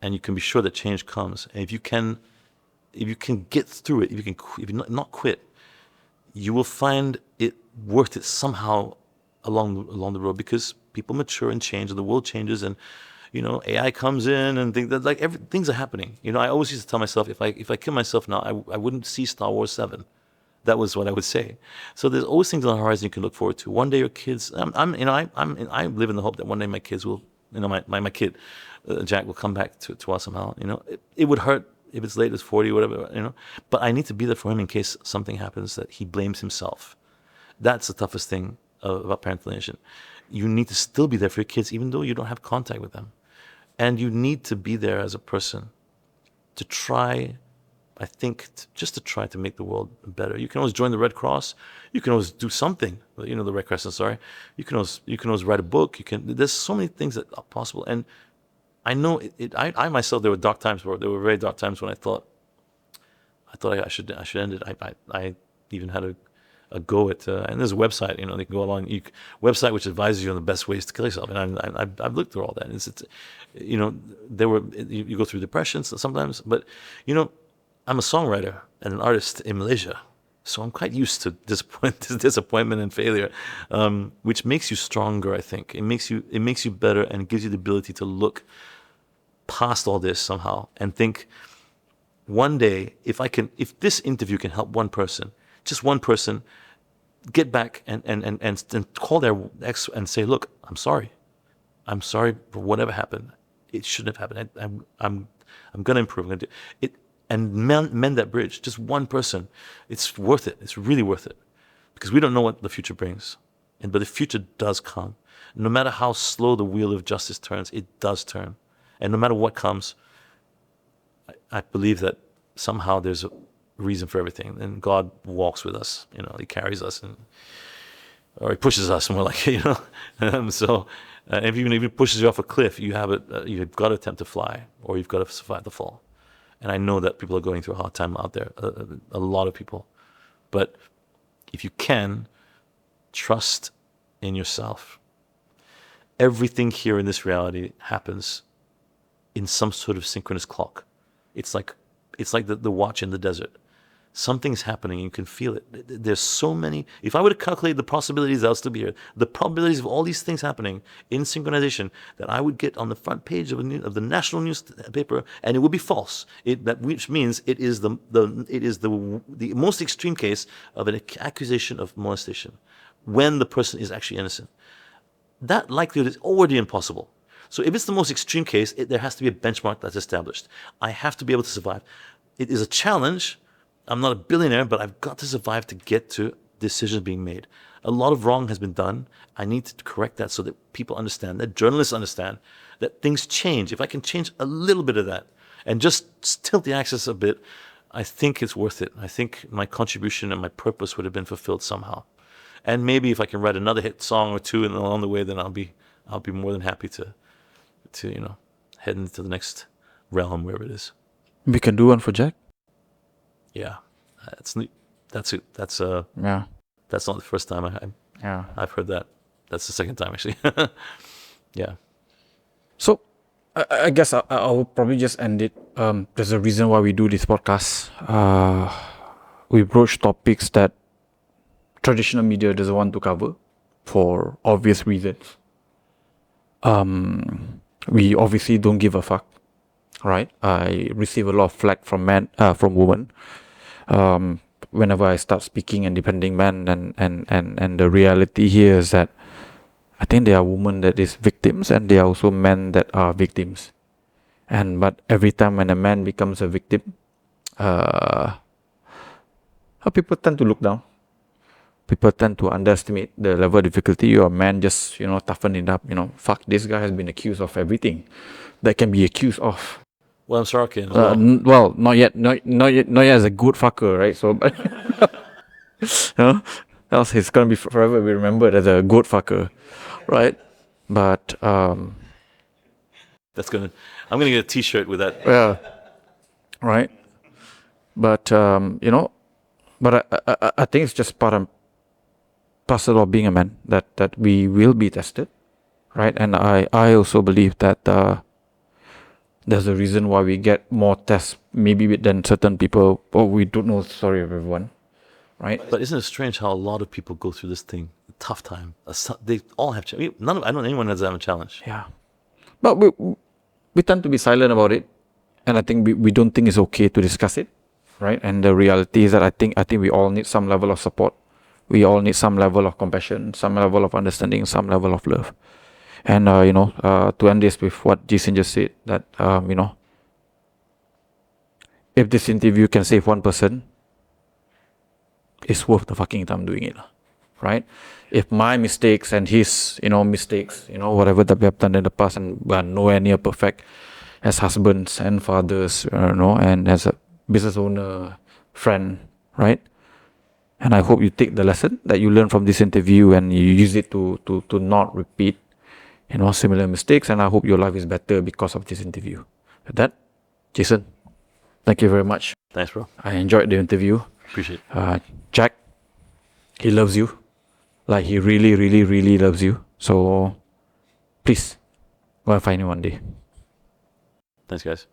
And you can be sure that change comes. And if you can get through it, if you not quit, you will find it worth it somehow along the road, because people mature and change, and the world changes, and AI comes in, and things are happening. I always used to tell myself, if I kill myself now, I wouldn't see Star Wars 7. That was what I would say. So there's always things on the horizon you can look forward to. One day your kids, I live in the hope that one day my kids will, my kid, Jack, will come back to us somehow. It would hurt if it's late as 40, whatever. But I need to be there for him in case something happens that he blames himself. That's the toughest thing about parental alienation. You need to still be there for your kids, even though you don't have contact with them. And you need to be there as a person to try, I think, just to try to make the world better. You can always join the Red Cross. You can always do something. The Red Crescent, sorry. You can always write a book. There's so many things that are possible. And I know I myself, there were very dark times when I thought I should end it. I even had a go at, and there's a website, they can go along, website which advises you on the best ways to kill yourself. And I've looked through all that. You go through depressions sometimes, but I'm a songwriter and an artist in Malaysia, so I'm quite used to disappointment and failure, which makes you stronger. I think it makes you better, and gives you the ability to look past all this somehow and think, one day, if this interview can help one person, just one person, get back and call their ex and say, look, I'm sorry for whatever happened. It shouldn't have happened. I'm going to improve. I'm going to do it. And mend that bridge. Just one person. It's worth it. It's really worth it. Because we don't know what the future brings. But the future does come. No matter how slow the wheel of justice turns, it does turn. And no matter what comes, I believe that somehow there's a reason for everything. And God walks with us. He carries us, or he pushes us, and we're like, so if even if he pushes you off a cliff, you've got to attempt to fly, or you've got to survive the fall. And I know that people are going through a hard time out there, a lot of people. But if you can, trust in yourself. Everything here in this reality happens in some sort of synchronous clock. It's like the watch in the desert. Something's happening, you can feel it. There's so many. If I were to calculate the possibilities, I'll still be here. The probabilities of all these things happening in synchronization, that I would get on the front page of the national newspaper, and it would be false. Which means it is the most extreme case of an accusation of molestation, when the person is actually innocent. That likelihood is already impossible. So if it's the most extreme case, there has to be a benchmark that's established. I have to be able to survive. It is a challenge. I'm not a billionaire, but I've got to survive to get to decisions being made. A lot of wrong has been done. I need to correct that so that people understand, that journalists understand, that things change. If I can change a little bit of that and just tilt the axis a bit, I think it's worth it. I think my contribution and my purpose would have been fulfilled somehow. And maybe if I can write another hit song or two along the way, then I'll be more than happy to head into the next realm, wherever it is. We can do one for Jack. Yeah, that's not the first time I've heard that. That's the second time, actually. Yeah. So I guess I'll probably just end it. There's a reason why we do this podcast. We broach topics that traditional media doesn't want to cover, for obvious reasons. we obviously don't give a fuck, right? I receive a lot of flack from from women. Whenever I start speaking and defending men, and the reality here is that I think there are women that is victims, and there are also men that are victims. But every time when a man becomes a victim, people tend to look down. People tend to underestimate the level of difficulty. You're a man, just toughen it up. Fuck, this guy has been accused of everything that can be accused of. Well, I'm sorry. Well, not yet as a good fucker, right? So, but else he's gonna be forever be remembered as a good fucker, right? But I'm gonna get a T-shirt with that. yeah, right. But but I think it's just part and parcel of being a man that we will be tested, right? And I also believe that there's a reason why we get more tests maybe than certain people. Oh, we don't know the story of everyone, right? But isn't it strange how a lot of people go through this thing, a tough time? They all have I don't know anyone has a challenge. Yeah, but we tend to be silent about it, and I think we don't think it's okay to discuss it, right? And the reality is that I think we all need some level of support. We all need some level of compassion, some level of understanding, some level of love. And to end this with what Jason just said, that if this interview can save one person, it's worth the fucking time doing it, right? If my mistakes and his mistakes, whatever that we have done in the past, and we are nowhere near perfect as husbands and fathers, and as a business owner, friend, right? And I hope you take the lesson that you learn from this interview and you use it to not repeat similar mistakes. And I hope your life is better because of this interview. With that, Jason, thank you very much. Thanks, bro. I enjoyed the interview. Appreciate it. Jack, he loves you. Like, he really, really, really loves you. So please go and find him one day. Thanks, guys.